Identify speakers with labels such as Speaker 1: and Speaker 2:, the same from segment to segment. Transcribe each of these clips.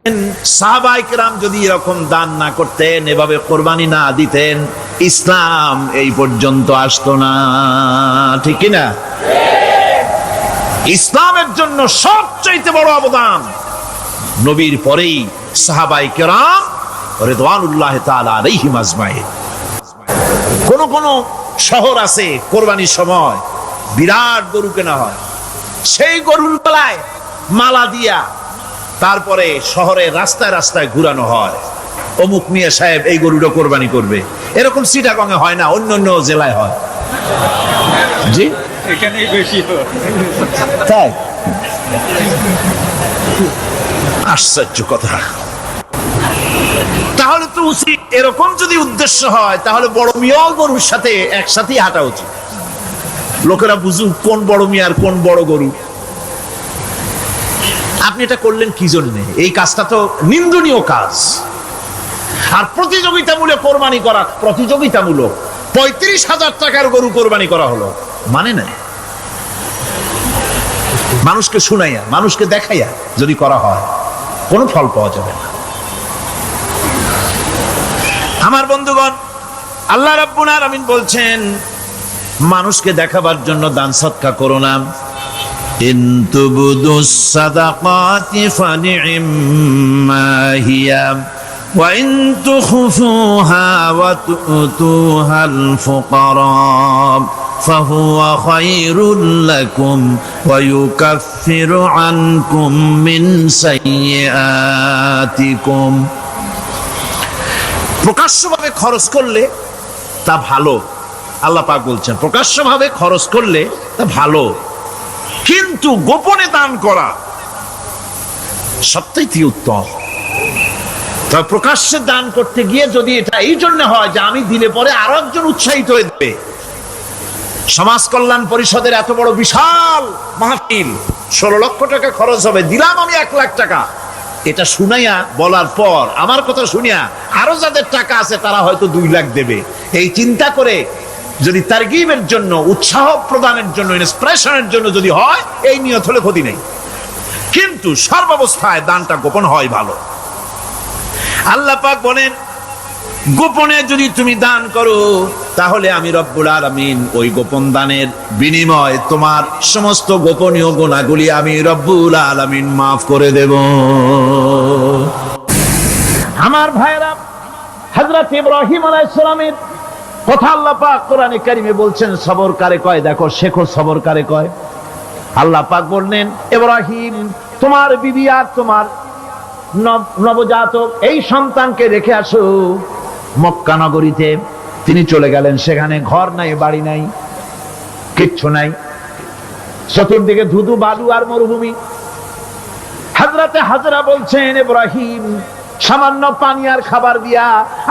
Speaker 1: সাহাবায়ে কেরাম যদি এরকম দান না করতেন, এভাবে কোরবানি না দিতেন, ইসলাম এই পর্যন্ত আসতো না। ঠিক কি না? ইসলামের জন্য সবচাইতে বড় অবদান নবীর পরেই সাহাবায়ে কেরাম রিদওয়ানুল্লাহি তাআলা আলাইহিম আজমাইন। কোন কোন শহর আছে কোরবানির সময় বিরাট গরু কেনা হয়, সেই গরুর গলায় মালা দিয়া তারপরে শহরের রাস্তায় রাস্তায় ঘুরানো হয়, অমুক মিয়া সাহেব এই গরুটা কোরবানি করবে। এরকম চিটাগংয়ে হয় না, অন্য অন্য জেলায় হয়। জি,
Speaker 2: এখানেই বেশি হয়।
Speaker 1: তাই? আশ্চর্য কথা। তাহলে তো উচিত, এরকম যদি উদ্দেশ্য হয় তাহলে বড় মিয়া গরুর সাথে একসাথেই হাঁটা উচিত, লোকেরা বুঝুক কোন বড় মিয়া আর কোন বড় গরু। আপনি এটা করলেন কি জন্য? এই কাজটা তো নিন্দনীয় কাজ। আর প্রতিযোগিতামূলক কোরবানি করা, প্রতিযোগিতামূলক 35,000 টাকার গরু কোরবানি করা হলো, মানে না। মানুষকে শুনাইয়া, মানুষকে দেখাইয়া যদি করা হয় কোনো ফল পাওয়া যাবে না। আমার বন্ধুগণ, আল্লাহ রাব্বুল আলামিন বলছেন মানুষকে দেখাবার জন্য দান সদকা করো না। ইন তুবদুস সাদাকাতি ফানি'ম্মা হিয়া ওয়া ইন তুখফুহা ওয়া তু'তুহাল ফুকারা ফাহুয়া খায়রুল লাকুম ওয়া ইউকাফফিরু আনকুম মিন সাইয়্যাতিকুম। প্রকাশ্যভাবে খরচ করলে তা ভালো, আল্লাহ পাক বলছেন প্রকাশ্যভাবে খরচ করলে তা ভালো, কিন্তু গোপনে দান করা সবথেকে উত্তম। তবে প্রকাশ্যে দান করতে গিয়ে যদি এটা এই জন্য হয় যে আমি দিলে পরে আরো একজন উৎসাহিত হয়ে যাবে, সমাজ কল্যাণ পরিষদের এত বড় বিশাল মাহফিল, 16 লক্ষ টাকা খরচ হবে, দিলাম আমি 1 লাখ টাকা, এটা শুনাইয়া বলার পর আমার কথা শুনিয়া আরো যাদের টাকা আছে তারা হয়তো 2 লাখ দেবে, এই চিন্তা করে যদি তারগিবের জন্য, উৎসাহ প্রদানের জন্য, ইন্সপিরেশনের জন্য যদি হয়, এই নিয়ত হলে ক্ষতি নেই। কিন্তু সর্বাবস্থায় দানটা গোপন হয় ভালো। আল্লাহ পাক বলেন গোপনে যদি তুমি দান করো তাহলে আমি রব্বুল আলামিন ওই গোপন দানের বিনিময় তোমার সমস্ত গোপনীয় গুনাহগুলি আমি রব্বুল আলামিন মাফ করে দেব। আমার ভাইরা, হযরত ইব্রাহিম আলাইহিস সালামের কথা আল্লাহ পাক কোরআনে কারিমে বলছেন সবর কারে কয়, দেখো শেখো সবর কারে কয়। আল্লাহ পাক বললেন ইব্রাহিম তোমার বিবি আর তোমার নবজাতক এই সন্তানকে রেখে আসো মক্কা নগরীতে। তিনি চলে গেলেন, সেখানে ঘর নাই, বাড়ি নাই, কিচ্ছু নাই, চতুর্দিকে ধুধু বালু আর মরুভূমি। হযরতে হাজরা বলছেন ইব্রাহিম সামান্য পানি আর খাবার দিয়া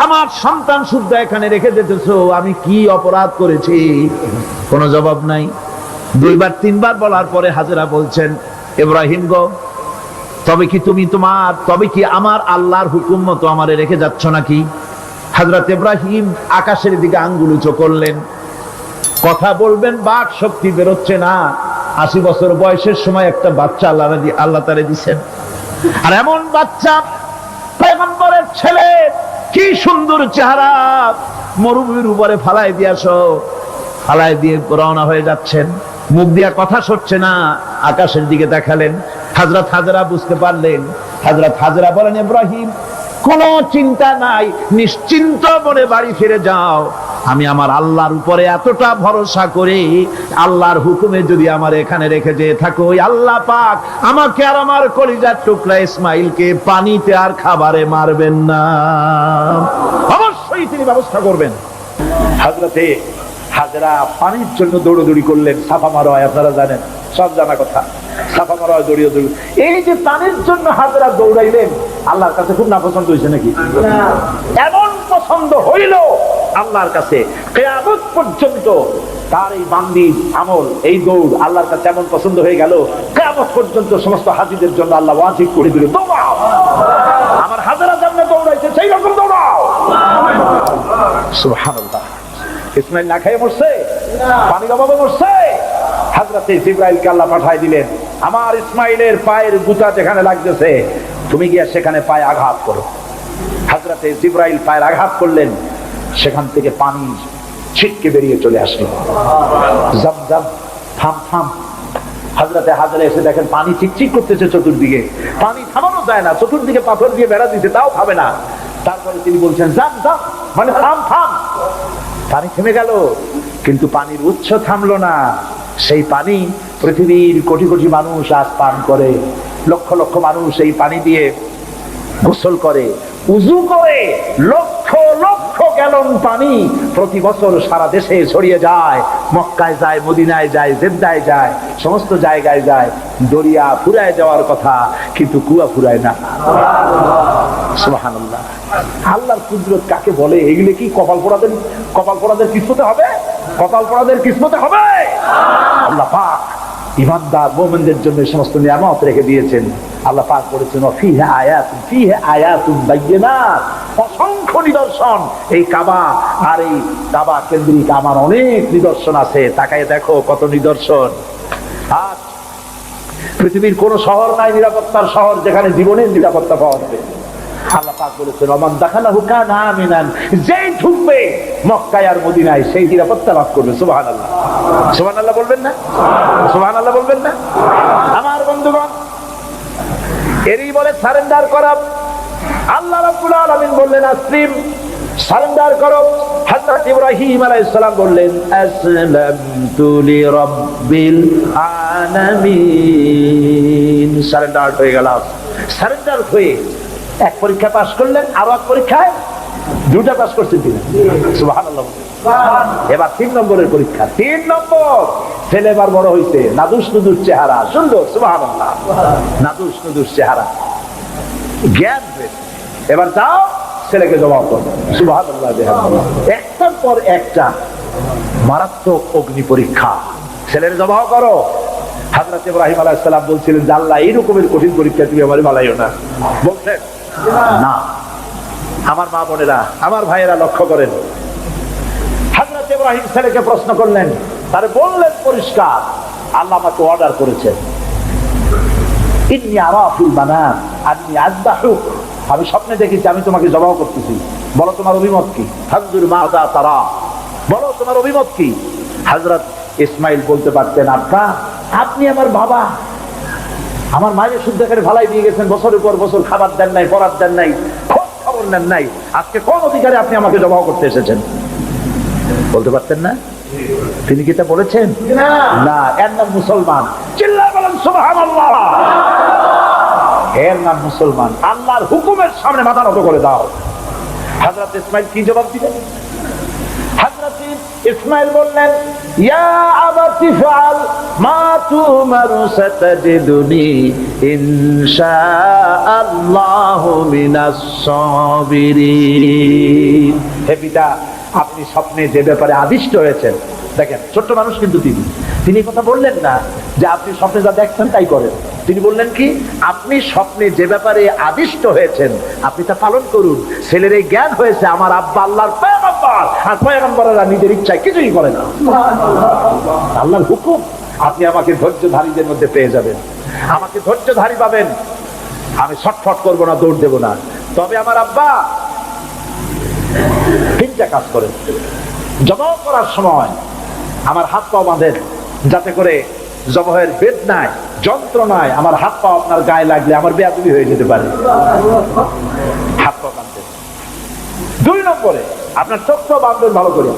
Speaker 1: আমার সন্তান শুদ্ধ এখানে রেখে যেতেছো, আমি কি অপরাধ করেছি? কোনো জবাব নাই। 2 বার 3 বার বলার পরে হাজরা বলছেন ইব্রাহিম গো, তবে কি আমার আল্লাহর হুকুম মতো আমারে রেখে যাচ্ছ নাকি? হযরত ইব্রাহিম আকাশের দিকে আঙ্গুল উঁচু করলেন, কথা বলবেন বাক শক্তি বেরোচ্ছে না। 80 বছর বয়সের সময় একটা বাচ্চা আল্লাহ তারে দিচ্ছেন, আর এমন বাচ্চা পয়গম্বরের ছেলে, কি সুন্দর চেহারা, মরুভূমির উপরে ফালাই দিয়ে রওনা হয়ে যাচ্ছেন, মুখ দিয়া কথা সরছে না, আকাশের দিকে দেখালেন। হযরত হাজরা বুঝতে পারলেন। হযরত হাজরা বলেন ইব্রাহিম কোনো চিন্তা নাই, নিশ্চিন্ত মনে বাড়ি ফিরে যাও, আমি আমার আল্লাহর উপরে এতটা ভরসা করি, আল্লাহর হুকুমে যদি আমার এখানে রেখে যেয়ে থাকো, ওই আল্লাহ পাক আমাকে আর আমার কলিজার টুকরা ইসমাইলকে পানিতে আর খাবারে মারবেন না, অবশ্যই তিনি ব্যবস্থা করবেন। হযরতে হাজরা পানির জন্য দৌড়দৌড়ি করলেন, সাফা মারোয়, আপনারা জানেন, সব জানা কথা, সাফা মারোয় দৌড়িয়ে। এই যে পানির জন্য হাজরা দৌড়াইলেন, আল্লাহর কাছে খুব নাপছন্দ হয়েছে নাকি? এমন পছন্দ হইল আল্লাহর কাছে, কিয়ামত পর্যন্ত তার এই বান্দির আমল, এই দৌড় আল্লাহর কাছে এমন পছন্দ হয়ে গেল, কিয়ামত পর্যন্ত সমস্ত হাজীদের জন্য আল্লাহ ওয়াজিব করে দিল, দৌড়াও, আমার হাজরা যেমন দৌড়াইছে সেই রকম দৌড়াও। সুবহানাল্লাহ। ইসমাইল না খেয়ে মরছে, পানির অভাবে মরছে, হযরতে জিবরাইলকে আল্লাহ পাঠায় দিলেন, আমার ইসমাইলের পায়ের গুতা যেখানে লাগতেছে তুমি গিয়ে সেখানে পায়ে আঘাত করো। হযরতে জিবরাইল পায়ের আঘাত করলেন, সেখান থেকে পানি ছিটকে বেরিয়ে চলে আসলো। জমজম, থাম থাম। হযরতে হাজরা এসে দেখেন পানি চিকচিক করতেছে চতুর্দিকে, পানি থামানো যায় না, চতুর্দিকে পাথর দিয়ে বেড়া দিতে, তাও থামে না। তারপরে তিনি বলছেন জাম জাম, মানে থাম থাম। পানি থেমে গেল, কিন্তু পানির উৎস থামলো না। সেই পানি পৃথিবীর কোটি কোটি মানুষ আজ পান করে, লক্ষ লক্ষ মানুষ এই পানি দিয়ে গোসল করে, উযু করে। লক্ষ লক্ষ গ্যালন পানি প্রতি বছর সারা দেশে ছড়িয়ে যায়। মক্কায় যায়, মদিনায় যায়, জেদ্দায় যায়, সমস্ত জায়গায় যায়। দরিয়া ফুরায় যাওয়ার কথা, কিন্তু কুয়া ফুরায় না। সুবহানাল্লাহ। আল্লাহর কুদরত কাকে বলে? এগুলো কি কপাল পোড়াদের কিসমতে হবে? কপাল পোড়াদের কিসমতে হবে? আল্লাহ পাক ঈমানদার মুমিনদের জন্য সমস্ত নিয়ামত রেখে দিয়েছেন। আল্লাহ পাক বলেছেন ফিহা আয়াতুন বায়্যিনাত, অসংখ্য নিদর্শন। এই কাবা আর এই কাবা কেন্দ্রিক আমার অনেক নিদর্শন আছে, তাকায় দেখো কত নিদর্শন। আজ পৃথিবীর কোন শহর নাই নিরাপত্তার শহর যেখানে জীবনের নিরাপত্তা পাওয়া যাবে। আল্লাহ পাক বলেছেন ওমান দাখালাহু কানা আমিনান, যেই ঢুকবে মক্কায় আর মদিনায় সেই নিরাপত্তা লাভ করবে। সুবহানাল্লাহ, সুবহানাল্লাহ বলবেন না? সুবহানাল্লাহ বলবেন না? আমার বন্ধুগণ, এরই বলে সারেন্ডার করা। আল্লাহ রাব্বুল আলামিন বললেন আসলিম, সারেন্ডার করো। হযরত ইব্রাহিম আলাইহিস সালাম বললেন আসলামতু লিরাব্বিল আলামিন। সারেন্ডার হয়ে গেলাম। সারেন্ডার হয়ে এক পরীক্ষা পাস করলেন, আরো এক পরীক্ষায় দুটা পাস করছেন তিনি। সুবহানাল্লাহ। এবার 3 নম্বরের পরীক্ষা। 3 নম্বর। ছেলে এবার বড় হইছে, নাদুস নুদুস চেহারা, সুন্দর। সুবহানাল্লাহ। নাদুস নুদুস চেহারা, জ্ঞান পেয়েছে। এবার যাও ছেলেকে জবাব করো। সুবহানাল্লাহ। একটার পর একটা মারাত্মক অগ্নি পরীক্ষা। ছেলের জবাব করো। হযরত ইব্রাহিম আলাইহিস সালাম বলছিলেন যে আল্লাহ এই রকমের কঠিন পরীক্ষা তুমি আমারে বানাইও না। বলছেন না। আমার মা বোনেরা, আমার ভাইয়েরা লক্ষ্য করেন, হযরত ইব্রাহিম ছেলেকে প্রশ্ন করলেন, তারে বললেন পরিষ্কার আল্লাহ আমাকে অর্ডার করেছেন ইন্নী আরা ফিল মানাম আন্নী আযবাহুক, আমি স্বপ্নে দেখেছি আমি তোমাকে জবাহ করতেছি, বলো তোমার অভিমত কি? ফানজুর মাযা তারা, বলো তোমার অভিমত কি? হযরত ইসমাইল বলতে পারতেন আপনি আমার বাবা, আমার মায়ের শুদ্ধ করে ভালাই দিয়ে গেছেন, বছরের পর বছর খাবার দেন নাই, পরার দেন নাই, খোঁজ খবর নেন নাই, আজকে কোন অধিকারে আপনি আমাকে জবাহ করতে এসেছেন? বলতে পারতেন না? তিনি কি তা বলেছেন? না। এর নাম মুসলমান। চিল্লায় বলেন সুবহানাল্লাহ। এর নাম মুসলমান। আল্লাহর হুকুমের সামনে মাথা নত করে দাও। হযরত ইসমাইল কি জবাব দিলেন? হযরত ইসমাইল বললেন ইয়া আবাতি ফাআল মা তুমারু সাতাজিদুনি ইনশাআল্লাহু মিনাস সাবিরিন। হে পিতা, আপনি স্বপ্নে যে ব্যাপারে আদিষ্ট হয়েছেন, দেখেন ছোট্ট মানুষ কিন্তু তিনি কথা বললেন না যে আপনি স্বপ্নে যা দেখছেন তাই করেন। তিনি বললেন কি, আপনি স্বপ্নে যে ব্যাপারে আদিষ্ট হয়েছেন আপনি তা পালন করুন। ছেলের এই জ্ঞান হয়েছে আমার আব্বা আল্লাহর পয়গম্বর, আর পয়গম্বরেরা নিজের ইচ্ছায় কিছুই করে না। আল্লাহর হুকুম। আপনি আমাকে ধৈর্যধারীদের মধ্যে পেয়ে যাবেন, আমাকে ধৈর্যধারী পাবেন। আমি ছটফট করব না, দৌড় দেব না। তবে আমার আব্বা 3টা কাজ করেন। জবাহ করার সময় আমার হাত পা বাঁধেন, যাতে করে জবাহের বেদনায়, যন্ত্রণায় আমার হাত পা আপনার গায়ে লাগলে আমার বেয়াদবি হয়ে যেতে পারে। হাত পা বাঁধেন। 2 নম্বরে আপনার চোখটা বাঁধবেন ভালো করে,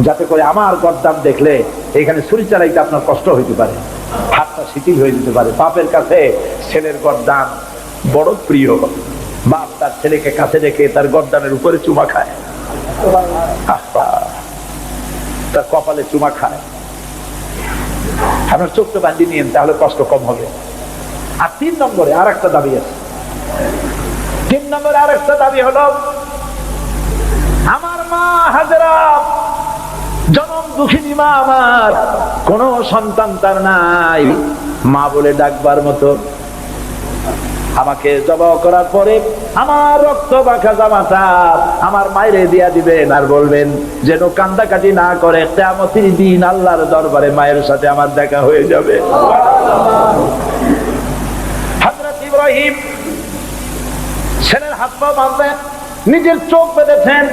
Speaker 1: যাতে করে আমার গর্দান দেখলে এখানে ছুরি চালাইতে আপনার কষ্ট হইতে পারে, হাতটা শিথিল হয়ে যেতে পারে। বাপের কাছে ছেলের গর্দান বড় প্রিয়। বাপ তার ছেলেকে কাছে রেখে তার গর্দানের উপরে চুমা খায়, তার কপালে চুমা খায়। আপনার চোখটা বান্ধি নিয়েন, তাহলে কষ্ট কম হবে। আর 3 নম্বরে আর একটা দাবি আছে। 3 নম্বরে আর একটা দাবি হলো আমার মা হাজেরা, জনম দুঃখিনী মা, আমার কোন সন্তান তার নাই, মা বলে ডাকবার মতো। আমাকে জবাহ করার পরে আমার রক্ত মাখা জামাটা আমার মায়েরে দিয়া দিবেন, আর বলবেন যেন কান্দাকাটি না করে, কিয়ামতের দিন আল্লাহর দরবারে মায়ের সাথে আমার দেখা হয়ে যাবে। হযরত ইব্রাহিম ছেলের হাত পা বাঁধলেন, নিজের চোখ বেঁধেছেন।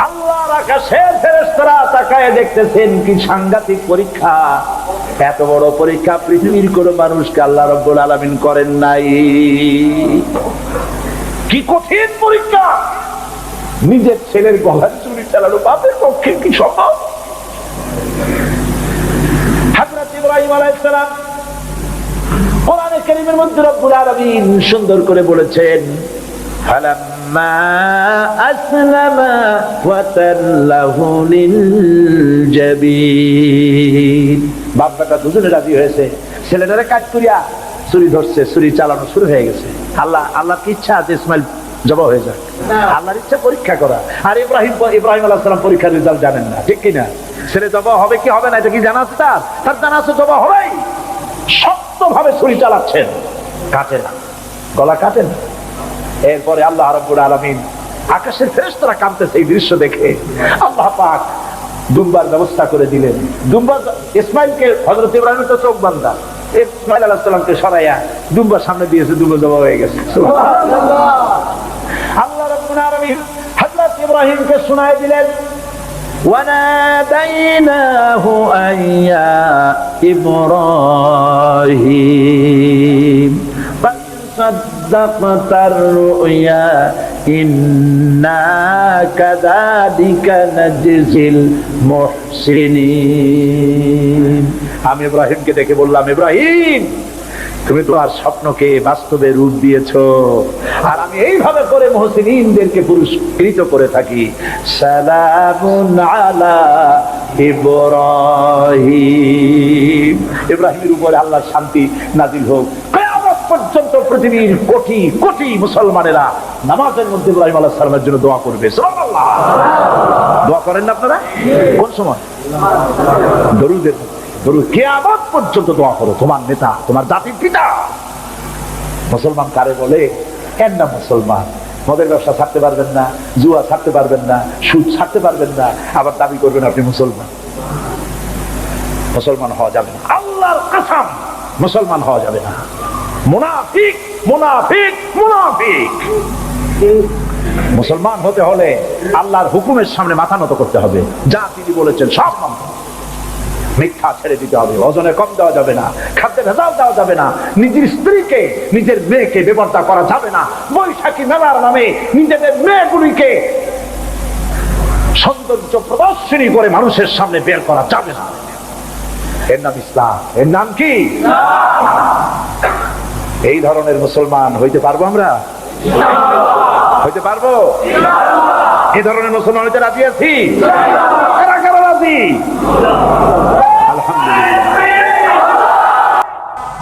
Speaker 1: আল্লাহর আকাশের ফেরেশতারা তাকায় দেখতেছেন কি সাংঘাতিক পরীক্ষা। এত বড় পরীক্ষা পৃথিবীর কোন মানুষকে আল্লাহ রাব্বুল আলামিন করেন নাই। কি কঠিন পরীক্ষা! নিজের ছেলের গলায় ছুরি চালানো বাপের পক্ষে কি সম্ভব? হযরত ইব্রাহিম আলাইহিস সালাম কোরআনে কারীমের মধ্যে রব্বুল আলামিন সুন্দর করে বলেছেন, ফালাম্মা আসলামা ওয়া তাল্লাহু লিল জাবিন। বাপ বেটা দুজনে রাজি হয়েছে, ছেলেটারে কাট করিয়া ছুরি ধরছে, ছুরি চালানো শুরু হয়ে গেছে। আল্লাহর কি ইচ্ছা আছে ইসমাইল জবাই হয়ে যাক? আল্লাহর ইচ্ছা পরীক্ষা করা। আর ইব্রাহিম আলাইহিস সালাম পরীক্ষার রেজাল্ট জানেন না, ঠিক কিনা? ছেলে জবাই হবে কি হবে না এটা কি জানা আছে? তার জানা আছে জবাই হবেই। শক্তভাবে ছুরি চালাচ্ছেন, কাটে না, গলা কাটে না। এরপরে আল্লাহ রাব্বুল আলামিন, আকাশের ফেরেশতারা কাঁদতেছে এই দৃশ্য দেখে। আল্লাহ পাক দুম্বার ব্যবস্থা করে দিলেন। দুম্বা ইসমাইলকে, হযরত ইব্রাহিমের তো চোখ বাঁধা, ইসমাইল আলাইহিস সালামকে সরাইয়া দুম্বার সামনে দিয়েছে, দুম্বা জবাই হয়ে গেছে। সুবহানাল্লাহ। আল্লাহ রাব্বুল আলামিন হযরত ইব্রাহিমকে শোনায় দিলেন, وَنَادَيْنَاهُ أَن يَا إِبْرَاهِيمُ قَدْ صَدَّقْتَ الرُّؤْيَا إِنَّا كَذَلِكَ نَجْزِي الْمُحْسِنِينَ। আমি ইব্রাহিমকে ডেকে বললাম, ইব্রাহিম তুমি তোমার স্বপ্নকে বাস্তবে রূপ দিয়েছো, আর আমি এইভাবে করে মুহসিনিনদেরকে পুরস্কৃত করে থাকি। সালামুন আলা ইব্রাহিম। ইব্রাহিমের উপরে আল্লাহর শান্তি নাজিল হোক। কিয়ামত পর্যন্ত পৃথিবীর কোটি কোটি মুসলমানেরা নামাজের মধ্যে ইব্রাহিম আলাইহিস সালামের জন্য দোয়া করবে। সুবহানাল্লাহ। দোয়া করেন না আপনারা? কোন সময়? দরুদের কিয়ামত পর্যন্ত দোয়া করো, তোমার নেতা, তোমার জাতির পিতা। মুসলমান কারে বলে? এন্না মুসলমান। মদের ব্যবসা ছাড়তে পারবেন না, জুয়া ছাড়তে পারবেন না, সুদ ছাড়তে পারবেন না, আবার দাবি করবেন আপনি মুসলমান। মুসলমান হওয়া যাবে না, আল্লাহর কসম মুসলমান হওয়া যাবে না। মুনাফিক মুনাফিক মুনাফিক। মুসলমান হতে হলে আল্লাহর হুকুমের সামনে মাথা নত করতে হবে, যা তিনি বলেছেন সব মানতে। মিথ্যা ছেড়ে দিতে হবে, ওজনে কম দেওয়া যাবে না, খাদ্যে ভেজাল দেওয়া যাবে না, নিজের স্ত্রীকে নিজের মেয়েকে বেপরদা করা যাবে না, বৈশাখী মেলার নামে নিজেদের মেয়েগুলিকে সৌন্দর্য প্রদর্শনী করে মানুষের সামনে বের করা যাবে না। এর নাম ইসলাম। এর নাম কি? এই ধরনের মুসলমান হইতে পারবো আমরা? হইতে পারবো? এই ধরনের মুসলমান হইতে রাজি আছি? কারা কারা রাজি?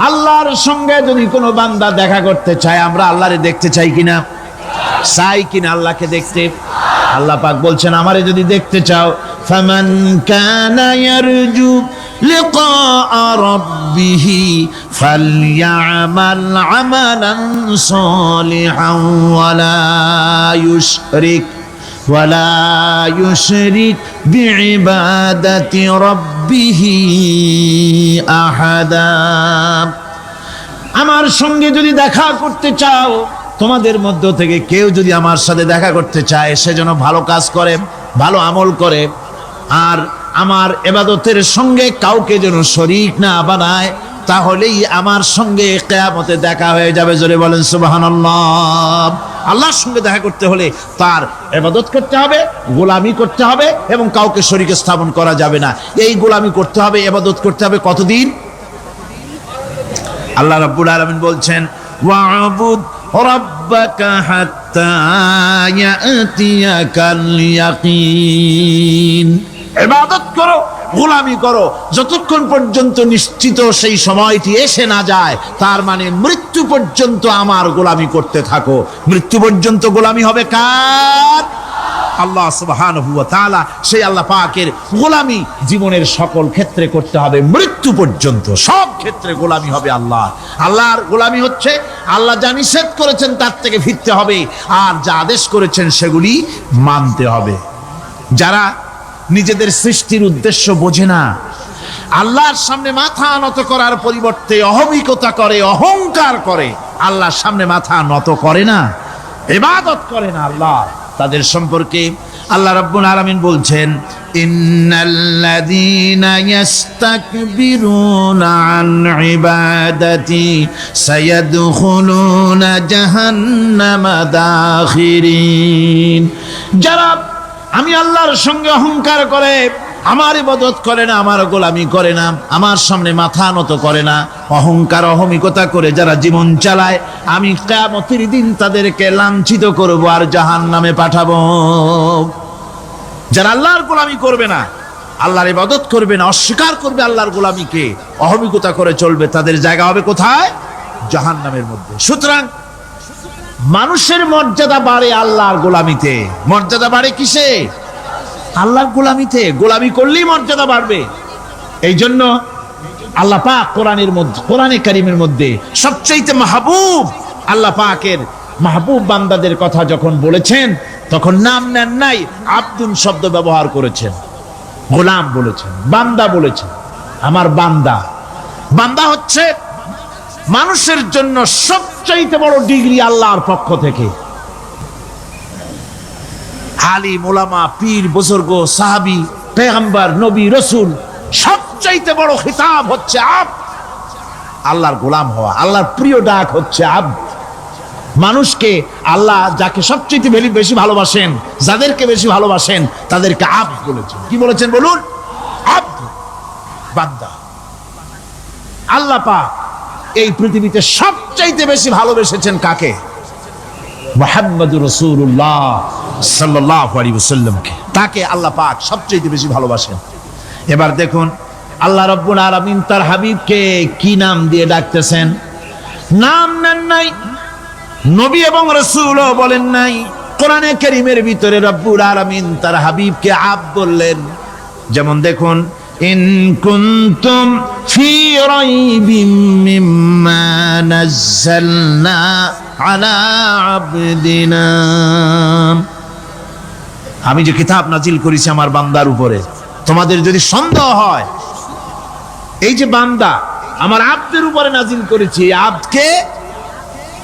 Speaker 1: আল্লাহর সঙ্গে যদি কোনো বান্দা দেখা করতে চায়, আমরা আল্লাহরে দেখতে চাই কিনা? চাই কিনা আল্লাহকে দেখতে? আল্লাহ পাক বলছেন, আমারে যদি দেখতে চাও, ফামান কানা ইয়ারজু লিকা রাব্বিহি ফালইআমাল আমালান সালিহান ওয়ালা ইউশরিক বিইবাদাতি রাব্বিহি আহাদা। আমার সঙ্গে যদি দেখা করতে চাও, তোমাদের মধ্য থেকে কেউ যদি আমার সাথে দেখা করতে চায়, সে যেন ভালো কাজ করে, ভালো আমল করে, আর আমার ইবাদতের সঙ্গে কাউকে যেন শরীক না বানায়, তাহলেই আমার সঙ্গে কিয়ামতে দেখা হয়ে যাবে। জোরে বলেন সুবহানাল্লাহ। আল্লাহর সঙ্গে দেখা করতে হলে তার ইবাদত করতে হবে, গোলামি করতে হবে, এবং কাউকে শরীক স্থাপন করা যাবে না। এই গোলামি করতে হবে, ইবাদত করতে হবে কতদিন? আল্লাহ রাব্বুল আলামিন বলছেন, ওয়া'বুদ রাব্বাকা হাত্তা ইয়াতিয়াকাল ইয়াকিন। ইবাদত করো, গোলামি করো, যতক্ষণ পর্যন্ত নিশ্চিত সেই সময়টি এসে না যায়, তার মানে মৃত্যু পর্যন্ত আমার গোলামি করতে থাকো। মৃত্যু পর্যন্ত গোলামি হবে কার? আল্লাহ সুবহানাহু ওয়া তাআলা। সেই আল্লাহ পাকের গোলামি জীবনের সকল ক্ষেত্রে করতে হবে, মৃত্যু পর্যন্ত সব ক্ষেত্রে গোলামি হবে আল্লাহ। আল্লাহর গোলামি হচ্ছে আল্লাহ যা নিষেধ করেছেন তার থেকে ফিরতে হবে, আর যা আদেশ করেছেন সেগুলি মানতে হবে। যারা নিজেদের সৃষ্টির উদ্দেশ্য বোঝে না, আল্লাহর সামনে মাথা নত করার পরিবর্তে অহমিকতা করে, অহংকার করে, আল্লাহর সামনে মাথা নত করে না, ইবাদত করে না আল্লাহ, তাদের সম্পর্কে আল্লাহ রাব্বুল আলামিন বলছেন, ইন্নাল্লাযীনা ইস্তাকবিরুনা আন ইবাদাতি সায়াদখুলুনা জাহান্নামা দাখিরিন। যারা আমি আল্লাহর সঙ্গে অহংকার করে, আমার ইবাদত করে না, আমার গোলামি করে না, আমার সামনে মাথা নত করে না, অহংকার অহমিকতা করে যারা জীবন চালায়, আমি কিয়ামতের দিন তাদেরকে লাঞ্ছিত করব আর জাহান্নামে পাঠাবো। যারা আল্লাহর গোলামি করবে না, আল্লাহর ইবাদত করবে না, অস্বীকার করবে আল্লাহর গোলামিকে, অহমিকতা করে চলবে, তাদের জায়গা হবে কোথায়? জাহান্নামের মধ্যে। সুতরাং মানুষের মর্যাদা বাড়ে আল্লাহর গোলামিতে। মর্যাদা বাড়ে কিসে? আল্লাহর গোলামিতে। গোলামি করলেই মর্যাদা বাড়বে। এই জন্য আল্লাহ পাক কোরআনের মধ্যে, কোরআনে কারীমের মধ্যে সবচেয়ে মাহবুব, আল্লাহ পাকের মাহবুব বান্দাদের কথা যখন বলেছেন তখন নাম নেন নাই, আব্দুন শব্দ ব্যবহার করেছেন, গোলাম বলেছেন, বান্দা বলেছেন। আমার বান্দা। বান্দা হচ্ছে মানুষের জন্য সবচেয়ে বড় ডিগ্রি আল্লাহর পক্ষ থেকে। আলিম, ওলামা, পীর, বুজুর্গ, সাহাবী, পেগম্বর, নবী, রসুল, সবচাইতে বড় খিতাব হচ্ছে আব্দ। আল্লাহর গোলাম হওয়া, আল্লাহর প্রিয় ডাক হচ্ছে আব্দ। মানুষকে আল্লাহ যাকে সবচেয়ে বেশি ভালোবাসেন, যাদেরকে বেশি ভালোবাসেন, তাদেরকে আব্দ বলেছেন। কি বলেছেন বলুন? আব্দ, বান্দা। আল্লাহ পাক এই পৃথিবীতে সবচাইতে বেশি ভালোবেসেছেন কাকে? মুহাম্মদুর রাসূলুল্লাহ সাল্লাল্লাহু আলাইহি ওয়াসাল্লামকে। তাকে আল্লাহ পাক সবচেয়ে বেশি ভালোবাসেন। এবার দেখুন আল্লাহ রাব্বুল আলামিন তার হাবিবকে কি নাম দিয়ে ডাকতেছেন? নাম নেন নাই, নবী এবং রাসূলও বলেন নাই। কোরআনে কারীমের ভিতরে রাব্বুল আলামিন তার হাবিবকে আব্দ বললেন। যেমন দেখুন, ইন কুনতুম ফি রাইবিম মিম্মা নাযালনা আলা আবদিনা, আমি যে কিতাব নাজিল করেছি আমার বান্দার উপরে, তোমাদের যদি সন্দেহ হয়, এই যে বান্দা আমার আব্দের উপরে নাজিল করেছি, আব্দকে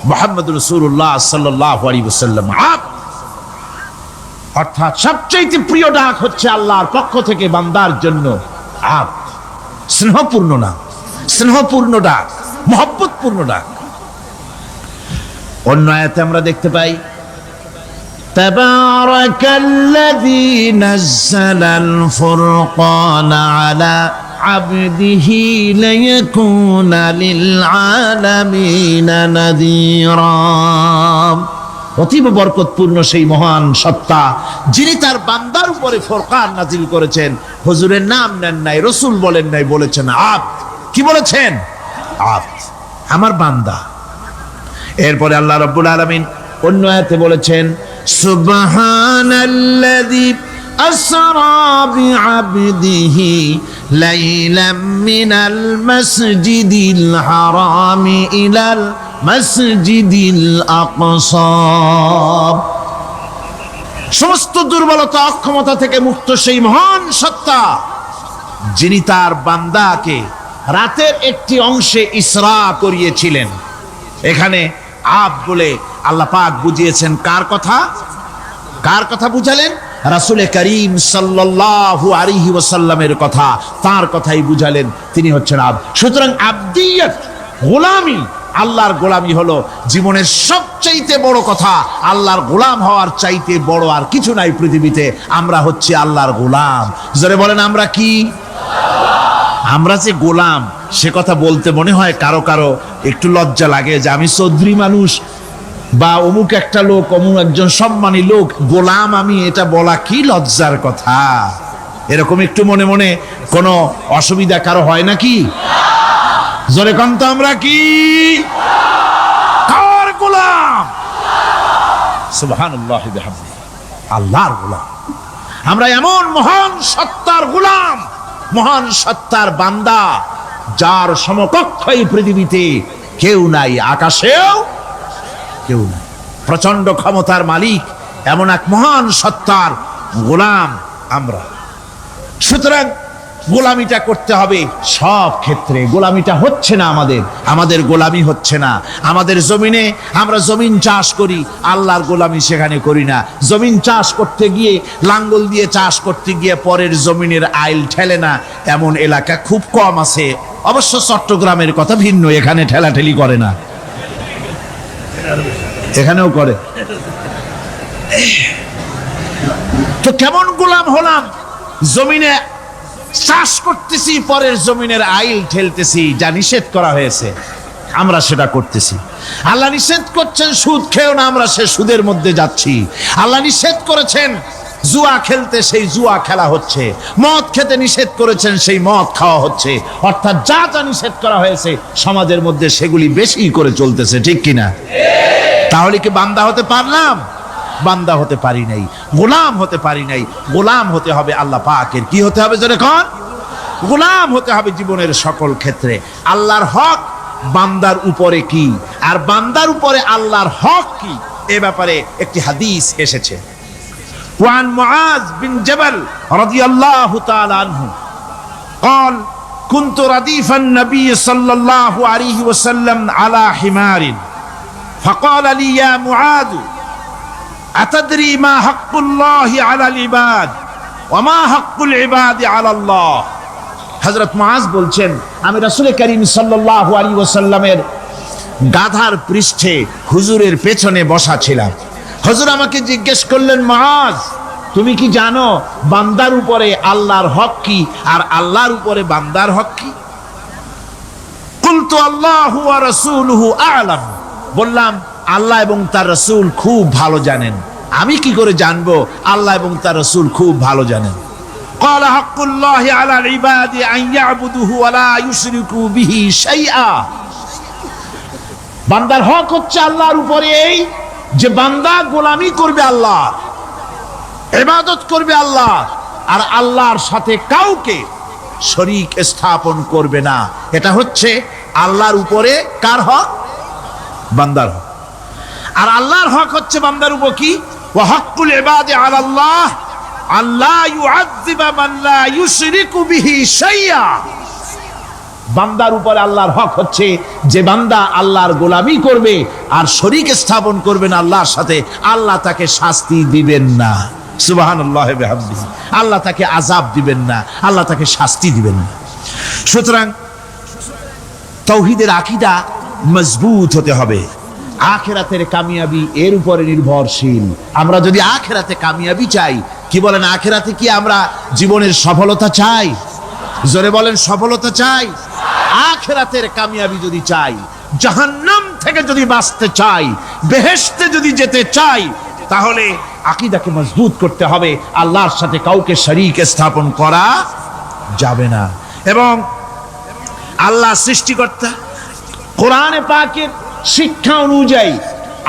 Speaker 1: মুহাম্মদুর রাসূলুল্লাহ সাল্লাল্লাহু আলাইহি ওয়াসাল্লাম আব্দ, অর্থাৎ সবচেয়ে প্রিয় ডাক হচ্ছে আল্লাহর পক্ষ থেকে বান্দার জন্য আব্দ। স্নেহপূর্ণ নাম, স্নেহপূর্ণ ডাক, মহব্বতপূর্ণ ডাক। অন্য আয়াতে আমরা দেখতে পাই, তাবারাকাল্লাযী নাযালাল ফুরকানা আলা আবদিহি লিয়াকুনা লিল আলামিনা নাযীরা। অতীব বরকতপূর্ণ সেই মহান সত্তা যিনি তার বান্দার উপরে ফুরকান নাজিল করেছেন। হুজুরের নাম নেন নাই, রাসূল বলেন নাই, বলেছেন আব্দ। কি বলেছেন? আব্দ, আমার বান্দা। এরপরে আল্লাহ রাব্বুল আলামিন অন্য আয়াতে বলেছেন, সুবহানাল্লাযী আসরা বিআবদিহি লাইলাম মিনাল মাসজিদিল হারামি ইলাল মাসজিদিল আকসা। সমস্ত দুর্বলতা, অক্ষমতা থেকে মুক্ত সেই মহান সত্তা যিনি তার বান্দাকে রাতের একটি অংশে ইসরা করিয়েছিলেন। এখানে আব বলে আল্লাহ পাক বুঝিয়েছেন কার কথা? কার কথা বুঝালেন? রাসূল করিম সাল্লাল্লাহু আলাইহি ওয়াসাল্লামের কথা, তার কথাই বুঝালেন। তিনি হচ্ছেন আব। সুতরাং আবদিয়ত, গোলামি, আল্লাহর গোলামি হলো জীবনের সবচাইতে বড় কথা। আল্লাহর গোলাম হওয়ার চাইতে বড় আর কিছু নাই পৃথিবীতে। আমরা হচ্ছে আল্লাহর গোলাম। জোরে বলেন, আমরা কি? আমরা যে গোলাম, সে কথা বলতে মনে হয় কারো কারো একটু লজ্জা লাগে যে আমি চৌধুরী মানুষ বা অমুক একটা লোক, অমুক একজন সম্মানী লোক, গোলাম আমি, এটা বলা কি লজ্জার কথা। এরকম একটু মনে মনে কোনো অসুবিধা কারো হয় নাকি? জোরে কম তো, আমরা কি? কার গোলাম? সুবহানাল্লাহি ওয়া বিহামদিহি, আল্লাহর গোলাম। আমরা এমন মহান সত্তার গোলাম, মহান সত্তার বান্দা, যার সমকক্ষ এই পৃথিবীতে কেউ নাই, আকাশেও কেউ নাই। প্রচন্ড ক্ষমতার মালিক এমন এক মহান সত্তার গোলাম আমরা। সুতরাং গোলামিটা করতে হবে সব ক্ষেত্রে। গোলামিটা হচ্ছে না, আমাদের গোলামি হচ্ছে না। আমাদের জমিনে আমরা জমিন চাষ করি, আল্লাহর গোলামি সেখানে করি না। জমিন চাষ করতে গিয়ে, লাঙ্গল দিয়ে চাষ করতে গিয়ে পরের জমিনের আইল ঠেলে না, এমন এলাকা খুব কম আছে। অবশ্য চট্টগ্রামের কথা ভিন্ন, এখানে ঠেলাঠেলি করে না, এখানেও করে। তো কেমন গোলাম হলাম? জমিনে চাষ করতেছি, পরের জমিনের আইল ঠেলতেছি, যা নিষেধ করা হয়েছে আমরা সেটা করতেছি। আল্লাহ নিষেধ করছেন সুদ খেও না, আমরা সে সুদের মধ্যে যাচ্ছি। আল্লাহ নিষেধ করেছেন জুয়া খেলতে, সেই জুয়া খেলা হচ্ছে। মদ খেতে নিষেধ করেছেন, সেই মদ খাওয়া হচ্ছে। অর্থাৎ যা যা নিষেধ করা হয়েছে সমাজের মধ্যে সেগুলি বেশি করে চলতেছে, ঠিক কিনা? তাহলে কি বান্দা হতে পারলাম? বান্দা হতে পারি নাই, গোলাম হতে পারি নাই। গোলাম হতে হবে আল্লাহ পাকের। কি হতে হবে জোরে কোন? গোলাম হতে হবে জীবনের সকল ক্ষেত্রে। আল্লাহর হক বান্দার উপরে কি, আর বান্দার উপরে আল্লাহর হক কি, এ ব্যাপারে একটি হাদিস এসেছে। ওয়ান মুআজ বিন জাবাল রাদিয়াল্লাহু তাআলা আনহু قال كنت رديف النبي صلى الله عليه وسلم على حمار فقال لي يا معاذ أتدري ما حق الله على العباد وما حق العباد على الله। হযরত মুআজ বলছেন, আমি রাসূল করিম সাল্লাল্লাহু আলাইহি ওয়াসাল্লামের গাধার পৃষ্ঠে হুজুরের পেছনে বসা ছিলাম। হুজুর আমাকে জিজ্ঞেস করলেন, মুআজ তুমি কি জানো বান্দার উপরে আল্লাহর হক কি আর আল্লাহর উপরে বান্দার হক কি? কুলতু আল্লাহু ওয়া রাসূলুহু আ'লাম। বললাম আল্লাহ এবং তার রাসূল খুব ভালো জানেন। আমি কি করে জানবো? আল্লাহ এবং তার রাসূল খুব ভালো জানেন। قال حق الله على العباد أن يعبدوه ولا يشركوا به شيئا। বান্দার হক হচ্ছে আল্লাহর উপরে এই যে বান্দা গোলামি করবে আল্লাহ, ইবাদত করবে আল্লাহ, আর আল্লাহর সাথে কাউকে শরীক স্থাপন করবে না। এটা হচ্ছে আল্লাহর উপরে কার হক? বান্দার হক। আর আল্লাহর হক হচ্ছে বান্দার উপর কি? ওয়া হাক্কুল ইবাদি আলাল্লাহ আল্লাহ ইউআযযিবা মান লা ইউশরিকু বিহি শাইআ। বান্দার উপর আল্লাহর হক হচ্ছে যে বান্দা আল্লাহর গোলামি করবে আর শরীক স্থাপন করবে না আল্লাহর সাথে, আল্লাহ তাকে শাস্তি দিবেন না। সুবহানাল্লাহি ওয়া বিহামদিহি। আল্লাহ তাকে আযাব দিবেন না, আল্লাহ তাকে শাস্তি দিবেন না। সুতরাং তাওহীদের আকীদা মজবুত হতে হবে। আখিরাতের কামিয়াবি এর উপরে নির্ভরশীল। আমরা যদি আখিরাতে কামিয়াবি চাই, কি বলেন, আখিরাতে কি আমরা জীবনের সফলতা চাই? জোরে বলেন, সফলতা চাই। আখিরাতের কামিয়াবি যদি চাই, জাহান্নাম থেকে যদি বাঁচতে চাই, বেহেশতে যদি যেতে চাই, তাহলে আকীদাকে মজবুত করতে হবে। আল্লাহর সাথে কাউকে শরীক স্থাপন করা যাবে না। এবং আল্লাহ সৃষ্টিকর্তা, কোরআনে পাকের শিক্ষা অনুযায়ী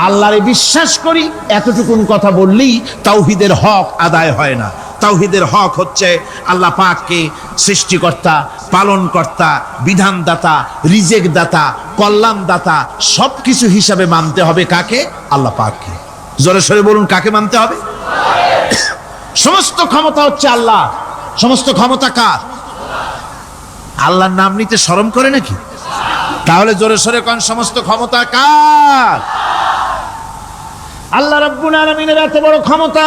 Speaker 1: আল্লাহরে বিশ্বাস করি, এতটুকুন কথা বললেই তাওহীদের হক আদায় হয় না। তাওহীদের হক হচ্ছে আল্লাহ পাককে সৃষ্টিকর্তা, পালনকর্তা, বিধানদাতা, রিজেক দাতা, কল্যাণদাতা সবকিছু হিসাবে মানতে হবে। কাকে? আল্লাহ পাককে। জোরে সরে বলুন, কাকে মানতে হবে? সমস্ত ক্ষমতা হচ্ছে আল্লাহ। সমস্ত ক্ষমতা কার? আল্লাহর নাম নিতে শরম করে নাকি? তাহলে জোরে সরে কোন সমস্ত ক্ষমতা কার? আল্লাহ রাব্বুল আলামিনের এত বড় ক্ষমতা।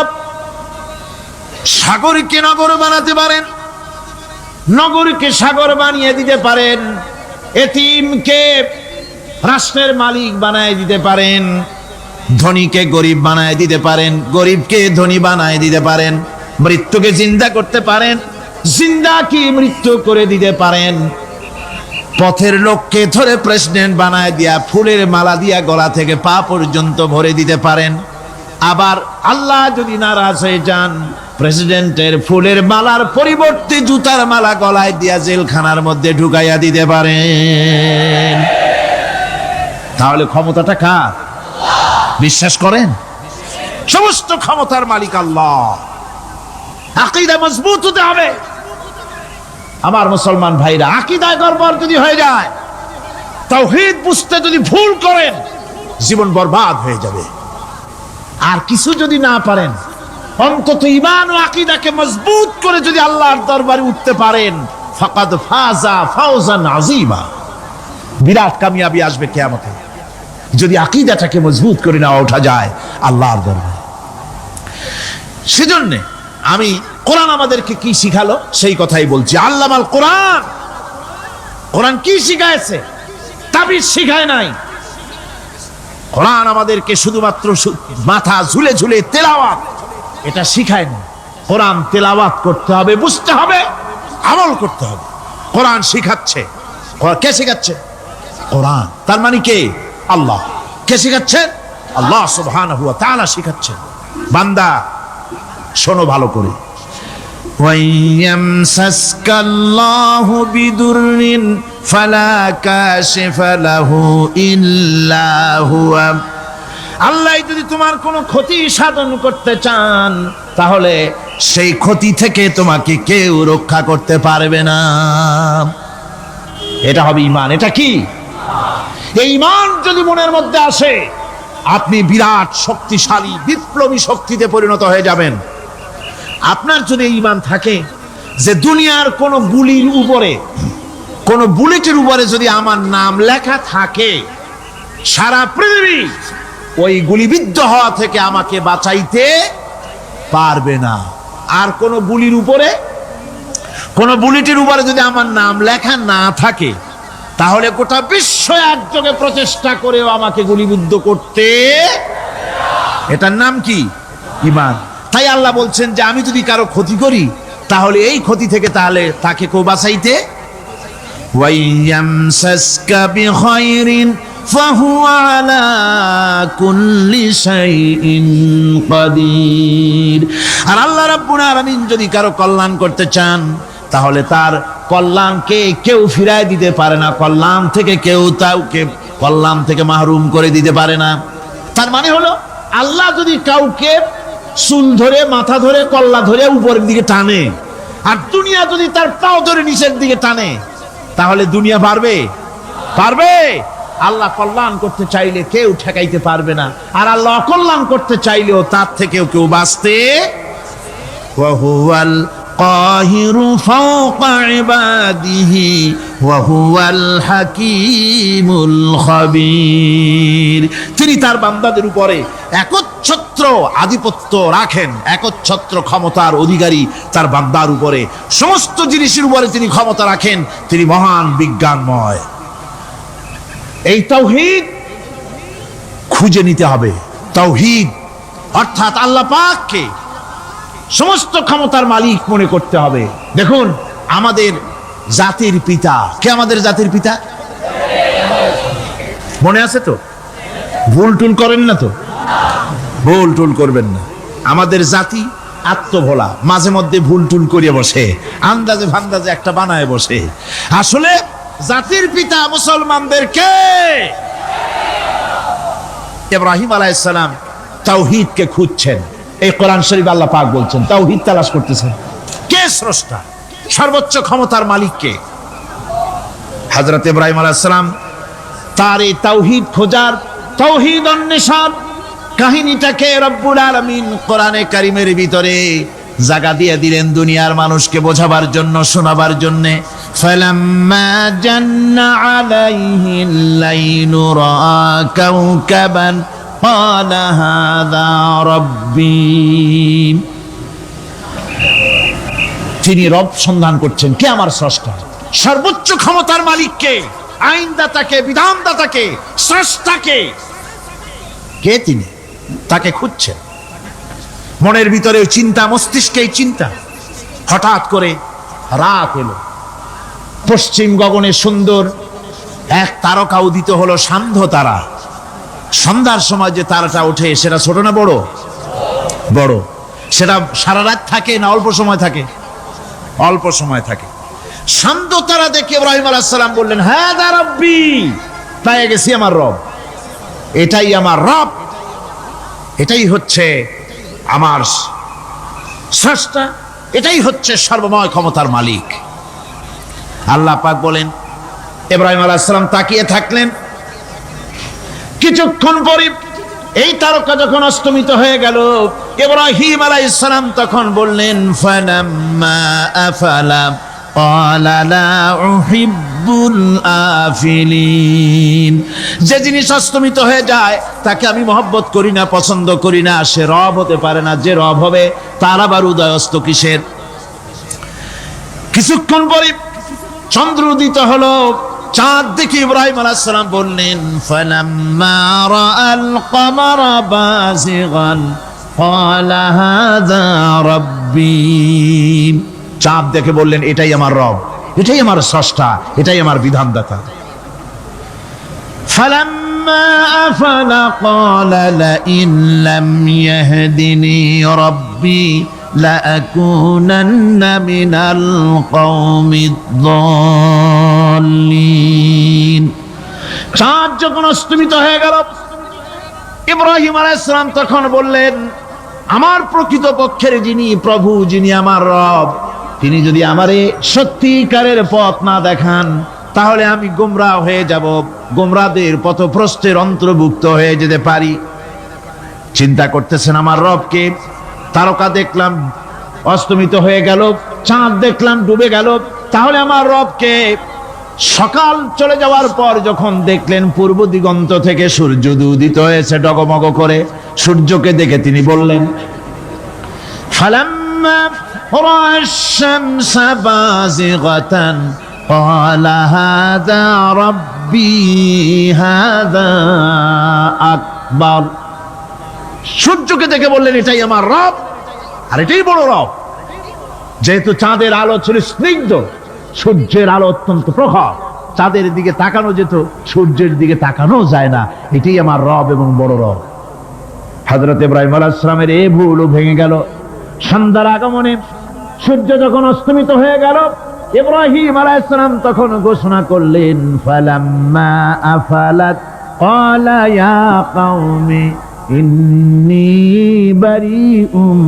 Speaker 1: সাগরকে নগর বানাতে পারেন, নগরকে সাগর বানিয়ে দিতে পারেন, এতিমকে রাষ্ট্রের মালিক বানায় দিতে পারেন, ধনীকে গরিব বানায় দিতে পারেন, গরিবকে ধনী বানায় দিতে পারেন, মৃত্যুকে জিন্দা করতে পারেন, জিন্দাকে মৃত্যু করে দিতে পারেন, পথের লোককে ধরে প্রেসিডেন্ট বানায় দিয়া ফুলের মালা দিয়া গলা থেকে পা পর্যন্ত ভরে দিতে পারেন। আবার আল্লাহ যদি নারাজ হয়ে যান, প্রেসিডেন্টের ফুলের মালার পরিবর্তে জুতার মালা গলায় দিয়া জেলখানার মধ্যে ঢুকাইয়া দিতে পারেন। তাহলে ক্ষমতাটা কার? বিশ্বাস করেন? সমস্ত ক্ষমতার মালিক আল্লাহ। আকীদা মজবুত হতে হবে। আমার মুসলমান ভাইরা, আকীদায় গড়বড় যদি হয়ে যায়, তাওহীদ বুঝতে যদি ভুল করেন, জীবন বরবাদ হয়ে যাবে। আর কিছু যদি না পারেন, অন্তত ঈমান ও আকীদাকে মজবুত করে যদি আল্লাহর দরবারে উঠতে পারেন, ফাকাদ ফাজা ফাওজান আযীমা। বিরাট কামিয়াবি আসবে কিয়ামতে যদি আকীদাটাকে মজবুত করে না ওঠা যায় আল্লাহর দরবারে। সেজন্য আমি কোরআন আমাদেরকে কি শিখালো সেই কথাই বলছি। আল্লামাল কোরআন, কোরআন কি শিখায়ছে? তাবিজ শিখায় নাই। কোরআন আমাদেরকে শুধুমাত্র মাথা ঝুলে ঝুলে তেলাওয়াত এটা শিখায় না। কোরআন তেলাওয়াত করতে হবে, বুঝতে হবে, আমল করতে হবে। কোরআন শিখাচ্ছে। কে শিখাচ্ছে? কোরআন। তার মানে কে? আল্লাহ। কে শিখাচ্ছেন? আল্লাহ সুবহানাহু ওয়া তাআলা শিখাচ্ছেন। বান্দা শোনো ভালো করে। ওয়াইয়ামসাসকাল্লাহু বিদুররিন ফালা কাশিফা লাহু ইল্লা হুয়া। আল্লাহ যদি তোমার কোনো ক্ষতি সাধন করতে চান তাহলে সেই ক্ষতি থেকে তোমাকে কেউ রক্ষা করতে পারবে না। এটা হবে ঈমান। এটা কি? এই ঈমান যদি মনের মধ্যে আসে আপনি বিরাট শক্তিশালী বিপ্লবী শক্তিতে পরিণত হয়ে যাবেন। আপনার যদি ঈমান থাকে যে দুনিয়ার কোন গুলির উপরে, কোন বুলেটের উপরে যদি আমার নাম লেখা থাকে, সারা পৃথিবী ওই গুলিবিদ্ধ হওয়া থেকে আমাকে বাঁচাইতে পারবে না। আর কোন গুলির উপরে, কোন বুলেটের উপরে যদি আমার নাম লেখা না থাকে তাহলে গোটা বিশ্ব একযোগে প্রচেষ্টা করেও আমাকে গুলিবিদ্ধ করতে, এটার নাম কি? ঈমান। তাই আল্লাহ বলছেন যে আমি যদি কারো ক্ষতি করি তাহলে এই ক্ষতি থেকে তাহলে তাকে কেউ বাঁচাইতে। ওয়াইয়ামসাসকা বিখাইরিন ফাহুয়া আলা কুল্লি শাইইন কাদির। আর আল্লাহ রাব্বুল আলামিন যদি কারো কল্যাণ করতে চান তাহলে তার কল্যাণকে কেউ ফিরায় দিতে পারে না। কল্যাণ থেকে কেউ কাউকে কল্যাণ থেকে মাহরুম করে দিতে পারে না। তার মানে হলো আল্লাহ যদি কাউকে চুল ধরে, মাথা ধরে, কল্লা ধরে উপরের দিকে টানে আর দুনিয়া যদি তার পাও ধরে নিচের দিকে টানে তাহলে দুনিয়া পারবে? পারবে? আল্লাহ কল্যাণ করতে চাইলে কেউ ঠেকাইতে পারবে না, আর আল্লাহ অকল্যাণ করতে চাইলেও তার থেকেও কেউ বাঁচতে। ওয়া হুয়াল কাহিরু ফাওকা ইবাদিহি ওয়া হুয়াল হাকীমুল খাবীর। তিনি তার বান্দাদের উপরে একচ্ছত্র আধিপত্য রাখেন, একচ্ছত্র ক্ষমতার অধিকারী তার বান্দার উপরে, সমস্ত জিনিসের উপরে তিনি ক্ষমতা রাখেন। তিনি মহান বিজ্ঞানময়। এই তাওহীদ খুঁজে নিতে হবে। তাওহীদ অর্থাৎ আল্লাহ পাককে সমস্ত ক্ষমতার মালিক মনে করতে হবে। দেখুন আমাদের জাতির পিতা কে? আমাদের জাতির পিতা মনে আছে তো? ভুল টুল করেন না তো? ভুল টুল করবেন না। আমাদের জাতি আত্মভোলা, মাঝে মধ্যে ভুল টুল করিয়ে বসে, আন্দাজে ফান্দাজে একটা বানায় বসে। আসলে জাতির পিতা মুসলমানদের কে? ইব্রাহিম আলাইহিস সালাম তাওহীদকে খুঁজছেন। এই কোরআন শরীফ আল্লাহ পাক বলছেন তাওহীদ তালাশ করতেছেন। কে স্রষ্টা? সর্বোচ্চ ক্ষমতার মালিক কে? হযরত ইব্রাহিম আলাইহিস সালাম তার এই তাওহীদ খোঁজার, তাওহীদ অন্বেষণ কাহিনীটাকে রব্বুল আলামিন কোরআনে কারীমের ভিতরে জায়গা দিয়ে দিলেন দুনিয়ার মানুষকে বোঝাবার জন্য, শোনাবার জন্য। ফালাম্মা জান্না আলাইহিল লাইলু রাআ কাওকাবান ক্বালা হাযা রাব্বী। তিনি রব সন্ধান করছেন। কে আমার স্রষ্টা? সর্বোচ্চ ক্ষমতার মালিককে, আইনদাতাকে, বিধানদাতাকে, স্রষ্টাকে। কে তিনি? তাকে খুঁজছেন। মনের ভিতরে চিন্তা, মস্তিষ্কে চিন্তা। হঠাৎ করে রাত এলো, পশ্চিম গগনে সুন্দর এক তারকা উদিত হলো, সান্ধ্য তারা। সন্ধ্যার সময় যে তারাটা ওঠে সেটা ছোট না বড়? বড়। সেটা সারা রাত থাকে না অল্প সময় থাকে? অল্প সময় থাকে। সান্ধ্য তারা দেখে ইব্রাহিম আলাইহিস সালাম বললেন, হাযা রাব্বী, পেয়ে গেছি আমার রব, এটাই আমার রব, এটাই হচ্ছে আমার স্রষ্টা, এটাই হচ্ছে সর্বময় ক্ষমতার মালিক। আল্লাহ পাক বলেন, ইব্রাহিম আলাইহিস সালাম তাকিয়ে থাকলেন। কিছুক্ষণ পরে এই তারকা যখন অস্তমিত হয়ে গেল, ইব্রাহিম আলাইহিস সালাম তখন বললেন, ফালাম্মা আফালা قال لا أحب الآفلين। যে জিনিস অস্তমিত হয়ে যায় তাকে আমি মহব্বত করি না, পছন্দ করি না, সে রব হতে পারে না। যে রব হবে তার আবার উদয় অস্ত কিসের? কিছুক্ষণ পরে চন্দ্র উদিত হলো, চাঁদ দেখে ইব্রাহিম আলাইহিস সালাম বললেন ফালাম্মা রাআল কমারা বাযিগান ক্বালা হাযা রাব্বী। চাঁদ দেখে বললেন এটাই আমার রব, এটাই আমার স্রষ্টা, এটাই আমার বিধানদাতা। ফালাম্মা আফালা ক্বালা লাইন লাম ইয়াহদিনি রাব্বী লাআকুনান্না মিনাল কওমিদ যাল্লিন। চাঁদ যখন অস্তমিত হয়ে গেল, ইব্রাহিম আলাইহিস সালাম তখন বললেন আমার প্রকৃত পক্ষের যিনি প্রভু, যিনি আমার রব, তিনি যদি আমারে সত্যিকারের পথ না দেখান তাহলে আমি গোমরাহ হয়ে যাব, গোমরাহদের পথভ্রষ্টের অন্তর্ভুক্ত হয়ে যেতে পারি। চিন্তা করতেছেন আমার রবকে। তারকা দেখলাম অস্তমিত হয়ে গেল, চাঁদ দেখলাম ডুবে গেল, তাহলে আমার রবকে? সকাল চলে যাওয়ার পর যখন দেখলেন পূর্ব দিগন্ত থেকে সূর্য উদিত হয়েছে ডগমগ করে, সূর্যকে দেখে তিনি বললেন ফালাম্মা রা'a আশ-শামসা বাযিগাতান ক্বালা হাযা রাব্বী হাযা আকবার। সূর্যকে দেখে বললেন এটাই আমার রব, আর এটাই বড় রব। যেহেতু চাঁদের আলো ছিল স্নিগ্ধ, সূর্যের আলো অত্যন্ত প্রখর, চাঁদের দিকে তাকানো যেত, সূর্যের দিকে তাকানো যায় না। এটাই আমার রব এবং বড় রব। হযরত ইব্রাহিম আলাইহিস সালামের এই ভুলও ভেঙে গেল। সন্ধ্যার আগমনে সূর্য যখন অস্তমিত হয়ে গেল, ইব্রাহিম আলাইহিস সালাম তখন ঘোষণা করলেন ফালাম্মা আফালাত ক্বালা ইয়া কওমি ইন্নী বারিউম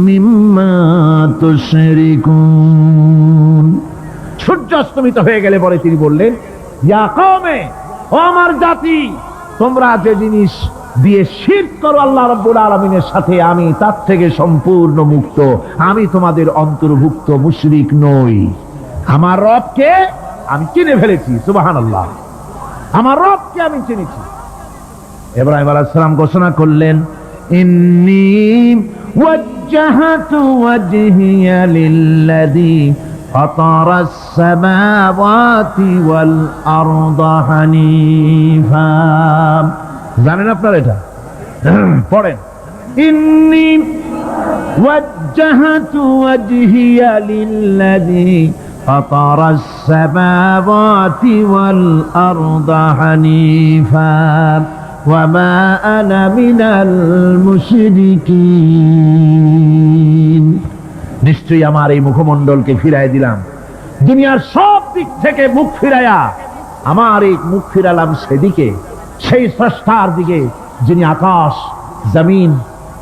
Speaker 1: মিম্মা তুশরিকুন। সূর্য অস্তমিত হয়ে গেলে পরে তিনি বললেন ইয়া কওমে, ও আমার জাতি, তোমরা যে জিনিস দিয়ে শিরক করো আল্লাহ রাব্বুল আলামিনের সাথে, আমি তার থেকে সম্পূর্ণ মুক্ত। আমি তোমাদের অন্তর্ভুক্ত, মুশরিক নই। আমার রবকে আমি চিনে ফেলেছি। সুবহানাল্লাহ, আমার রবকে আমি চিনেছি। ইব্রাহিম আলাইহিস সালাম ঘোষণা করলেন ইন্নী ওয়াজ্জাহাতু ওয়াজহিয়া লিল্লাযী ফাতারাস সামাওয়াতি ওয়াল আরদা হানিফা। জানেন আপনারা এটা? পড়েন ইন্নী ওয়াজ্জাহাতু ওয়াজহিয়া লিল্লাযী ফাতারাস সামাওয়াতি ওয়াল আরদা হানিফা ওয়ামা আনা মিনাল মুশরিকিন। নিশ্চয়ই আমার এই মুখমণ্ডলকে ফিরাই দিলাম, দুনিয়ার সব দিক থেকে মুখ ফিরাইয়া আমার এই মুখ ফিরালাম সেদিকে, সেই স্রষ্টার দিকে যিনি আকাশ, জমিন,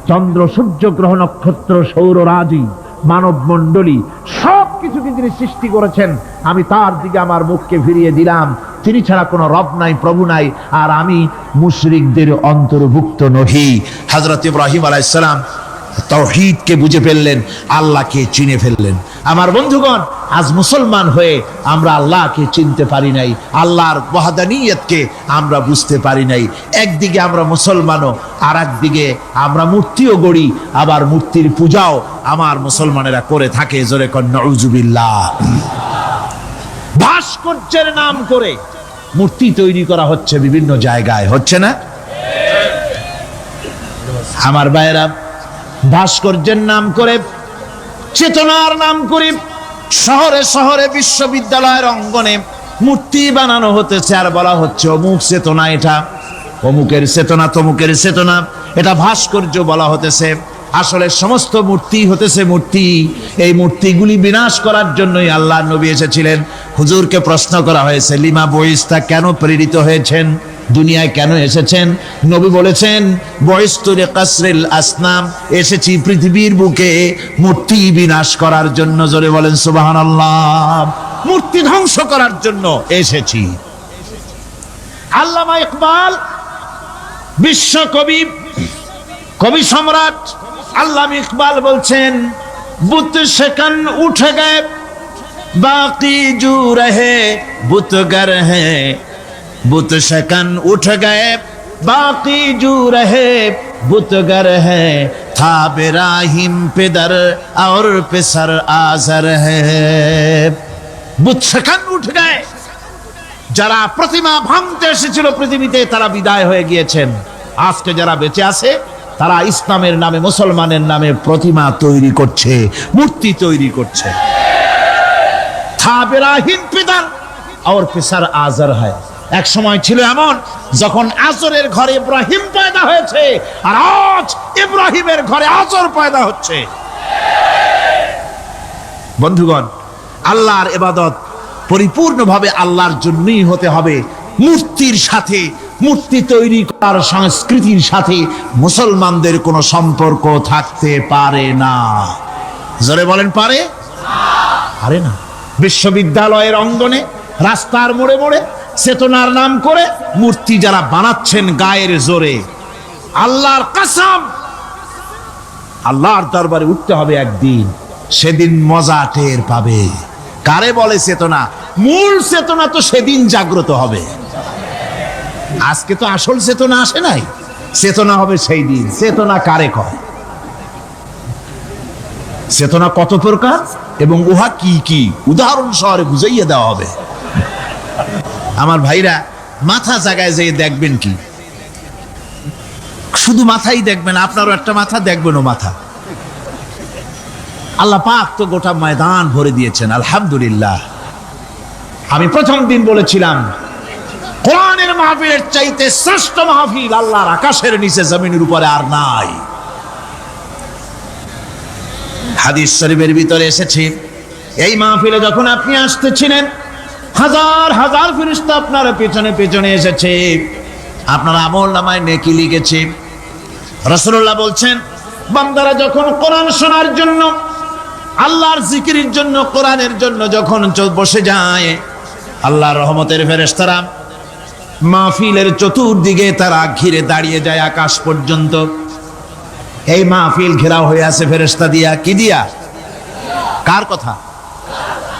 Speaker 1: চন্দ্র, সূর্য, গ্রহ, নক্ষত্র, সৌররাজি, মানব মণ্ডলী সব কিছুকে যিনি সৃষ্টি করেছেন, আমি তার দিকে আমার মুখকে ফিরিয়ে দিলাম। তিনি ছাড়া কোনো রব নাই, প্রভু নাই, আর আমি মুশরিকদের অন্তর্ভুক্ত নহি। হযরত ইব্রাহিম আলাইহিস সালাম তাওহীদকে বুঝে ফেললেন, আল্লাহকে চিনে ফেললেন। আমার বন্ধুগণ, আজ মুসলমান হয়ে আমরা আল্লাহকে চিনতে পারি নাই, আল্লাহর ওয়াহদানিয়তকে আমরা বুঝতে পারি নাই। একদিকে আমরা মুসলমানও, আর একদিকে আমরা মূর্তিও গড়ি, আবার মূর্তির পূজাও আমার মুসলমানেরা করে থাকে। জোরে কর নাউজুবিল্লাহ। ভাস্কর্যের নাম করে মূর্তি তৈরি করা হচ্ছে বিভিন্ন জায়গায়, হচ্ছে না? আমার ভাইয়েরা, ভাস্কর্যের নাম করে, চেতনার নাম করে শহরে শহরে, বিশ্ববিদ্যালয়ের অঙ্গনে মূর্তি বানানো হতেছে, আর বলা হচ্ছে অমুক চেতনা, এটা অমুকের চেতনা, তমুকের চেতনা, এটা ভাস্কর্য বলা হতেছে। আসলে সমস্ত মূর্তি হতেছে মূর্তি। এই মূর্তিগুলি বিনাশ করার জন্যই আল্লাহর নবী এসেছিলেন। হুজুরকে প্রশ্ন করা হয়েছে লিমা বইস্তা, কেন প্রেরিত হয়েছেন, দুনিয়ায় কেন এসেছেন? নবী বলেছেন বয়স্তু লিকাসরিল আসনাম, এসেছি পৃথিবীর বুকে মূর্তি বিনাশ করার জন্য। জোরে বলেন সুবহানাল্লাহ। মূর্তি ধ্বংস করার জন্য এসেছি। আল্লামা ইকবাল, বিশ্ব কবি, কবি সম্রাট আল্লামা ইকবাল বলছেন বুত সেকান উঠে গে बाकी जू रहे बुतगर है बुत शकन उठ गए बाकी जू रहे बुतगर है था बेराहिम पेदर और पेसर आजर है বুত সেখান উঠে গए যারা প্রতিমা ভাঙতে এসেছিল পৃথিবীতে তারা বিদায় হয়ে গিয়েছেন আজকে যারা বেঁচে আছে তারা ইসলামের নামে মুসলমানের নামে প্রতিমা তৈরি করছে মূর্তি তৈরি করছে থাবেরাহিন পিদার আর পেসার আজর হয় এক সময় ছিল এমন যখন আজরের ঘরে ইব্রাহিম পয়দা হয়েছে আর আজ ইব্রাহিমের ঘরে আজর পয়দা হচ্ছে বন্ধুগণ আল্লাহর ইবাদত পরিপূর্ণভাবে আল্লাহর জন্যই হতে হবে মূর্তির সাথে মূর্তি তৈরি করার সংস্কৃতির সাথে মুসলমানদের কোনো সম্পর্ক থাকতে পারে না জোরে বলেন পারে পারে না বিশ্ববিদ্যালয়ের অঙ্গনে রাস্তার মোড়ে মোড়ে চেতনার নাম করে মূর্তি যারা বানাচ্ছেন গায়ের জোরে আল্লাহর কসম আল্লাহর দরবারে উঠতে হবে একদিন সেদিন মজা টের পাবে কারে বলে চেতনা মূল চেতনা তো সেদিন জাগ্রত হবে আজকে তো আসল চেতনা আসে নাই চেতনা হবে সেই দিন চেতনা কারে কয় চেতনা কত প্রকার এবং উহা কি কি উদাহরণ সহকারে বুঝাইয়ে দেওয়া হবে আমার ভাইরা মাথা জায়গায় যেয়ে দেখবেন কি শুধু মাথাই দেখবেন আপনারও একটা মাথা দেখবেনও মাথা আল্লাহ পাক তো গোটা ময়দান ভরে দিয়েছেন আলহামদুলিল্লাহ আমি প্রথম দিন বলেছিলাম কোরআনের মাহফিলের চাইতে শ্রেষ্ঠ মাহফিল আল্লাহর আকাশের নিচে জমিনের উপরে আর নাই হাদিস শরীফের ভিতরে এসেছে এই মাহফিলে যখন আপনি আসতেছিলেন হাজার হাজার ফেরেশতা আপনার পেছনে পেছনে এসেছে আপনার আমলনামায় নেকি লিখেছে রাসূলুল্লাহ বলছেন বান্দারা যখন কোরআন শোনার জন্য আল্লাহর জিকিরের জন্য কোরআনের জন্য যখন বসে যায় আল্লাহর রহমতের ফেরেশতারা মাহফিলের চতুর্দিকে তারা ঘিরে দাঁড়িয়ে যায় আকাশ পর্যন্ত এই মাহফিল ঘেরাও হয়ে আছে ফেরেশতা দিয়া কি দিয়া কার কথা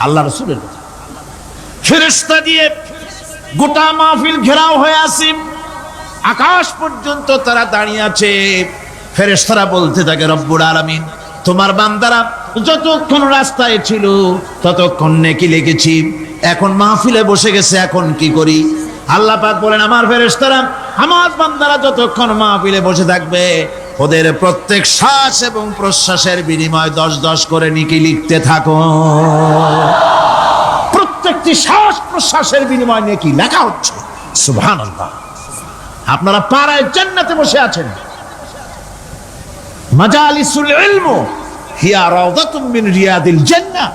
Speaker 1: আল্লাহ রাসূলের কথা ফেরেশতা দিয়ে গোটা মাহফিল ঘেরাও হয়ে আছে আকাশ পর্যন্ত তারা দাঁড়িয়ে আছে ফেরেশতারা বলতে থাকে রব্বুল আলামিন তোমার বান্দারা যতক্ষণ রাস্তায় ছিল ততক্ষণ নেকি লিখেছি এখন মাহফিলে বসে গেছে এখন কি করি আল্লাহ পাক বলেন আমার ফেরেশতারা আমার বান্দারা যতক্ষণ মাহফিলে বসে থাকবে ওদের প্রত্যেক শ্বাস এবং প্রশ্বাসের বিনিময়ে 10-10 করে নেকি লিখতে থাকো প্রত্যেকটি শ্বাস প্রশ্বাসের বিনিময়ে নেকি লেখা হচ্ছে সুবহানাল্লাহ আপনারা পাড়ায় জান্নাতে বসে আছেন মাজালিসুল ইলম হিয়া রাওদাতুম মিন রিয়াদিল জান্নাহ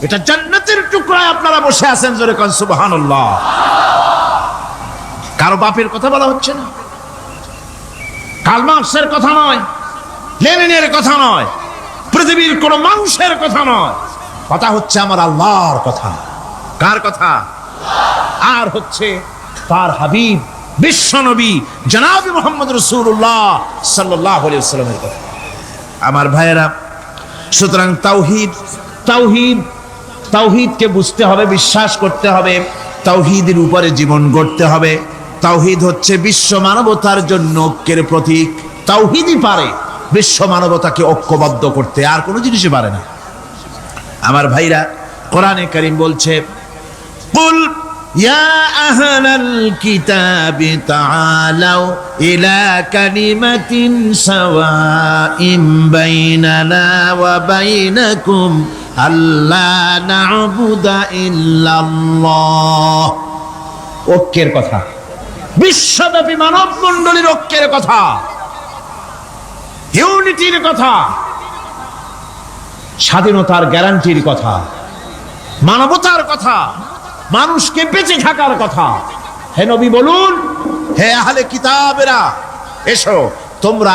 Speaker 1: এটা জান্নাতের টুকরায় আপনারা বসে আছেন জোরে কোন সুবহানাল্লাহ কারো বাপের কথা বলা হচ্ছে না কার্ল মার্কসের কথা নয় লেনিনের কথা নয় পৃথিবীর কোন মানুষের কথা নয় কথা হচ্ছে আমার আল্লাহর কথা কার কথা আর হচ্ছে তার হাবিব বিশ্বনবী জনাব মুহাম্মদ রাসূলুল্লাহ সাল্লাল্লাহু আলাইহি ওয়াসাল্লামের কথা আমার ভাইয়েরা সুতরাং তাওহীদ তাওহীদ তাওহীদকে বুঝতে হবে বিশ্বাস করতে হবে তাওহীদের উপরে জীবন গড়তে হবে তাওহীদ হচ্ছে বিশ্ব মানবতার জন্য ঐক্যের প্রতীক তাওহীদই পারে বিশ্ব মানবতাকে ঐক্যবদ্ধ করতে আর কোনো জিনিসই পারে না আমার ভাইরা কোরআনে কারীম বলছে কুল ইয়া আহলাল কিতাবি তাআলাউ ইলা কালিমাতিন সাওয়াইন বাইনানা ওয়া বাইনাকুম আল্লা না'বুদা ইল্লাল্লাহ ঐক্যের কথা বিশ্বব্যাপী মানব মণ্ডলীর ঐক্যের কথা ইউনিটির কথা স্বাধীনতার গ্যারান্টির কথা মানবতার কথা মানুষকে বেঁচে থাকার কথা হে নবী বলুন হে আহলে কিতাবেরা এসো তোমরা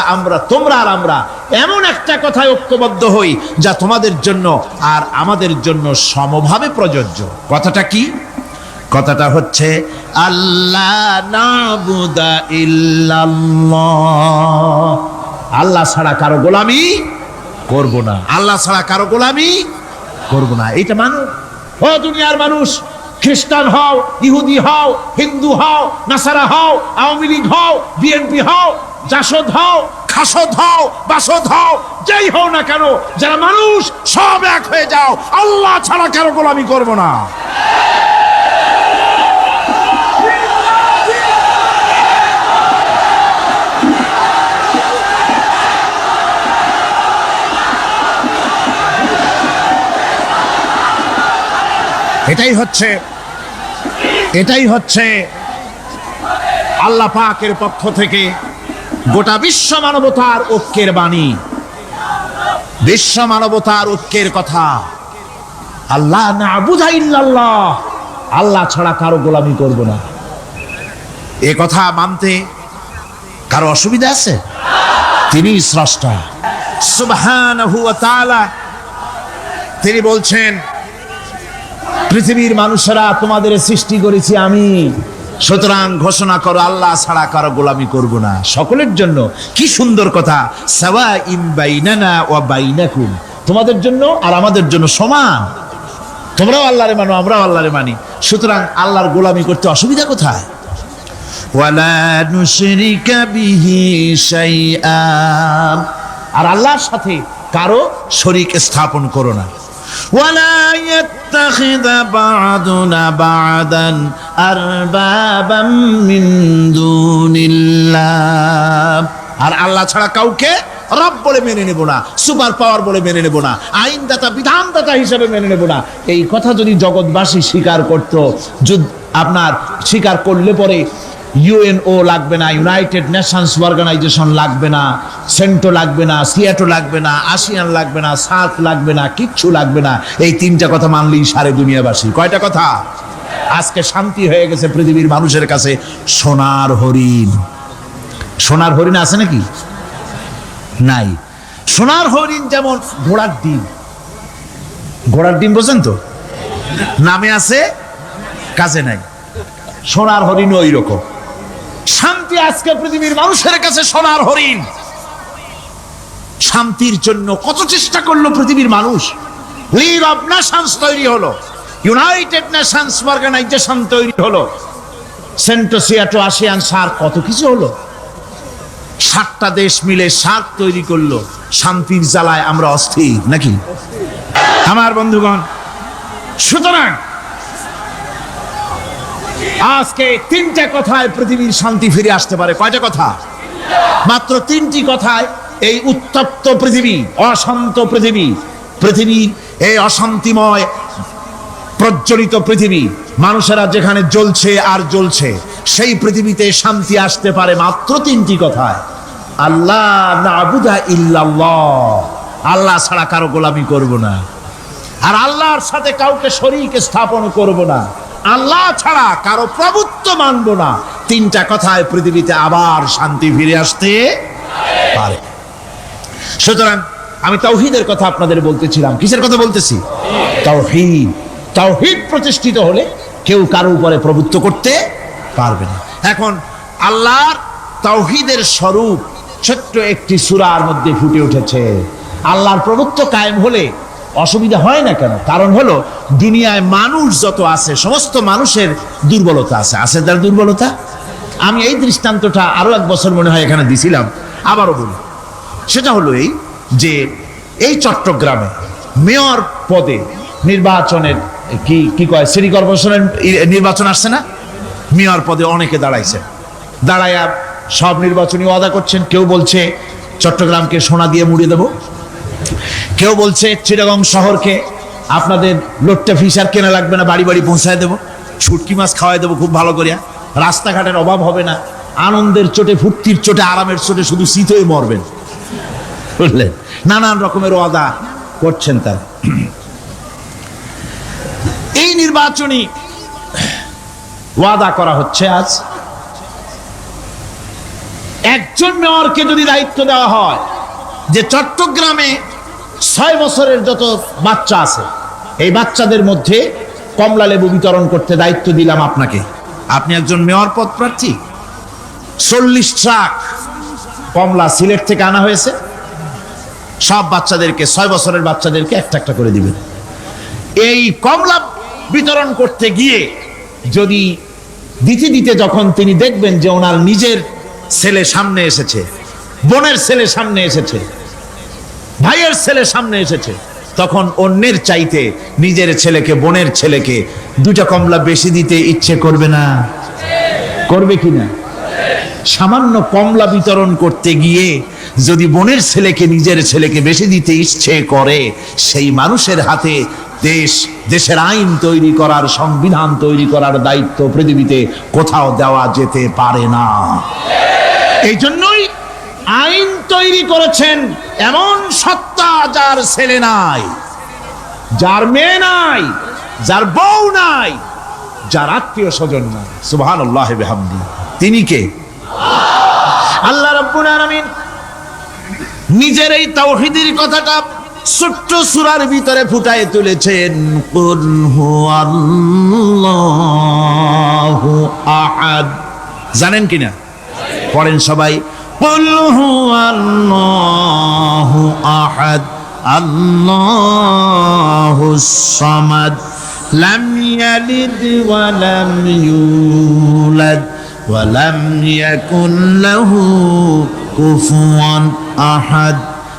Speaker 1: আর আমরা এমন একটা কথায় ঐক্যবদ্ধ হই যা তোমাদের জন্য আর আমাদের জন্য সমভাবে প্রযোজ্য কথাটা কি কথাটা হচ্ছে আল্লাহ না'বুদা ইল্লাল্লাহ আল্লাহ ছাড়া কারো গোলামি করব না আল্লাহ ছাড়া কারো গোলামি করব না এটা মানো ও দুনিয়ার মানুষ, খ্রিস্টান হও, ইহুদি হও, হিন্দু হও, নাসারা হও, আওয়ামী লীগ হও, বিএনপি হও, জাসদ হও, খাসদ হও, বাসদ হও, যেই হও না কেন, যারা মানুষ সব এক হয়ে যাও, আল্লাহ ছাড়া কারো গোলামি করব না। এটাই হচ্ছে আল্লাহ পাকের পক্ষ থেকে গোটা বিশ্ব মানবতার ঐক্যের বাণী, বিশ্ব মানবতার ঐক্যের কথা। আল্লাহ না'বুদা ইল্লাল্লাহ, আল্লাহ ছাড়া কারো গোলামি করব না। এ কথা মানতে কারো অসুবিধা আছে? তিনি স্রষ্টা সুবহানাহু ওয়া তাআলা। তিনি বলছেন, পৃথিবীর মানুষেরা তোমাদের সৃষ্টি করেছি আমি, সুতরাং ঘোষণা করো আল্লাহ ছাড়া কারো গোলামি করব না। সকলের জন্য কি সুন্দর কথা, সাওয়াইন বাইনানা ওয়া বাইনাকুম, তোমাদের জন্য আর আমাদের জন্য সমান। তোমরাও আল্লাহরে মানো, আমরাও আল্লাহরে মানি, সুতরাং আল্লাহর গোলামি করতে অসুবিধা কোথায়? ওয়ালা নুশরিকা বিহি শাইআ, আর আল্লাহর সাথে কারো শরীক স্থাপন করো না। ولا يتخذ بعضنا بعضا أربابا من دون الله, আর আল্লাহ ছাড়া কাউকে রব বলে মেনে নেব না, সুপার পাওয়ার বলে মেনে নেব না, আইনদাতা বিধানদাতা হিসেবে মেনে নেব না। এই কথা যদি জগৎবাসী স্বীকার করত, আপনার স্বীকার করলে পরে ইউএনও লাগবে না, ইউনাইটেড নেশনস অর্গানাইজেশন লাগবে না, সেন্টো লাগবে না, সিয়াটো লাগবে না, আসিয়ান লাগবে না, সাত লাগবে না, কিচ্ছু লাগবে না। এই তিনটা কথা মানলেই সারে দুনিয়াবাসী। কয়টা কথা? আজকে শান্তি হয়ে গেছে পৃথিবীর মানুষের কাছে। সোনার হরিণ, সোনার হরিণ আছে নাকি? নাই। সোনার হরিণ যেমন ঘোড়ার ডিম, ঘোড়ার ডিম বোঝেন তো, নামে আছে কাজে নাই, সোনার হরিণ ওই রকম। শান্তি আজকে পৃথিবীর মানুষের কাছে সোনার হরিণ। শান্তির জন্য কত চেষ্টা করলো পৃথিবীর মানুষ, লিগ অব নেশনস তৈরি হলো, ইউনাইটেড নেশনস অর্গানাইজেশন তৈরি হলো, সেন্টো সিয়াটো আসিয়ান সার্ক, কত কিছু হলো। 7টা দেশ মিলে সার্ক তৈরি করলো। শান্তির জ্বালায় আমরা অস্থির নাকি আমার বন্ধুগণ? সুতরাং আজকে 3টা কথায় পৃথিবীর শান্তি ফিরে আসতে পারে। কয়টা কথা? মাত্র 3টি কথায় এই উত্তপ্ত পৃথিবী, অশান্ত পৃথিবী, পৃথিবীর এই অশান্তিময় প্রজ্বলিত পৃথিবী, মানুষেরা যেখানে জ্বলছে আর জ্বলছে, সেই পৃথিবীতে শান্তি আসতে পারে মাত্র 3টি কথায়। আল্লাহ না'বুদা ইল্লাল্লাহ, আল্লাহ ছাড়া কারো গোলামি করব না, আর আল্লাহর সাথে কাউকে শরীক স্থাপন করব না, আল্লাহ ছাড়া কারো প্রভুত্ব মানব না। 3টা কথায় পৃথিবীতে আবার শান্তি ফিরে আসতে পারে। সুতরাং আমি তাওহীদের কথা আপনাদের বলতেছিলাম। কিসের কথা বলতেছি? তাওহীদ। তাওহীদ প্রতিষ্ঠিত হলে কেউ কারো উপরে প্রভুত্ব করতে পারবে না। এখন আল্লাহর তাওহীদের স্বরূপ ছোট্ট একটি সূরার মধ্যে ফুটে উঠেছে। আল্লাহর প্রভুত্ব কায়েম হলে অসুবিধা হয় না কেন? কারণ হলো দুনিয়ায় মানুষ যত আছে, সমস্ত মানুষের দুর্বলতা আছে। আছে তার দুর্বলতা। আমি এই দৃষ্টান্তটা আরো 1 বছর মনে হয় এখানে দিছিলাম, আবারও বলি। সেটা হলো এই যে এই চট্টগ্রামে মেয়র পদে নির্বাচনের কি কয়, সিটি কর্পোরেশনের নির্বাচন আসছে না, মেয়র পদে অনেকে দাঁড়াইছে। দাঁড়ায়া সব নির্বাচনী ওয়াদা করছেন। কেউ বলছে চট্টগ্রামকে সোনা দিয়ে মুড়িয়ে দেবো, কেউ বলছে চিটাগং শহরকে আপনাদের লোট্টা ফিশ আর কেনা লাগবে না, বাড়ি বাড়ি পৌঁছায় দেবো, শুটকি মাছ খাওয়াই দেবো খুব ভালো করিয়া, রাস্তাঘাটের অভাব হবে না, আনন্দের চোটে, ফুর্তির চোটে, আরামের চোটে শুধু শীত হয়ে মরবেন। বুঝলেন? নানান রকমের ওয়াদা করছেন তারা। এই নির্বাচনী ওয়াদা করা হচ্ছে। আজ একজন মেয়রকে যদি দায়িত্ব দেওয়া হয় যে চট্টগ্রামে 6 বছরের যত বাচ্চা আছে, এই বাচ্চাদের মধ্যে কমলা লেবু বিতরণ করতে দায়িত্ব দিলাম আপনাকে, আপনি একজন মেয়র পদ প্রার্থী, 40 ট্রাক কমলা সিলেট থেকে আনা হয়েছে, সব বাচ্চাদেরকে, 6 বছরের বাচ্চাদেরকে একটা একটা করে দিবেন। এই কমলা বিতরণ করতে গিয়ে যদি দিতে দিতে যখন তিনি দেখবেন যে ওনার নিজের ছেলে সামনে এসেছে, বোনের ছেলে সামনে এসেছে, ভাইয়ের ছেলে সামনে এসেছে, তখন অন্যের চাইতে নিজের ছেলেকে, বোনের ছেলেকে 2টা কমলা বেশি দিতে ইচ্ছে করবে না? করবে কিনা? সামান্য কমলা বিতরণ করতে গিয়ে যদি বোনের ছেলেকে নিজের ছেলেকে বেশি দিতে ইচ্ছে করে, সেই মানুষের হাতে দেশের আইন তৈরি করার, সংবিধান তৈরি করার দায়িত্ব পৃথিবীতে কোথাও দেওয়া যেতে পারে না। এই জন্যই আইন তৈরি করেছেন এমন সত্তা যার ছেলে নাই, যার মেয়ে নাই, যার বউ নাই, যার আত্মীয় স্বজন নাই। সুবহানাল্লাহ ওয়া বিহামদি। তিনি কে? আল্লাহ রাব্বুল আলামিন নিজের এই তাওহীদের কথাটা ছোট্ট সূরার ভিতরে ফুটায় তুলেছেন। কুল হুয়াল্লাহু আহাদ। জানেন কিনা? পড়েন সবাই। কুল হুয়াল্লাহু আহাদ আল্লাহুস সামাদ লাম ইয়ালিদ ওয়া লাম ইউলাদ ওয়া লাম ইয়াকুন লাহু কুফুয়ান আহাদ।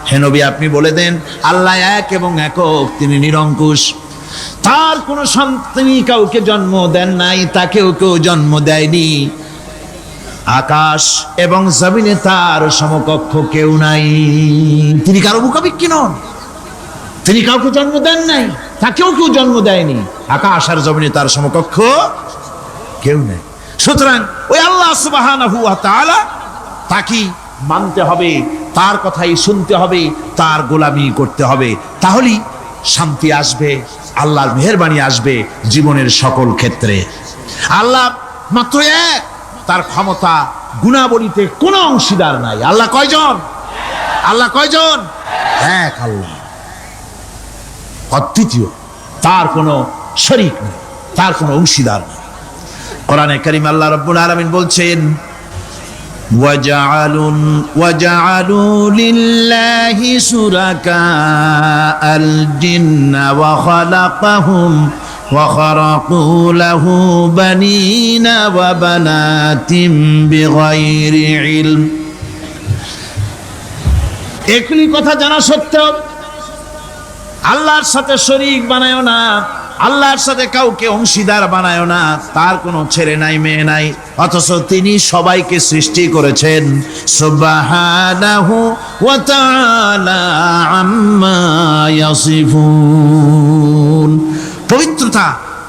Speaker 1: হে নবী, আপনি বলে দেন আল্লাহ এক এবং একক, তিনি নিরঙ্কুশ, তার কোন সন্তান কাউকে জন্ম দেন নাই, তাকেও কেউ জন্ম দেয়নি। আকাশ এবং জমিনে তার সমকক্ষ কেউ নাই। তিনি কারো মুখাপেক্ষী নন, তিনি কাউকে জন্ম দেন নাই, তাকেও কেউ জন্ম দেয়নি। আকাশ আর জমিনে তার সমকক্ষ কেউ নেই। সুতরাং ওই আল্লাহ সুবহানাহু ওয়া তাআলা, তাকে মানতে হবে, তার কথাই শুনতে হবে, তার গোলামি করতে হবে। তাহলেই শান্তি আসবে, আল্লাহর মেহেরবানি আসবে জীবনের সকল ক্ষেত্রে। আল্লাহ মাত্র এক, তার ক্ষমতা গুণাবলীতে কোনো অংশীদার নাই। আল্লাহ কয়জন? আল্লাহ কয়জন? এক আল্লাহ, অদ্বিতীয়, তার কোনো শরীক নেই, তার কোনো অংশীদার নেই। কোরআনে কারীম আল্লাহ রাব্বুল আলামিন বলছেন, وَجَعَلُوا لِلَّهِ شُرَكَاءَ الْجِنَّ وَخَلَقَهُمْ وَخَرَقُوا لَهُ بَنِينَ وَبَنَاتٍ بِغَيْرِ عِلْمٍ। একই কথা জানা সত্ত্বেও আল্লাহর সাথে শরীক বানায়ো না, আল্লাহর সাথে কাউকে অংশীদার বানায়ো না। তার কোনো ছেলে নাই, মেয়ে নাই, অথচ তিনি সবাইকে সৃষ্টি করেছেন। সুবহানাহু ওয়া তাআলা আম্মা ইয়াসিফুন। পবিত্রতা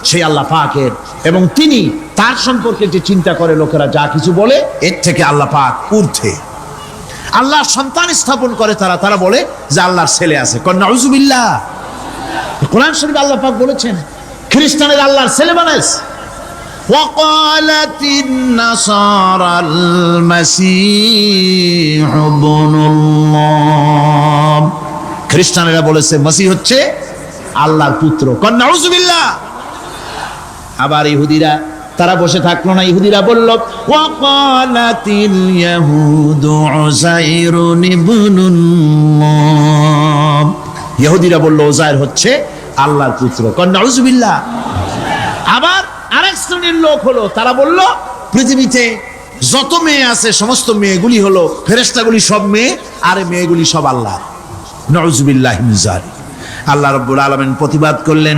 Speaker 1: সেই আল্লাহ পাকের, এবং তিনি তার সম্পর্কে যে চিন্তা করে লোকেরা যা কিছু বলে, এর থেকে আল্লাহ পাক ঊর্ধ্বে। আল্লাহর সন্তান স্থাপন করে তারা বলে যে আল্লাহর ছেলে আছে। নাউযুবিল্লাহ। কোরআন শরীফে আল্লাহ পাক বলেছেন খ্রিস্টানের আল্লাহর ছেলে বানাইছে। ওয়াকালাতিন নাসারাল মাসীহ ইবনুল্লাহ। খ্রিস্টানেরা বলেছে মসিহ হচ্ছে আল্লাহর পুত্র। নাউযুবিল্লাহ। আবার ইহুদিরা, তারা বসে থাকলো না, ইহুদিরা বলল ওয়াকালাতিল ইয়াহুদু উযাইরুন ইবনুল্লাহ। ইহুদিরা বলল উযাইর হচ্ছে আল্লাহর পুত্র। নাউযুবিল্লাহ। আবার আরেক শ্রেণীর লোক হলো, তারা বলল পৃথিবীতে যত মেয়ে আছে সমস্ত মেয়েগুলি হলো ফেরেশতাগুলি, সব মেয়ে, আর মেয়েগুলি সব আল্লাহ। নাউযুবিল্লাহি মিন যালিক। আল্লাহ রাব্বুল আলামিন প্রতিবাদ করলেন,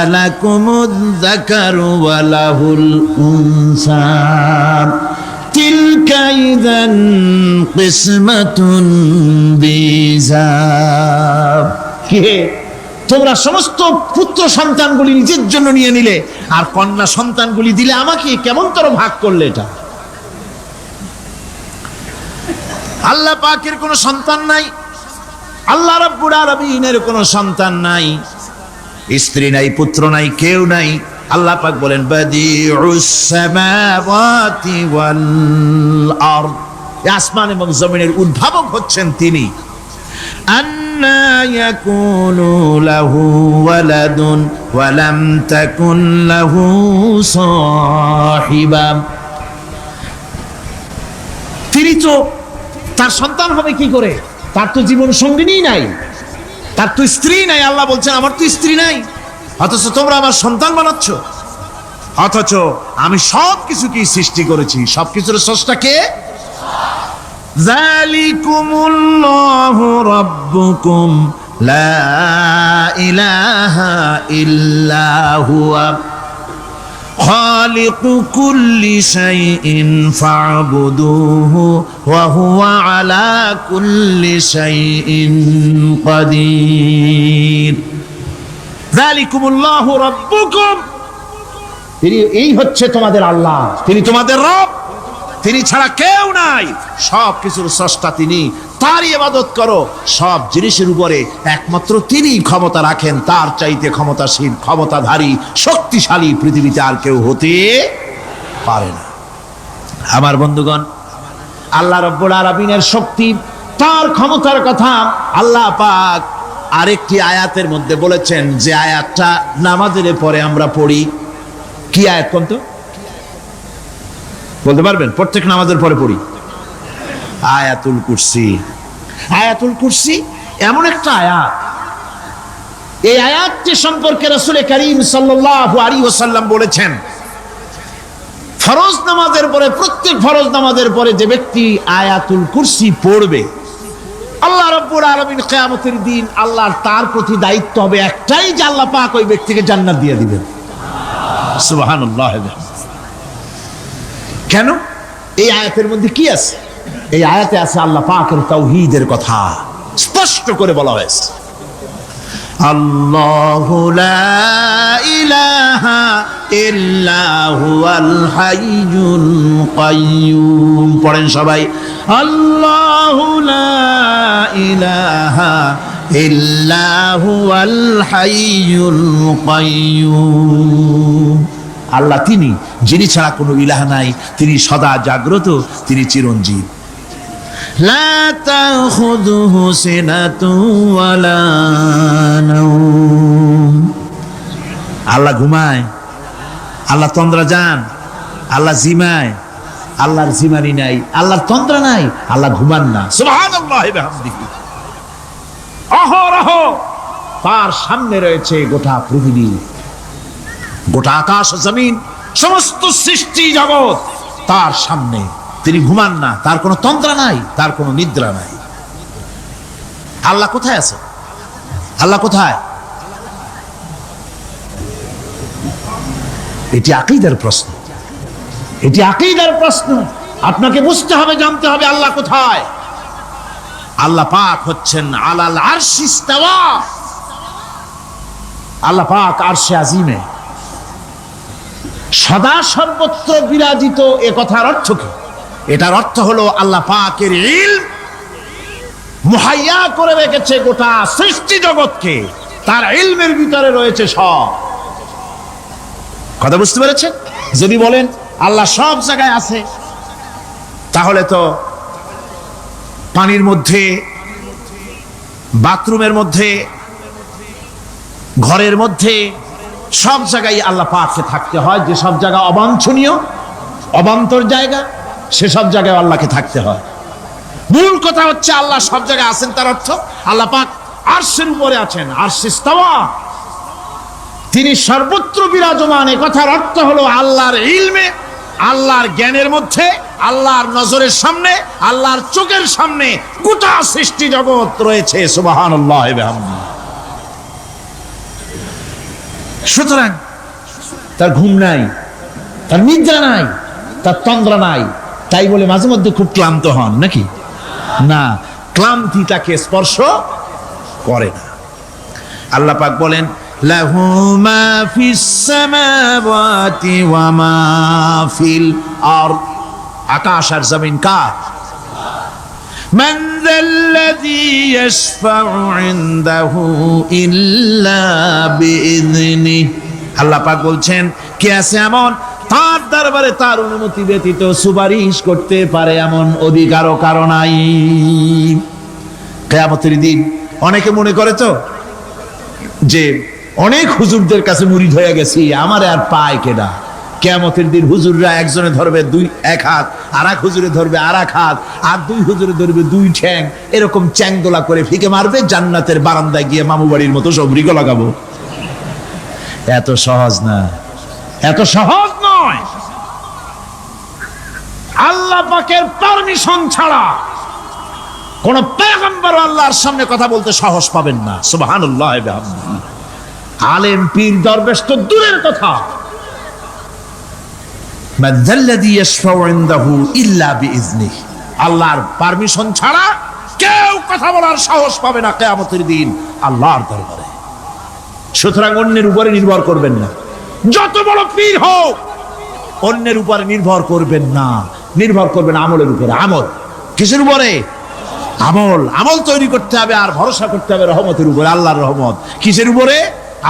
Speaker 1: আলাকুমুয যাকারু ওয়া লাহুল উনসা তিলকা ইযান কিসমাতুন বিজা। কে তোমরা সমস্ত পুত্র সন্তানগুলি নিজের জন্য নিয়ে নিলে, আর কন্যা সন্তানগুলি দিলে আমাকে, কেমন তোর ভাগ করলে এটা? আল্লাহ পাকের কোনো সন্তান নাই, আল্লাহ রাব্বুল আলামিনের কোনো সন্তান নাই, স্ত্রী নাই, পুত্র নাই, কেউ নাই। আল্লাহ পাক বলেন বাদিউস সামাওয়াতি ওয়াল আরদ। আসমান এবং জমিনের উদ্ভাবক হচ্ছেন তিনি। আন্না ইয়াকুনু লাহু ওয়ালাদুন ওয়া লাম তাকুন লাহু সাহিবা। তিনি তো, তার সন্তান হবে কি করে? তার তো জীবন সঙ্গিনী নাই, তার তো স্ত্রী নাই। আল্লাহ বলছেন আমার তো স্ত্রী নাই,
Speaker 2: অথচ তোমরা আমার সন্তান বানাচ্ছ। অথচ আমি সবকিছুকে সৃষ্টি করেছি। সবকিছুর স্রষ্টা কে? যালিকুমুল্লাহু রাব্বুকুম লা ইলাহা ইল্লা হুয়া খালিকু কুল্লি শাইইন ফা'বুদুহু ওয়া হুয়া আলা কুল্লি শাইইন কাদির। যালিকুমুল্লাহু রাব্বুকুম,
Speaker 1: তিনি এই হচ্ছে তোমাদের আল্লাহ,
Speaker 2: তিনি তোমাদের রব, তিনি ছাড়া কেউ নাই। সব কিছুর স্রষ্টা তিনি, তারই ইবাদত করো। সব জিনিসের উপরে একমাত্র তিনি ক্ষমতা রাখেন, তার চাইতে ক্ষমতাশীল, ক্ষমতাধারী, শক্তিশালী পৃথিবীতে আর কেউ হতে পারে না।
Speaker 1: আমার বন্ধুগণ, আল্লাহ রাব্বুল আলামিনের শক্তি, তার ক্ষমতার কথা আল্লাহ পাক আরেকটি আয়াতের মধ্যে বলেছেন, যে আয়াতটা নামাজের পরে আমরা পড়ি। কি আয়াত কোন তো? বলতে পারবেন? প্রত্যেক নামাজের পরে পড়ি
Speaker 2: আয়াতুল কুরসি।
Speaker 1: আয়াতুল কুরসি এমন একটা আয়াত, এই আয়াতটি সম্পর্কে রাসূল করিম সাল্লাল্লাহু আলাইহি ওয়াসাল্লাম বলেছেন, ফরজ নামাজের পরে, প্রত্যেক ফরজ নামাজের পরে যে ব্যক্তি আয়াতুল কুরসি পড়বে, আল্লাহ রাব্বুল আলামিন কিয়ামতের দিন আল্লাহর তার প্রতি দায়িত্ব হবে একটাই, যে আল্লাহ পাক ওই ব্যক্তিকে জান্নাত দিয়ে দিবেন।
Speaker 2: সুবহানাল্লাহ।
Speaker 1: কেন? এই আয়াতের মধ্যে কি আছে? এই আয়াতে আছে আল্লাহ পাকের তাওহীদের কথা স্পষ্ট করে বলা হয়েছে।
Speaker 2: আল্লাহু লা ইলাহা ইল্লা হুয়াল হাইয়ুল কাইয়্যুম। পড়েন সবাই, আল্লাহু লা ইলাহা ইল্লা হুয়াল হাইয়ুল কাইয়্যুম।
Speaker 1: আল্লাহ তিনি,
Speaker 2: যিনি ছাড়া কোনো ইলাহ নাই, তিনি সদা জাগ্রত, তিনি চিরঞ্জীব। লা তাখুযুহু সিনাতুন ওয়ালা নাওম। আল্লাহ ঘুমায়, আল্লাহ তন্দ্রা যান, আল্লাহ জিমায়, আল্লাহর জিমানি নাই, আল্লাহর তন্দ্রা নাই, আল্লাহ ঘুমান না। সুবহানাল্লাহি ওয়া বিহামদিহি।
Speaker 1: অহরহ তার সামনে রয়েছে গোটা পৃথিবী,
Speaker 2: গোটা আকাশ জমিন, সমস্ত সৃষ্টি জগৎ তার সামনে। তিনি ঘুমান না, তার কোনো তন্দ্রা নাই, তার কোনো নিদ্রা নাই। আল্লাহ কোথায় আছে? আল্লাহ কোথায়?
Speaker 1: এটি আকীদার প্রশ্ন, এটি আকীদার প্রশ্ন। আপনাকে বুঝতে হবে, জানতে হবে আল্লাহ কোথায়।
Speaker 2: আল্লাহ পাক হচ্ছেন আলাল আরশি ইস্তাওয়া।
Speaker 1: আল্লাহ পাক আরশে আজিমে সদা সর্বত্র বিরাজিত। এ কথার অর্থ কি?
Speaker 2: এটার অর্থ হলো আল্লাহ পাকের ইলম
Speaker 1: মুহাইয়া করে রেখেছে গোটা সৃষ্টি জগৎকে, তার ইলমের ভিতরে রয়েছে সব।
Speaker 2: কথা বুঝতে পেরেছেন?
Speaker 1: যদি বলেন আল্লাহ সব জায়গায় আছে,
Speaker 2: তাহলে তো পানির মধ্যে, বাথরুমের মধ্যে, ঘরের মধ্যে,
Speaker 1: সব জায়গায় আল্লাহ পাককে থাকতে হয়। যে সব জায়গা অবাঞ্ছনীয়, অবান্তর জায়গা, সেসব জায়গায় আল্লাহকে থাকতে হয়। মূল কথা হচ্ছে আল্লাহ সব জায়গায় আছেন, তার অর্থ আল্লাহ পাক আরশের উপরে আছেন, আরশে ইস্তাওয়া, তিনি সর্বত্র বিরাজমান। এ কথার অর্থ হলো আল্লাহর ইলমে, আল্লাহর জ্ঞানের মধ্যে, আল্লাহর নজরের সামনে, আল্লাহর চোখের সামনে গোটা সৃষ্টি জগৎ রয়েছে। সুবহানাল্লাহ ওয়া বিহামদিহি।
Speaker 2: সুতরাং
Speaker 1: তার ঘুম নাই, তার নিদ্রা নাই, তার তন্দ্রা নাই। তাই বলে মাঝে মধ্যে খুব ক্লান্ত হন নাকি? না, ক্লান্তি তাকে স্পর্শ করে না।
Speaker 2: আল্লাহ পাক বলেন, লাহু মা ফিস সামাওয়াতি ওয়া মা ফিল আরদ। আকাশ আর জমিন কার? মান যাল্লাযী ইয়াশফাউ ইনদাহু ইল্লা বিইذনিহি। আল্লাহ পাক বলছেন, কে আছে এমন তার দরবারে তার অনুমতি ব্যতীত সুপারিশ করতে পারে এমন অধিকারও কারো নাই। কিয়ামতের দিন অনেকে মনে করে তো যে অনেক হুজুরদের কাছে মুরিদ হয়ে গেছি, আমার আর পায় কেডা। কিয়ামতের দিন হুজুররা একজনে ধরবে এক হাত, আর এক হুজুরে ধরবে আর এক হাত, আর দুই হুজুরে ধরবে দুই ঠ্যাং, এরকম চ্যাংদোলা করে ফিকে মারবে, জান্নাতের বারান্দায় গিয়ে মামু বাড়ির মতো সব রিগো লাগাবো।
Speaker 1: এত সহজ না, এত সহজ নয়। আল্লাহ পাকের পারমিশন ছাড়া কোন পয়গম্বর আল্লাহর সামনে কথা বলতে সাহস পাবেন না। সুবহানাল্লাহ ওয়া বিহামদিহি। আলেম পীর দরবেশ তো দূরের কথা, মাযাল্লাযী ইয়াশফাউ ইনদাহু ইল্লা বিইজনিহি, আল্লাহর পারমিশন ছাড়া কেউ কথা বলার সাহস পাবে না কিয়ামতের দিন আল্লাহর দরবারে। সুতরাং অন্যের উপরে নির্ভর করবেন না, যত বড় পীর হোক অন্যের উপরে নির্ভর করবেন না, নির্ভর করবেন আমলের উপরে। আমল কিসের উপরে? আমল। আমল তৈরি করতে হবে আর ভরসা করতে হবে রহমতের উপরে, আল্লাহর রহমত। কিসের উপরে?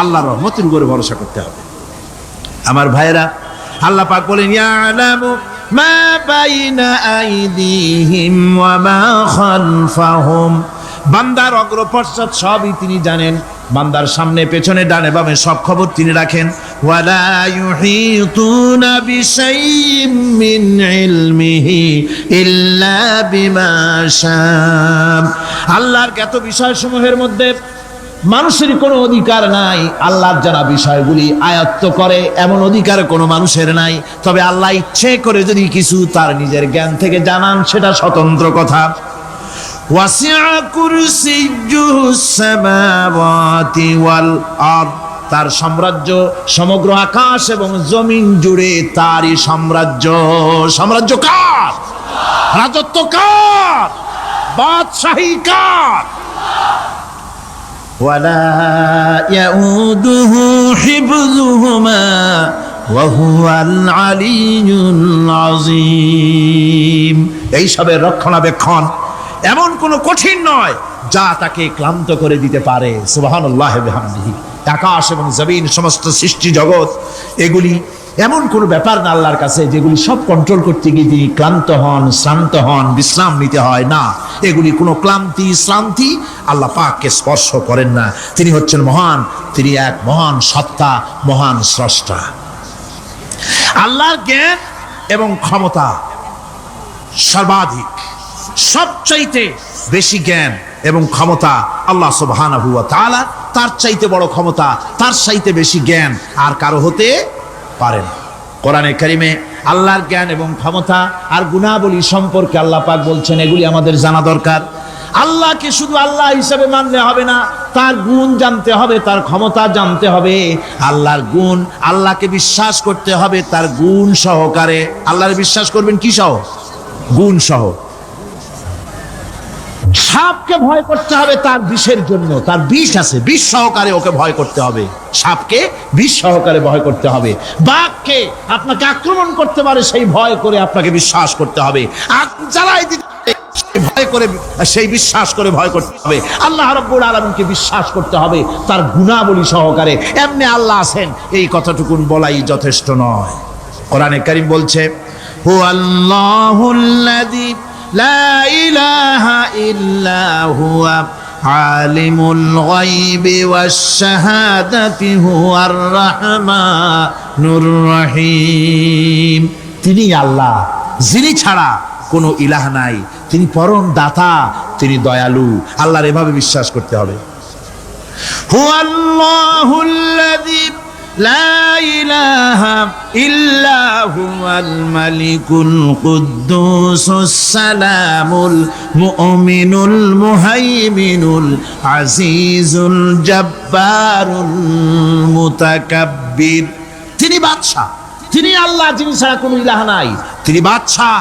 Speaker 1: আল্লাহর রহমতের উপরে ভরসা করতে হবে। আমার ভাইয়েরা, আল্লাহ পাক বলেন ইয়ালামু মা বাইনা আইদিহিম ওয়া মা খালফাহুম, বান্দার অগ্রপশ্চাৎ সবই তিনি জানেন, বান্দার সামনে পেছনে ডানে বামে সব খবর তিনি রাখেন। ওয়ালা ইউহিতুনা বিশাইইম মিন ইলমিহি ইল্লা বিমা শাআ, আল্লাহর জ্ঞাত বিষয়সমূহের মধ্যে মানুষের কোনো অধিকার নাই আল্লাহর জানা বিষয়গুলি আয়ত্ত করে, এমন অধিকার কোনো মানুষের নাই। তবে আল্লাহ ইচ্ছে করে যদি কিছু তার নিজের জ্ঞান থেকে জানান সেটা স্বতন্ত্র কথা। ওয়াসিআ কুরসিয়্যুহুস সামাওয়াতি ওয়াল আরদ, তার সাম্রাজ্য সমগ্র আকাশ এবং জমিন জুড়ে তারই সাম্রাজ্য। সাম্রাজ্য কার? রাজত্ব কার? বাদশাহী কার? ওয়ালা ইয়াউদুহু হিফযুহুমা ওয়া হুয়াল আলিয়্যুল আযীম, এইসবের রক্ষণাবেক্ষণ এমন কোন কঠিন নয় যা তাকে ক্লান্ত করে দিতে পারে। সুবহানাল্লাহ ওয়া বিহামদিহি। আকাশ এবং জমিন, সমস্ত সৃষ্টি জগৎ, এগুলি এমন কোন ব্যাপার না আল্লাহর কাছে যেগুলি সব কন্ট্রোল করতে গিয়ে তিনি ক্লান্ত হন, শ্রান্ত হন, বিশ্রাম নিতে হয় না। এগুলি কোনো ক্লান্তি শ্রান্তি আল্লাহ পাককে স্পর্শ করেন না। তিনি হচ্ছেন মহান, তিনি এক মহান সত্তা, মহান স্রষ্টা। আল্লাহর জ্ঞান এবং ক্ষমতা সর্বাধিক, সবচাইতে বেশি জ্ঞান এবং ক্ষমতা আল্লাহ সুবহানাহু ওয়া তাআলা। তার চাইতে বড় ক্ষমতা, তার চাইতে বেশি জ্ঞান আর কারো হতে পারে না। কোরআনে কারিমে আল্লাহর জ্ঞান এবং ক্ষমতা আর গুণাবলী সম্পর্কে আল্লাহ পাক বলছেন, এগুলি আমাদের জানা দরকার। আল্লাহকে শুধু আল্লাহ হিসেবে মানলে হবে না, তার গুণ জানতে হবে, তার ক্ষমতা জানতে হবে। আল্লাহর গুণ, আল্লাহকে বিশ্বাস করতে হবে তার গুণ সহকারে। আল্লাহর বিশ্বাস করবেন কি সহ? গুণ সহ। সাপকে ভয় করতে হবে তার বিষের জন্য, তার বিষ আছে, বিষ সহকারে ওকে ভয় করতে হবে। সাপকে বিষ সহকারে ভয় করতে হবে। বাঘকে আপনাকে আক্রমণ করতে পারে সেই ভয় করে আপনাকে বিশ্বাস করতে হবে। জ্বালাই দিতে ভয় করে, সেই বিশ্বাস করে ভয় করতে হবে। আল্লাহ রাব্বুল আলামিনকে বিশ্বাস করতে হবে তার গুণাবলী সহকারে। এমনি আল্লাহ আছেন এই কথাটুকুন বলাই যথেষ্ট নয়। কোরআনে কারীম বলছে, হু আল্লাহুল্লাযী লা ইলাহা ইল্লা হুয়া আলিমুল গায়বি ওয়াশ শাহাদাতি হুয়ার রাহমানুর রহিম, তিনি আল্লাহ যিনি ছাড়া কোনো ইলাহ নাই, তিনি পরম দাতা, তিনি দয়ালু। আল্লাহর এভাবে বিশ্বাস করতে হবে। হুয়াল্লাহুল্লাযী লা ইলাহা ইল্লা হুয়াল মালিকুল কুদ্দুসুস সালামুল মুমিনুল মুহাইমিনুল আজিজুল জব্বারুল মুতাকাব্বির, তিনি বাদশা, তিনি আল্লাহ, যিনি ছাড়া কোনো ইলাহ নাই। তিনি বাদশা,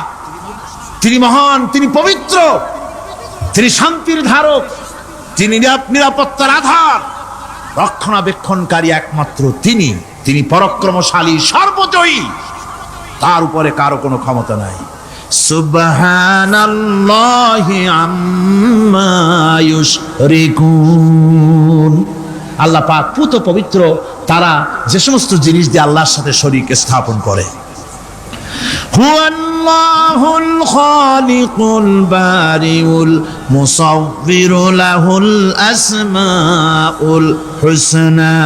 Speaker 1: তিনি মহান, তিনি পবিত্র, তিনি শান্তির ধারক, তিনি নিরাপত্তার আধার, রক্ষণাবেক্ষণকারী একমাত্র তিনি। তিনি পরাক্রমশালী, সর্বজয়ী, তার উপরে কারো কোনো ক্ষমতা নাই। সুবহানাল্লাহি আম্মা ইউশরিকুন, আল্লাহ পাক পুত পবিত্র তারা যে সমস্ত জিনিস দিয়ে আল্লাহর সাথে শরীক স্থাপন করে। হুয়াল্লাহুল খালিকুল বারিউল মুসাউবিরু লাহুল আসমাউল হুসনা,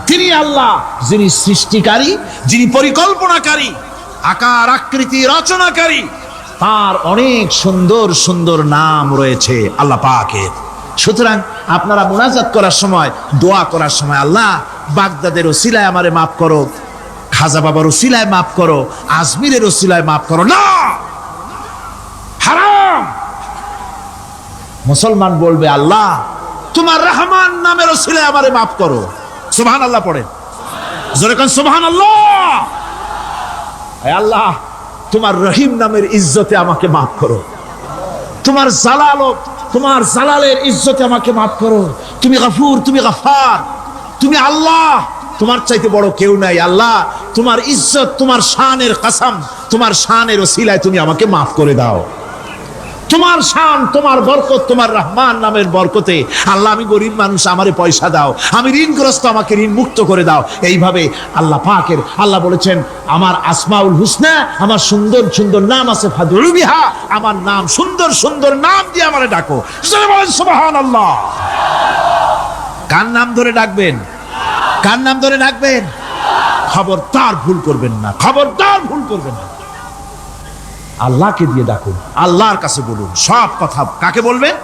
Speaker 1: তিনি আল্লাহ যিনি সৃষ্টিকারী, যিনি পরিকল্পনাকারী, আকার আকৃতি রচনাকারী। তার অনেক সুন্দর সুন্দর নাম রয়েছে আল্লাহ পাকের। সুতরাং আপনারা মুনাজাত করার সময়, দোয়া করার সময় আল্লাহ
Speaker 2: বাগদাদের ওসিলায় আমারে মাফ করো, খাজা বাবার ওসিলায় মাফ করো, আজমিরের ওসিলায় মাফ করো। না, হারাম। মুসলমান বলবে, আল্লাহ তোমার রহমান নামের ওসিলায় আমারে মাফ করো। সুবহানাল্লাহ পড়েন, জোরে কোন সুবহানাল্লাহ। হে আল্লাহ, তোমার রহিম নামের ইজ্জতে আমাকে মাফ করো, তোমার জালালের ইজ্জতে আমাকে মাফ করো। তুমি গফুর, তুমি গফার, তুমি আল্লাহ, তোমার চাইতে বড় কেউ নাই। আল্লাহ তোমার ইজ্জত, তোমার শানের কসম, তোমার শানের ওসিলায় তুমি আমাকে মাফ করে দাও। তোমার শান, তোমার বরকত, তোমার রহমান নামের বরকতে আল্লাহ আমি গরিব মানুষ, আমারে পয়সা দাও, আমি ঋণগ্রস্ত, আমাকে ঋণ মুক্ত করে দাও। এইভাবে আল্লাহ পাকের, আল্লাহ বলেছেন আমার আসমাউল হুসনা, আমার সুন্দর সুন্দর নাম আছে, ফাদউ বিহা, আমার নাম সুন্দর সুন্দর নাম দিয়ে আমারে ডাকো। বলেন সুবহানাল্লাহ। কার নাম ধরে ডাকবেন? কার নাম ধরে ডাকবেন? খবরদার ভুল করবেন না, খবরদার ভুল করবেন না। আল্লাহকে দিয়ে ডাকুন, আল্লাহর কাছে বলুন সব কথা। কাকে বলবেন?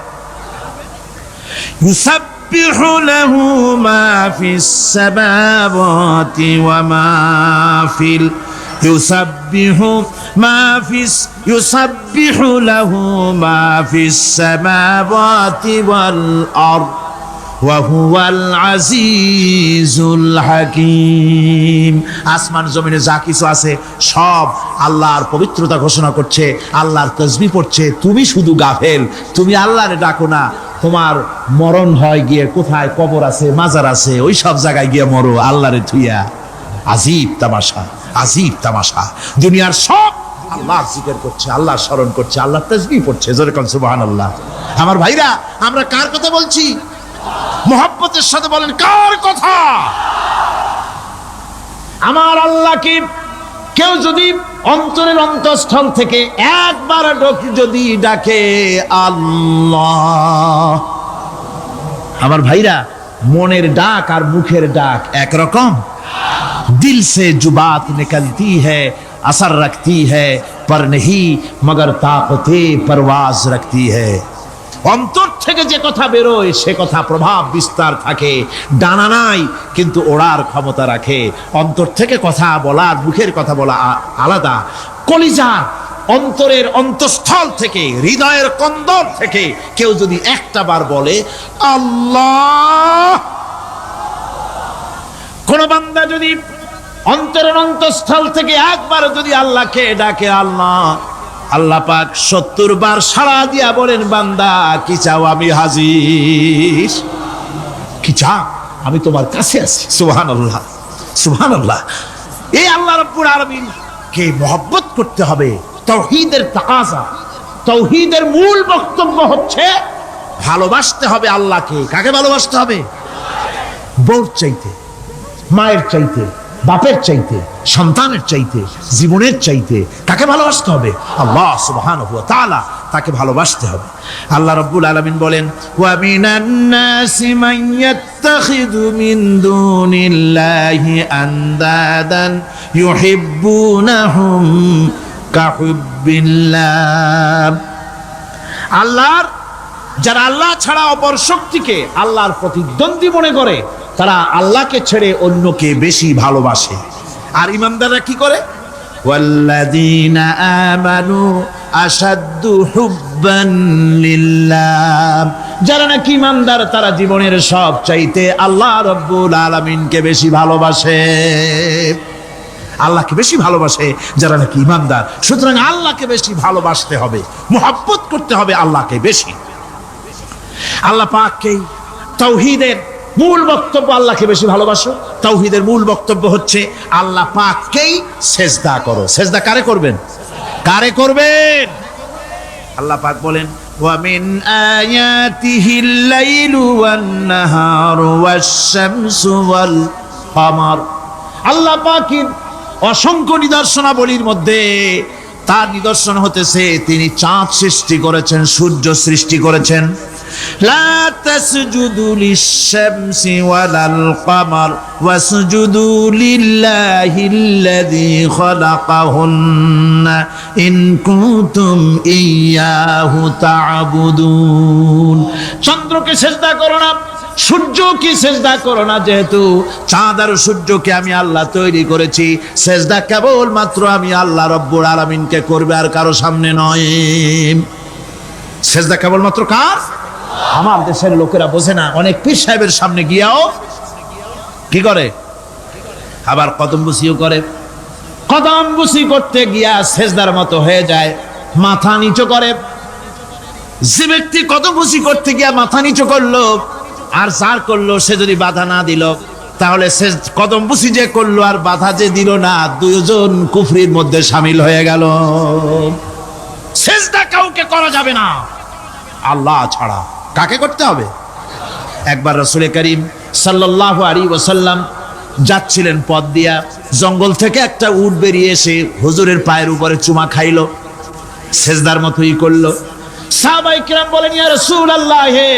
Speaker 2: ইউসাব্বিহু লাহু মা ফিস সামাওয়াতি ওয়া মা ফিল ইউসাব্বিহু লাহু মা ফিস সামাওয়াতি ওয়াল আরদ ওয়া হুয়াল আজিজুল হাকীম। আসমান জমিনে যা কিছু আছে সব আল্লাহর পবিত্রতা ঘোষণা করছে, আল্লাহর তাসবিহ পড়ছে। তুমি শুধু গাফেল, তুমি আল্লাহরে ডাকো না। তোমার মরণ হয় গিয়ে কোথায় কবর আছে, মাজার আছে, ওই সব জায়গায় গিয়ে মরো আল্লাহরে থুইয়া। আজীব তামাশা, আজীব তামাশা। দুনিয়ার সব আল্লাহর জিকির করছে, আল্লাহর স্মরণ করছে, আল্লাহর তাসবিহ পড়ছে। জোরে কোন সুবহানাল্লাহ। আমার ভাইরা, আমরা কার কথা বলছি? মোহাব্বতের সাথে বলেন, কার কথা? আমার আল্লাহকে কেউ যদি অন্তরের অন্তঃস্থল থেকে একবার যদি ডাকে আল্লাহ, আমার ভাইরা, মনের ডাক আর মুখের ডাক একরকম। दिल से जो बात निकलती है असर रखती है पर नहीं मगर ताकते परवाज रखती है। অন্তর থেকে যে কথা বেরোয় সে কথা প্রভাব বিস্তার থাকে, ডানা নাই কিন্তু ওড়ার ক্ষমতা রাখে। অন্তর থেকে কথা বলা, মুখের কথা বলা আলাদা। কলিজার অন্তরের অন্তঃস্থল থেকে, হৃদয়ের কন্দর থেকে কেউ যদি একটা বার বলে আল্লাহ, কোন বান্দা যদি অন্তরের অন্তঃস্থল থেকে একবার যদি আল্লাহকে ডাকে আল্লাহ, আল্লাহ পাক 70 বার সাড়া দিয়া বলেন, বান্দা কি চাও, আমি হাজির। কি চাও, আমি তোমার কাছে আছি। সুবহানাল্লাহ, সুবহানাল্লাহ। এই আল্লাহ রাব্বুল আলামিন কে মহব্বত করতে হবে। তাওহীদের তাকাজা, তাওহীদের মূল বক্তব্য হচ্ছে ভালোবাসতে হবে আল্লাহকে। কাকে ভালোবাসতে হবে? বউর চাইতে, মায়ের চাইতে, বাপের চাইতে, সন্তানের চাইতে, জীবনের চাইতে কাকে ভালোবাসতে হবে? আল্লাহ সুবহানাহু ওয়া তাআলা, তাকে ভালোবাসতে হবে। আল্লাহ রাব্বুল আলামিন বলেন, ওয়া মিনান নাসি মান ইয়াত্তাখিযু মিন দুনিল্লাহি আনদাদান ইউহিব্বুনাহুম কাহুব্বিল্লাহ। আল্লাহর যারা আল্লাহ ছাড়া অপর শক্তিকে আল্লাহর প্রতিদ্বন্দ্বী মনে করে, তারা আল্লাহকে ছেড়ে অন্যকে বেশি ভালোবাসে। আর ইমানদাররা কি করে? ওয়াল্লাযীনা আমানু আশাদ্দু হুব্বান লিল্লাহ। যারা নাকি ইমানদার তারা জীবনের সব চাইতে আল্লাহ রাব্বুল আলামিনকে বেশি ভালোবাসে, আল্লাহকে বেশি ভালোবাসে যারা নাকি ইমানদার। সুতরাং আল্লাহকে বেশি ভালোবাসতে হবে, মুহাব্বত করতে হবে আল্লাহকে বেশি। আল্লাহ পাককেই তাওহীদের মূল বক্তব্য, আল্লাহকে বেশি ভালোবাসো। তাওহীদের মূল বক্তব্য হচ্ছে আল্লাহ পাককেই সেজদা করো। সেজদা কারে করবেন? কারে করবেন? আল্লাহ পাক বলেন, ওয়া মিন আয়াতিহিল লাইলু ওয়ান নাহারু ওয়াশ শামসু ওয়াল কমার। আল্লাহ পাকের অসংখ্য নিদর্শনাবলীর মধ্যে তার নিদর্শন হতেছে তিনি চাঁদ সৃষ্টি করেছেন, সূর্য সৃষ্টি করেছেন। লা তাসজুদু লিশ-শামসি ওয়ালাল কমার ওয়াসজুদু লিল্লাহিল্লাযী খালাকাহুন্না ইন কুনতুম ইয়্যাহু তা'বুদুন। চন্দ্রকে সিজদা করো না, সূর্য কি সেজদা করো না, যেহেতু চাঁদ আর সূর্যকে আমি আল্লাহ তৈরি করেছি, সেজদা কেবল মাত্র আমি আল্লাহ রব্বুল আলামিনকে করবে, আর কারো সামনে নয়। সেজদা কেবল মাত্র কার? আমার দেশের লোকেরা বোঝে না, অনেক পীর সাহেবের সামনে গিয়াও কি করে, আবার কদম বুসিও করে। কদম বুসি করতে গিয়া সেজদার মতো হয়ে যায়, মাথা নিচু করে। যে ব্যক্তি কদম বুসি করতে গিয়া মাথা নিচু করলো আর যার করলো সে যদি বাধা না দিল, তাহলে সে কদম বুসি যে করলো আর বাধা যে দিল না, দুইজন কুফরির মধ্যে শামিল হয়ে গেল। সেজদা কাউকে করা যাবে না আল্লাহ ছাড়া। কাকে করতে হবে? একবার রাসূল করিম সাল্লাল্লাহু আলাইহি ওয়াসাল্লাম যাচ্ছিলেন পথ দিয়া, জঙ্গল থেকে একটা উট বেরিয়ে এসে হুজুরের পায়ের উপরে চুমা খাইলো, সেজদার মতোই করলো। সাহাবায়ে কেরাম বলেন, ইয়া রাসূলুল্লাহ, হে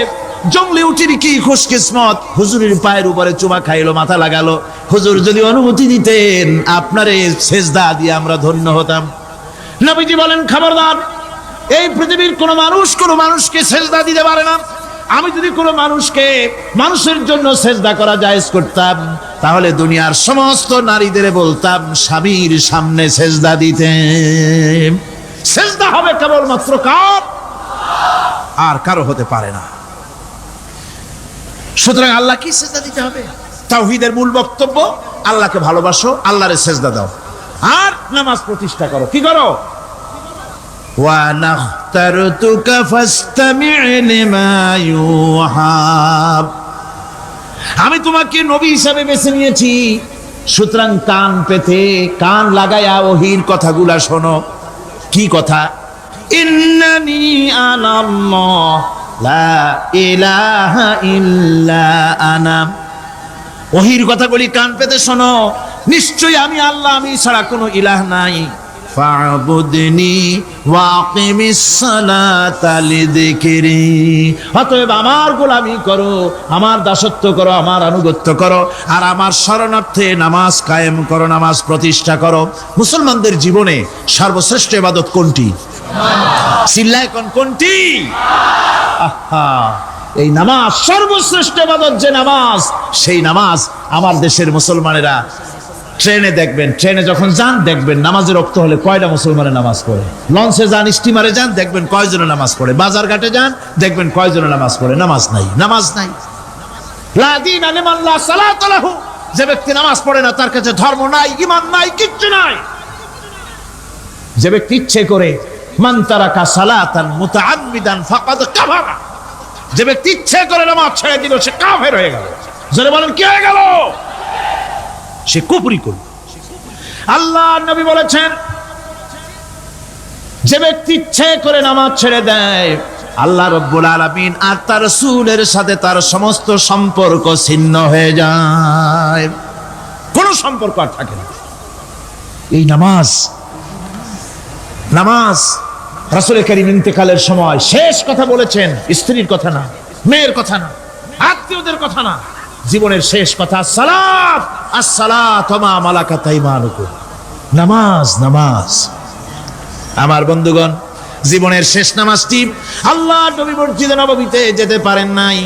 Speaker 2: জঙ্গলি উটের কি খুশকিসমত, হুজুরের পায়ের উপরে চুমা খাইলো, মাথা লাগালো। হুজুর যদি অনুমতি দিতেন আপনার এই সেজদা দিয়ে আমরা ধন্য হতাম। নবীজি বলেন, খবরদার, এই পৃথিবীর কোন মানুষকে সেজদা দিতে পারে না। আমি যদি কোনো মানুষের জন্য সেজদা করা জায়েজ করতাম, তাহলে দুনিয়ার সমস্ত নারীদের বলতাম স্বামীর সামনে সেজদা দিতে। সেজদা হবে কেবলমাত্র কার? আর কারো হতে পারে না। সুতরাং আল্লাহ কি সেজদা দিতে হবে? তাওহীদের মূল বক্তব্য, আল্লাহকে ভালোবাসো, আল্লাহরে সেজদা দাও, আর নামাজ প্রতিষ্ঠা করো। কি করো? وَنَخْتَرْتُكَ فَاسْتَمِعْ لِمَا يُوحَى, আমি তোমাকে নবী হিসাবে বেছে নিয়েছি, সুতরাং কান পেতে কান লাগায়া ওহীর কথাগুলা শোনো। কি কথা? ইন্নানি আনাল্লাহ লা ইলাহা ইল্লা আনা। ওহীর কথাগুলি কান পেতে শোনো, নিশ্চয়ই আমি আল্লাহ, আমি ছাড়া কোনো ইলাহ নাই। ফা'বুদনি ওয়াকিমিস সালাতা লিযিকরি, অতএব আমার গোলামি করো, আমার দাসত্ব করো, আমার আনুগত্য করো, আর আমার শরণার্থে নামাজ কায়েম করো, নামাজ প্রতিষ্ঠা করো। মুসলমানদের জীবনে সর্বশ্রেষ্ঠ ইবাদত কোনটি? চিল্লায় কোন কোনটি? আহা, এই নামাজ সর্বশ্রেষ্ঠ ইবাদত। যে নামাজ, সেই নামাজ আমার দেশের মুসলমানেরা ট্রেনে দেখবেন, ট্রেনে যখন যান দেখবেন নামাজের রক্ত হলে কয়টা মুসলমানের নামাজ পড়ে। লঞ্চে যান, স্টিমারে যান, দেখবেন কয়জনে নামাজ পড়ে। বাজার ঘাটে যান, দেখবেন কয়জনে নামাজ পড়ে। নামাজ নাই, নামাজ নাই। লা দীনা লিমান লা সালাতা লাহু, যে ব্যক্তি নামাজ পড়ে না তার কাছে ধর্ম নাই, ঈমান নাই, কিচ্ছু নাই। যে ব্যক্তি ইচ্ছে করে, মান তারাকা সালাতান মুতাআম্মিদান ফাকাদ কাফারা, যে ব্যক্তি ইচ্ছে করে নামাজ ছেড়ে দিল সে কাফের হয়ে গেল। যারা বলেন কি হয়ে গেল? সে কুফরি করল। আল্লাহ নবী বলেছেন, যে ব্যক্তি ইচ্ছে করে নামাজ ছেড়ে দেয়, আল্লাহ রাব্বুল আলামিন আর তার রাসূলের সাথে তার সমস্ত সম্পর্ক ছিন্ন হয়ে যায়, কোনো সম্পর্ক আর থাকে না। এই নামাজ রাসূল করিম ইন্তেকালের সময় শেষ কথা বলেছেন, স্ত্রীর কথা না, মেয়ের কথা না, আত্মীয়দের কথা না, জীবনের শেষ কথা, সালাত আসসালাতু মা মালাকাত আইমানুকুম, নামাজ। নামাজ আমার বন্ধুগণ, জীবনের শেষ নামাজটি আল্লাহ নবী মসজিদে নববীতে যেতে পারেন নাই,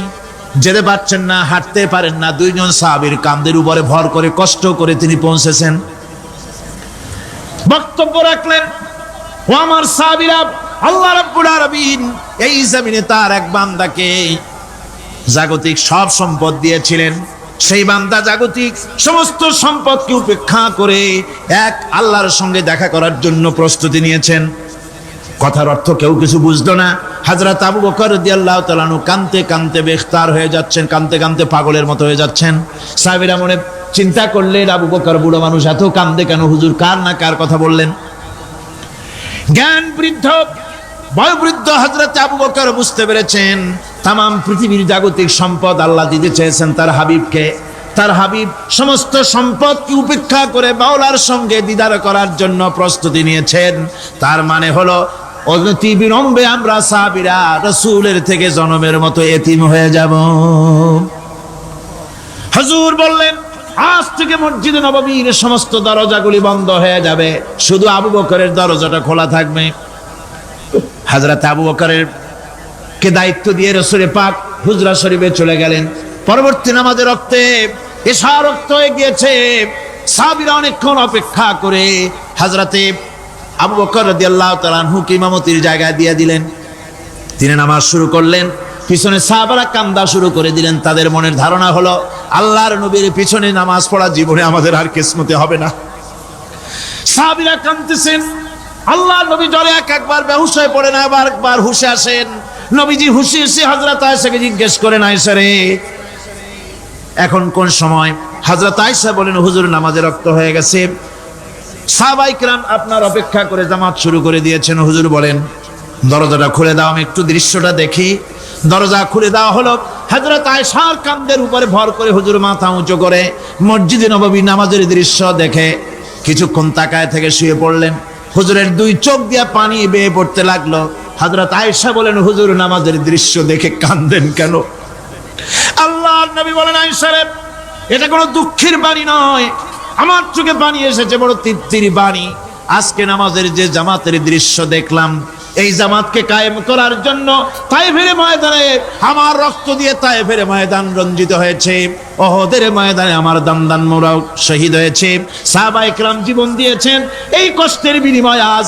Speaker 2: যেতে পারছেন না, হাঁটতে পারেন না। দুইজন সাহাবীর কাঁধের উপরে ভর করে কষ্ট করে তিনি পৌঁছেছেন, বক্তব্য রাখলেন, ও আমার সাহাবীরা, আল্লাহ রাব্বুল আলামিন এই জমিনে তার এক বান্দাকে জাগতিক সব সম্পদ দিয়েছিলেন। সেই বান্দা জাগতিক সমস্ত সম্পদকে উপেক্ষা করে এক আল্লাহর সঙ্গে দেখা করার জন্য প্রস্তুতি নিয়েছেন। কথার অর্থ কেউ কিছু বুঝলো না। হযরত আবু বকর রাদিয়াল্লাহু তাআলা আনহু কাঁদতে কাঁদতে বেখতার হয়ে যাচ্ছেন, কাঁদতে কাঁদতে পাগলের মতো হয়ে যাচ্ছেন। সাহাবীরা মনে চিন্তা করলেন, আবু বকর বুড়ো মানুষ, এত কাঁদে কেন? হুজুর কার না কার কথা বললেন? জ্ঞান বৃদ্ধ, বয়োবৃদ্ধ হযরত আবু বকর বুঝতে পেরেছেন তামাম পৃথিবীর জাগতিক সম্পদ আল্লাহ দিতে চেয়েছেন তার হাবিবকে। তার হাবিব সমস্ত সম্পদকে উপেক্ষা করে মাওলার সঙ্গে দিদার করার জন্য প্রস্তুতি নিয়েছেন। তার মানে হলো অতি বিলম্বে আমরা সাহাবীরা রাসূলের থেকে জনমের মতো এতিম হয়ে যাব। হুজুর বললেন, আজ থেকে মসজিদে নববীর সমস্ত দরজাগুলি বন্ধ হয়ে যাবে, শুধু আবু বকরের দরজাটা খোলা থাকবে। হযরত আবু বকরের কে দায়িত্ব দিয়ে রাসূল পাক হুজরা শরীফে চলে গেলেন। পরবর্তী নামাজে রক্তে এশা রক্ত হয়ে গিয়েছে। সাহাবীরা অনেকক্ষণ অপেক্ষা করে হযরতে আবু বকর রাদিয়াল্লাহু তাআলা আনহুকে ইমামতির জায়গায় দিয়ে দিলেন। তিনি নামাজ শুরু করলেন, পিছনে সাহাবারা কান্দা শুরু করে দিলেন। তাদের মনের ধারণা হলো আল্লাহর নবীর পিছনে নামাজ পড়া জীবনে আমাদের আর কিসমতে হবে না। সাহাবীরা কাঁদতেছেন, আল্লাহর নবী জ্বরে একবার বেহুশ হয়ে পড়েন, আবার একবার হুশে আসেন। নবীজি হুশে এসে হযরত আয়েশাকে জিজ্ঞেস করেন, আয়েশা রে এখন কোন সময়? হযরত আয়েশা বলেন, হুজুর নামাজে রক্ত হয়ে গেছে। সাহাবায়ে কিরাম আপনার অপেক্ষা করে জামাত শুরু করে দিয়েছেন। হুজুর বলেন দরজাটা খুলে দাও, আমি একটু দৃশ্যটা দেখি। দরজা খুলে দেওয়া হলো। হযরত আয়েশার কাঁধের উপরে ভর করে হুজুর মাথা উঁচু করে মসজিদে নববী নামাজের দৃশ্য দেখে কিছুক্ষণ তাকায় থেকে শুয়ে পড়লেন। হুজুরের দুই চোখ দিয়ে পানি বেয়ে পড়তে লাগলো। হযরত আয়েশা বলেন, হুজুর নামাজের দৃশ্য দেখে কাঁদেন কেন? আল্লাহর নবী বলেন, আয়েশা রে এটা কোনো দুঃখের বাণী নয়, আমার চোখে পানি এসেছে বড় তৃপ্তির বাণী। আজকে নামাজের যে জামাতের দৃশ্য দেখলাম, এই জামাতকে কায়েম করার জন্য তায়েফের ময়দানে আমার রক্ত দিয়ে তায়েফের ময়দান রঞ্জিত হয়েছে, ওহদের ময়দানে আমার দামদান মোরাও শহীদ হয়েছে, সাহাবায়ে কিরাম জীবন দিয়েছেন। এই কষ্টের বিনিময়ে আজ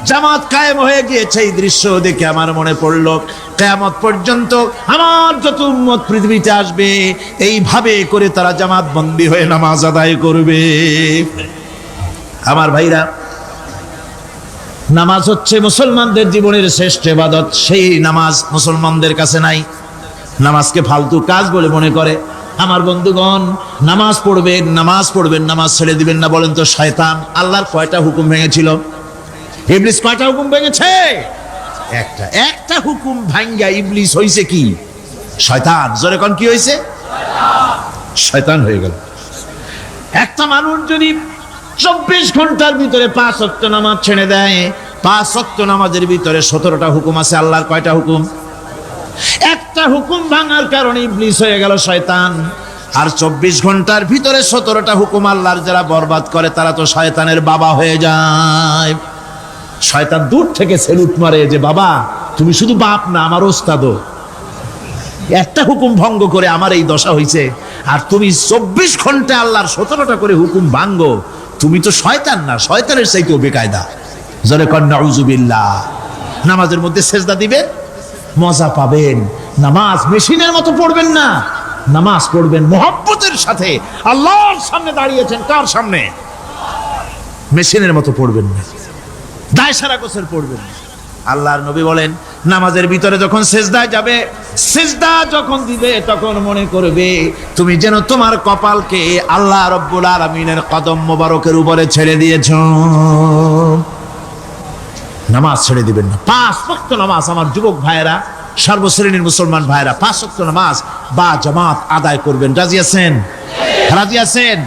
Speaker 2: জামাত কায়েম হয়ে গিয়েছে। এই দৃশ্য দেখে আমার মনে পড়লো কিয়ামত পর্যন্ত আমার যত উম্মত পৃথিবীতে আসবে এইভাবে করে তারা জামাত বন্দী হয়ে নামাজ আদায় করবে। আমার ভাইরা, নামাজ হচ্ছে মুসলমানদের জীবনের শ্রেষ্ঠ ইবাদত। সেই নামাজ মুসলমানদের কাছে নাই। নামাজকে ফালতু কাজ বলে মনে করে। আমার বন্ধুগণ, নামাজ পড়বেন, নামাজ পড়বেন, নামাজ ছেড়ে দিবেন না। বলেন তো শয়তান আল্লাহর কয়টা হুকুম ভেঙেছিল? ইবলিস কয়টা হুকুম ভেঙেছে? একটা হুকুম ভাঙ্গা ইবলিস হইছে কি? শয়তান। জোরে কোন কি হইছে? শয়তান হয়ে গেল। একটা মানুষ যদি 24 ঘন্টার ভিতরে 5 ওয়াক্ত নামাজ ছেড়ে দেয়, 5 ওয়াক্ত নামাজের ভিতরে 17টা হুকুম আছে। আল্লাহর কয়টা হুকুম? একটা হুকুম ভাঙার কারণে ইবলিস হয়ে গেল শয়তান। আর 24 ঘন্টার ভিতরে 17টা হুকুম আল্লাহর যারা বরবাদ করে তারা তো শয়তানের বাবা হয়ে যায়। শয়তান দূর থেকে সেলুট মারে যে বাবা তুমি শুধু বাপ না, আমার ওস্তাদও। একটা হুকুম ভঙ্গ করে আমার এই দশা হইছে, আর তুমি 24 ঘন্টা আল্লাহর 17টা করে হুকুম ভাঙ্গো। তুমি তো শয়তান না, শয়তানের চাইতেও বেকায়দা। জোরে কর নাউজুবিল্লাহ। নামাজের মধ্যে সেজদা দিবেন, মজা পাবেন। নামাজ মেশিনের মতো পড়বেন না, নামাজ পড়বেন মুহাব্বতের সাথে। আল্লাহর সামনে দাঁড়িয়েছেন, কার সামনে? মেশিনের মতো পড়বেন না, দায় সারা গোছের পড়বেন। আল্লাহর নবী বলেন নামাজের ভিতরে যখন সেজদায় যাবে, সেজদা যখন দিবে তখন মনে করবে তুমি যেন তোমার কপালকে আল্লাহ রব্বুল আলামিনের কদম মোবারকের উপরে ছেড়ে দিয়েছো। নামাজ ছেড়ে দিবেন না। 5 ওয়াক্ত নামাজ আমার যুবক ভাইয়েরা, সর্বশ্রেণীর মুসলমান ভাইয়েরা 5 ওয়াক্ত নামাজ বা জামাত আদায় করবেন। রাজি আছেন? রাজি আছেন?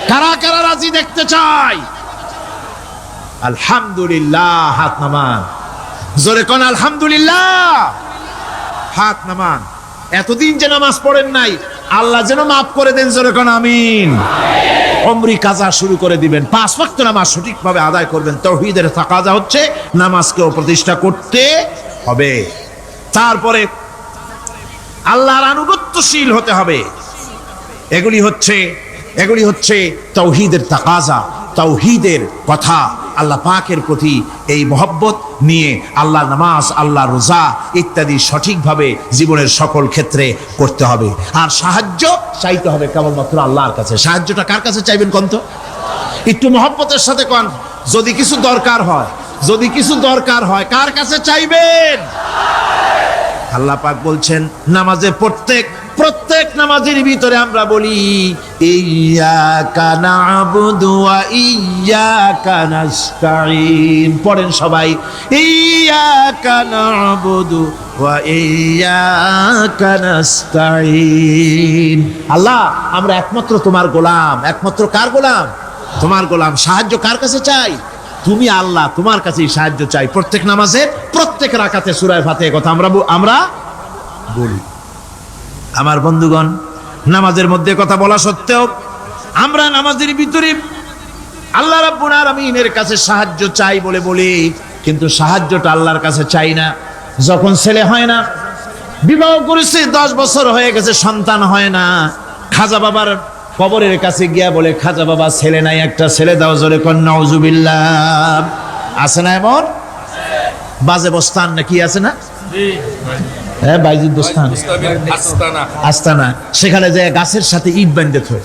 Speaker 2: কারা কারা রাজি দেখতে চাই? আলহামদুলিল্লাহ, হাত নামান। জোরে কোন আলহামদুলিল্লাহ, হাত নামান। এতদিন যে নামাজ পড়েন নাই, আল্লাহ যেন মাফ করে দেন। জোরে কোন আমিন। উমরি কাজা শুরু করে দিবেন। 5 ওয়াক্ত নামাজ সঠিকভাবে আদায় করবেন। তাওহীদের তাকাজা হচ্ছে নামাজকেও প্রতিষ্ঠা করতে হবে। তারপরে আল্লাহর আনুগত্যশীল হতে হবে। এগুলি হচ্ছে তাওহীদের তাকাজা, তাওহীদের কথা। আল্লাহ পাকের প্রতি এই মহব্বত নিয়ে আল্লাহ নামাজ, আল্লাহ রোজা ইত্যাদি সঠিকভাবে জীবনের সকল ক্ষেত্রে করতে হবে। আর সাহায্য চাইতে হবে কেবলমাত্র আল্লাহর কাছে। সাহায্যটা কার কাছে চাইবেন কোন তো? একটু মহব্বতের সাথে কোন। যদি কিছু দরকার হয় কার কাছে চাইবেন? আল্লাহ পাক বলছেন নামাজে প্রত্যেক নামাজের ভিতরে আমরা বলি ইয়্যাকা না'বুদু ওয়া ইয়্যাকা নাস্তাঈন। পড়েন সবাই, ইয়্যাকা না'বুদু ওয়া ইয়্যাকা নাস্তাঈন। আল্লাহ আমরা একমাত্র তোমার গোলাম। একমাত্র কার গোলাম? তোমার গোলাম। সাহায্য কার কাছে চাই? তুমি আল্লাহ, তোমার কাছেই সাহায্য চাই। প্রত্যেক নামাজে প্রত্যেক রাকাতে সূরা ফাতিহার কথা আমরা বলি। আমার বন্ধুগণ, নামাজের মধ্যে কথা বলা সত্ত্বেও আমরা নামাজের ভিতরে আল্লাহ রাব্বুল আলামিনের কাছে সাহায্য চাই বলে বলি, কিন্তু সাহায্যটা আল্লাহর কাছে চাই না। যখন ছেলে হয় না, বিবাহ করেছে, 10 বছর হয়ে গেছে, সন্তান হয় না। খাজা বাবার কবরের কাছে গিয়া বলে, খাজা বাবা ছেলে নাই, একটা ছেলে দাও। জোরে কোন নাউজুবিল্লাহ। আছে না এমন? বাজে বস্তান নাকি আছে না? হ্যাঁ, বাইজিদ বস্তান, আস্তানা। সেখানে যে গাছের সাথে ইট বাঁধতে থয়,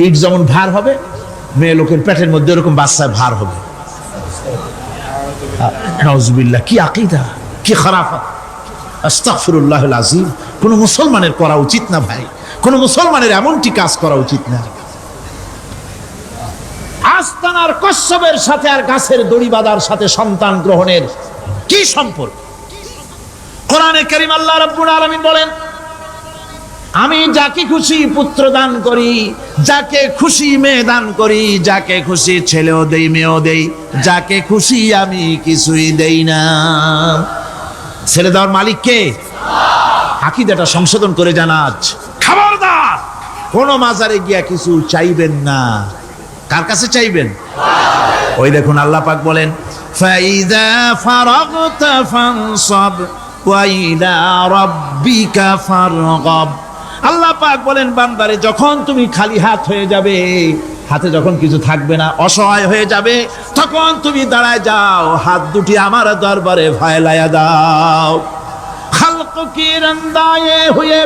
Speaker 2: ইট যেমন ভার হবে, মেয়ে লোকের পেটের মধ্যে এরকম বাচ্চা ভার হবে। নাউজুবিল্লাহ, কি আকীদা, কি খারাফাত, আস্তাগফিরুল্লাহুল আযীম। কোন মুসলমানের করা উচিত না ভাই, কোন মুসলমানের এমনটি কাজ করা উচিত না। আস্তানার কচ্ছপের সাথে আর গাছের দড়ি বাঁধার সাথে সন্তান গ্রহণের কি সম্পর্ক? কোরআনে কারীম আল্লাহ রাব্বুল আলামিন বলেন, আমি যাকে খুশি পুত্র দান করি, যাকে খুশি মেয়ে দান করি, যাকে খুশি ছেলেও দেই মেয়েও দেই, যাকে খুশি আমি কিছুই দেই না। ছেলে দেওয়ার মালিক কে? আকীদাটা সংশোধন করে জানাজ। খবরদার কোন মাজারে গিয়া কিছু চাইবেন না। কার কাছে চাইবেন? ওই দেখুন আল্লাহ পাক বলেন, ফাইযা ফারাগতা ফানসাব ওয়া ইলা রাব্বিকা ফারগাব। আল্লাহ পাক বলেন, বান্দারে যখন তুমি খালি হাত হয়ে যাবে, হাতে যখন কিছু থাকবে না, অসহায় হয়ে যাবে, তখন তুমি দাঁড়ায় যাও, হাত দুটি আমার দরবারে ফায়লায়া দাও। খালক কি রন্দায়ে হুয়ে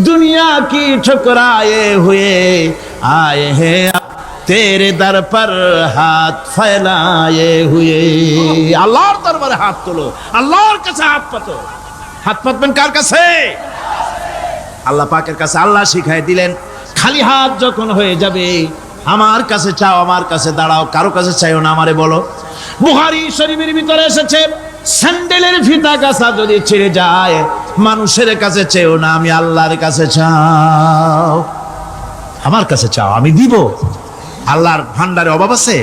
Speaker 2: দুনিয়া কি ঠুকরায়ে হুয়ে আয়ে হে তেরে দর পর হাত ফেলায়ে হুয়ে। আল্লাহর দরবারে হাত তোলো, আল্লাহর কাছে হাত পাতো। হাত পাতবেন কার কাছে? আল্লাহ পাকের কাছে। আল্লাহ শিখাই দিলেন, খালি হাত যখন হয়ে যাবে, আমার কাছে চাও, আমার কাছে দাঁড়াও, কারো কাছে চাইও না, আমারে বলো। বুখারী শরীফের ভিতরে এসেছে, স্যান্ডেলের ফিতা কাছা যদি ছিঁড়ে যায়, মানুষের কাছে চেও না, আমি আল্লাহর কাছে চাও। আমার কাছে চাও, আমি দিব। আল্লাহর ভান্ডারে অভাব আছে?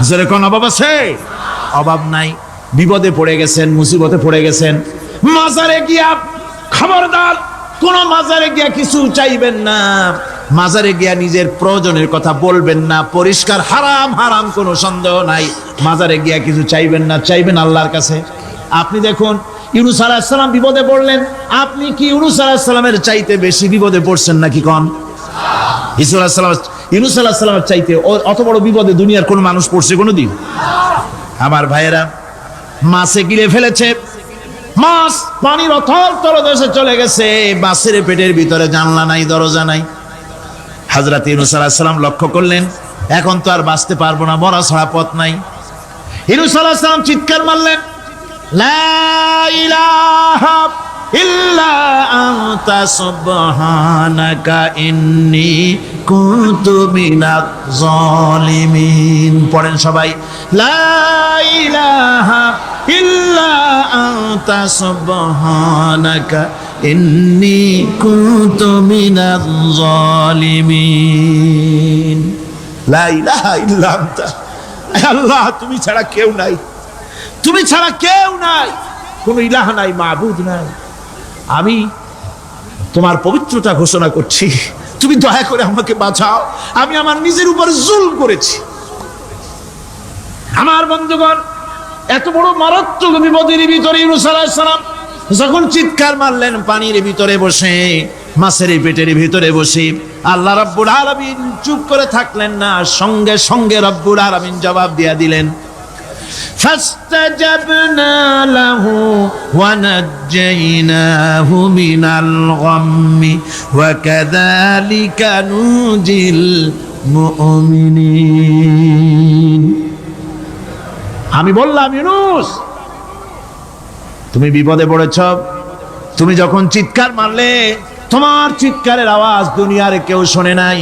Speaker 2: জোরে কোন অভাব আছে? অভাব নাই। বিপদে পড়ে গেছেন, মুসিবতে পড়ে গেছেন, মাজারে গিয়া খবরদার কোন মাজারে গিয়া কিছু চাইবেন না। মাজারে গিয়া নিজের প্রয়োজনের কথা বলবেন না, পরিষ্কার হারাম, হারাম কোনো সন্দেহ নাই। মাজারে গিয়া কিছু চাইবেন না, চাইবেন আল্লাহর কাছে। আপনি দেখুন, ইউনূস আলাইহিস সালাম বিপদে পড়লেন, আপনি কি ইউনূস আলাইহিস সালামের চাইতে বেশি বিপদে পড়ছেন নাকি? কোন ইউনূস আলাইহিস সালামের চাইতে অত বড় বিপদে দুনিয়ার কোন মানুষ পড়ছে কোনোদিন? আমার ভাইয়েরা, মাছে গিলে ফেলেছে, মাছ পানির অথল তলদেশে চলে গেছে, মাছের পেটের ভিতরে জানলা নাই, দরজা নাই। হযরত ইউনূস আলাইহিস সালাম লক্ষ্য করলেন, এখন তো আর বাঁচতে পারবো না, মরা ছাড়া পথ নাই। ইউনূস আলাইহিস সালাম চিৎকার মারলেন, লা ইলাহা ইল্লা আনতা সুবহানাকা ইন্নী কুনতু মিনাজ জালিমিন। পড়েন সবাই, লা ইলাহা ইল্লা আনতা সুবহানাকা ইন্নী কুনতু মিনাজ জালিমিন। লা ইলাহা ইল্লা আনতা, আল্লাহ তুমি ছাড়া কেউ নাই, তুমি ছাড়া কেউ নাই, কোন ইলাহ নাই, মাবুদ নাই। আমি তোমার পবিত্রতা ঘোষণা করছি, তুমি দয়া করে আমাকে বাঁচাও, আমি আমার নিজের উপর জুলম করেছি। আমার বন্ধুগণ, এত বড় মারাত্মক বিপদের ভিতরে ইউনূস আলাইহিস সালাম যখন চিৎকার মারলেন, পানির ভিতরে বসে, মাছের পেটের ভিতরে বসে, আল্লাহ রাব্বুল আলামিন চুপ করে থাকলেন না, সঙ্গে সঙ্গে রাব্বুল আলামিন জবাব দিয়া দিলেন, فاستجبنا له ونجيناه من الغم وكذلك ننجي المؤمنين। আমি বললাম, ইউনূস তুমি বিপদে পড়েছ, তুমি যখন চিৎকার মারলে, তোমার চিৎকারের আওয়াজ দুনিয়ার কেউ শোনে নাই,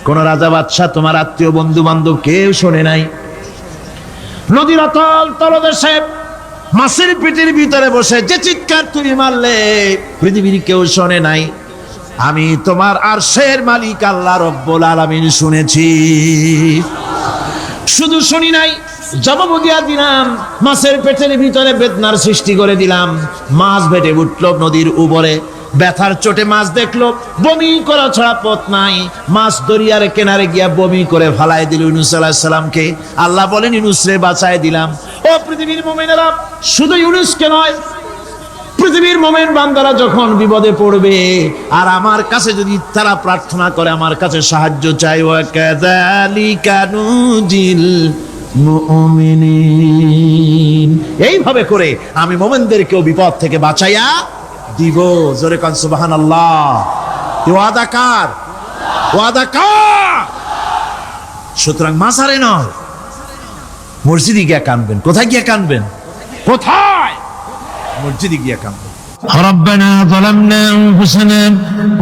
Speaker 2: কোন রাজা বাদশাহ, তোমার আত্মীয় বন্ধু বান্ধব কেউ শোনে নাই। নদীর অতল তলদেশে মাছের পেটের ভিতরে বসে যে চিৎকার তুমি মারলে, পৃথিবীর কেউ শোনে নাই, আমি তোমার আরশের মালিক আল্লাহ রব্বুল আলামিন শুনেছি। শুধু শুনি নাই, জবাব দিয়া দিলাম, মাছের পেটের ভিতরে বেদনার সৃষ্টি করে দিলাম। মাছ বেটে উঠল নদীর উপরে, ব্যথার চোটে মাছ দেখলো, বমি করা ছাড়া পথ নাই, মাছ দরিয়ার কিনারে গিয়া বমি করে ফালাই দিল ইউনূস আলাইহিস সালামকে। আল্লাহ বলেন, ইউনূস রে বাঁচায় দিলাম। ও পৃথিবীর মুমিনেরা, শুধু ইউনূসকে নয়,
Speaker 1: পৃথিবীর মুমিন বান্দারা যখন বিপদে পড়বে আর আমার কাছে যদি তারা প্রার্থনা করে, আমার কাছে সাহায্য চাই, ওয়া কাযালিকা নুজিল মুমিনিন, এইভাবে করে আমি মুমিনদেরকেও বিপদ থেকে বাঁচাইয়া দিব। জোরে কান সুবহানাল্লাহ। ওয়াদা কার? ওয়াদা কার? সুতরাং মাজারে নয়, মসজিদে গিয়া কানবেন। কোথায় গিয়া কানবেন? কোথায়? মসজিদে গিয়া কানবেন।
Speaker 3: ربنا ظلمنا أنفسنا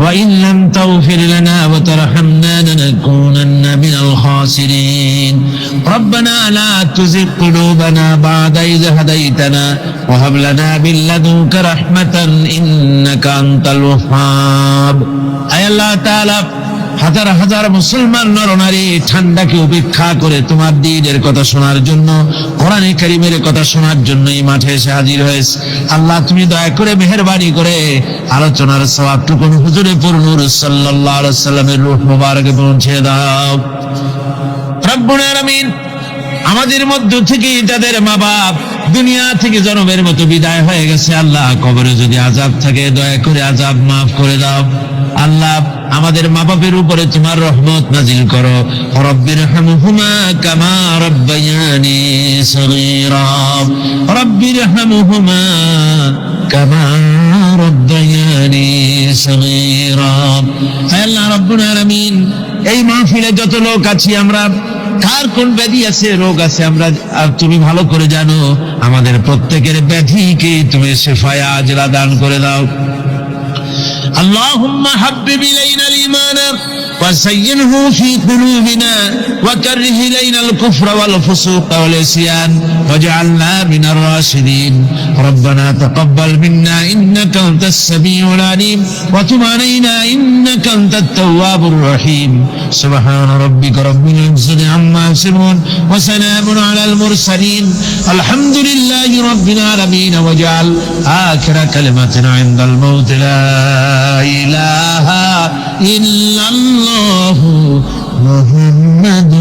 Speaker 3: وإن لم تغفر لنا وترحمنا لنكونن من الخاسرين ربنا لا تزغ قلوبنا بعد إذ هديتنا وهب لنا من لدنك رحمة إنك أنت الوهاب أي الله تعالى হাজার হাজার মুসলমান নরনারী ঠান্ডাকে উপেক্ষা করে তোমার দ্বীনের কথা শোনার জন্য, কোরআনে কারীমের কথা শোনার জন্য এই মাঠে এসে হাজির হয়েছে। আল্লাহ তুমি দয়া করে মেহেরবানি করে আলোচনার সওয়াবটুকু হুজুরে পুরনূর সাল্লাল্লাহু আলাইহি সাল্লামের রূহ মুবারকে পৌঁছে দাও। রব্বুল আলামিন, আমাদের মধ্য থেকে যাদের মা বাপ দুনিয়া থেকে জনমের মতো বিদায় হয়ে গেছে, আল্লাহ কবরে যদি আযাব থাকে দয়া করে আযাব মাফ করে দাও। আল্লাহ আমাদের মা বাপের উপরে তোমার রহমত নাজিল করো। রব্বিরহামহুমা কামা রাব্বায়ানি সগীরা, রব্বিরহামহুমা কামা রাব্বায়ানি সগীরা। হে আল্লাহ রাব্বুল আলামিন, এই মাহফিলে যত লোক আছি আমরা, কার কোন ব্যাধি আছে, রোগ আছে, আমরা তুমি ভালো করে জানো। আমাদের প্রত্যেকের ব্যাধিকে তুমি শিফায়ে আজলা দান করে দাও। اللهم حبب إلينا الإيمان وزينه في قلوبنا وكره إلينا الكفر والفسوق والعصيان واجعلنا من الراشدين ربنا تقبل منا إنك أنت السميع العليم وتب علينا إنك أنت التواب الرحيم سبحان ربك رب العزة عما يصفون وسلام على المرسلين الحمد لله رب العالمين واجعل آخر كلمتنا عند الموت لا إله إلا الله محمد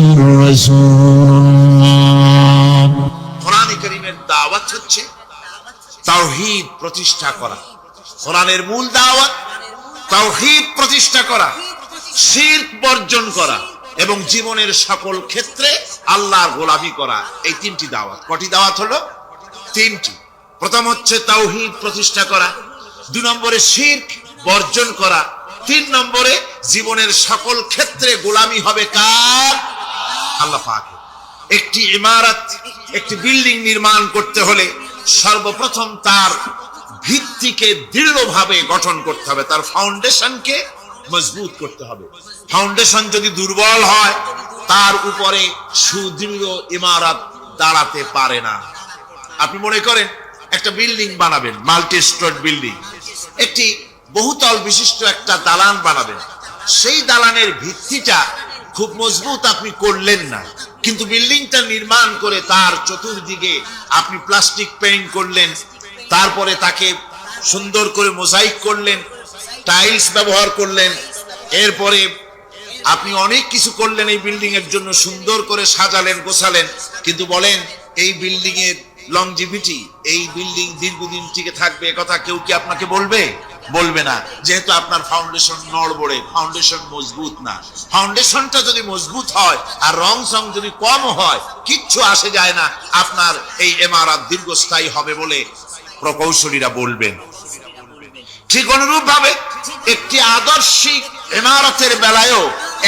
Speaker 3: رسول الله।
Speaker 2: কোরআনে কারীমের দাওয়াত হচ্ছে তাওহীদ প্রতিষ্ঠা করা। কোরআনের মূল দাওয়াত তাওহীদ প্রতিষ্ঠা করা, শিরক বর্জন করা এবং জীবনের সকল ক্ষেত্রে আল্লাহর গোলামি করা। এই তিনটি দাওয়াত। কটি দাওয়াত হলো? তিনটি। প্রথম হচ্ছে তাওহীদ প্রতিষ্ঠা করা, 2 নম্বরে শিরক বর্জন করা, 3 নম্বরে জীবনের সকল ক্ষেত্রে গোলামি হবে কার? আল্লাহ পাকের। একটি ইমারত, একটি বিল্ডিং নির্মাণ করতে হলে সর্বপ্রথম তার ভিত্তিকে দৃঢ়ভাবে গঠন করতে হবে, তার ফাউন্ডেশনকে মজবুত করতে হবে। ফাউন্ডেশন যদি দুর্বল হয় তার উপরে সুদৃঢ় ইমারত দাঁড়াতে পারে না। আপনি মনে করেন একটা বিল্ডিং বানাবেন, মাল্টি স্টোর বিল্ডিং, একটি বহুতল বিশিষ্ট একটা দালান বানাবেন। সেই দালানের ভিত্তিটা খুব মজবুত আপনি করলেন না, কিন্তু বিল্ডিংটা নির্মাণ করে তার চতুর্দিকে আপনি প্লাস্টিক পেইন্ট করলেন, তারপরে তাকে সুন্দর করে মোজাইক করলেন, টাইলস ব্যবহার করলেন, এরপরে আপনি অনেক কিছু করলেন এই বিল্ডিং এর জন্য, সুন্দর করে সাজালেন, গোছালেন, কিন্তু বলেন এই বিল্ডিং এর লংজিভিটি, এই বিল্ডিং দীর্ঘদিন টিকে থাকবে, কথা কেউ কি আপনাকে বলবে? বলবে না, যেহেতু আপনার ফাউন্ডেশন নড়বড়ে, ফাউন্ডেশন মজবুত না। ফাউন্ডেশনটা যদি মজবুত হয় আর রং সং যদি কম হয়, কিচ্ছু আসে যায় না, আপনার এই ইমারত দীর্ঘস্থায়ী হবে বলে প্রকৌশলীরা বলবেন। ঠিক অনুরূপ ভাবে একটি আদর্শিক ইমারতের বেলায়ও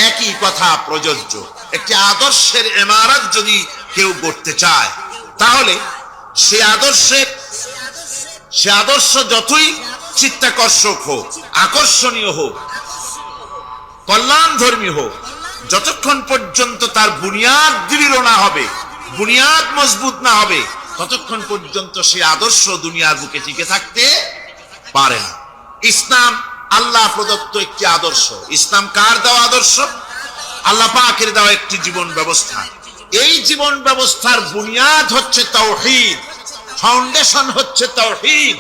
Speaker 2: একই কথা প্রযোজ্য। একটি আদর্শের ইমারত যদি কেউ গড়তে চায়, তাহলে সে আদর্শ যতই চিত্তাকর্ষক হোক, আকর্ষণীয় হোক, কল্যাণধর্মী হোক, যতক্ষণ পর্যন্ত তার বুনিয়াদ দৃঢ় না হবে, বুনিয়াদ মজবুত না হবে, ততক্ষণ পর্যন্ত সে আদর্শ দুনিয়ার বুকে টিকে থাকতে পারে না। ইসলাম আল্লাহ প্রদত্ত একটি আদর্শ। ইসলাম কার দেওয়া আদর্শ? আল্লাহ পাকের দেওয়া একটি জীবন ব্যবস্থা। এই জীবন ব্যবস্থার বুনিয়াদ হচ্ছে তাওহীদ, ফাউন্ডেশন হচ্ছে তাওহীদ,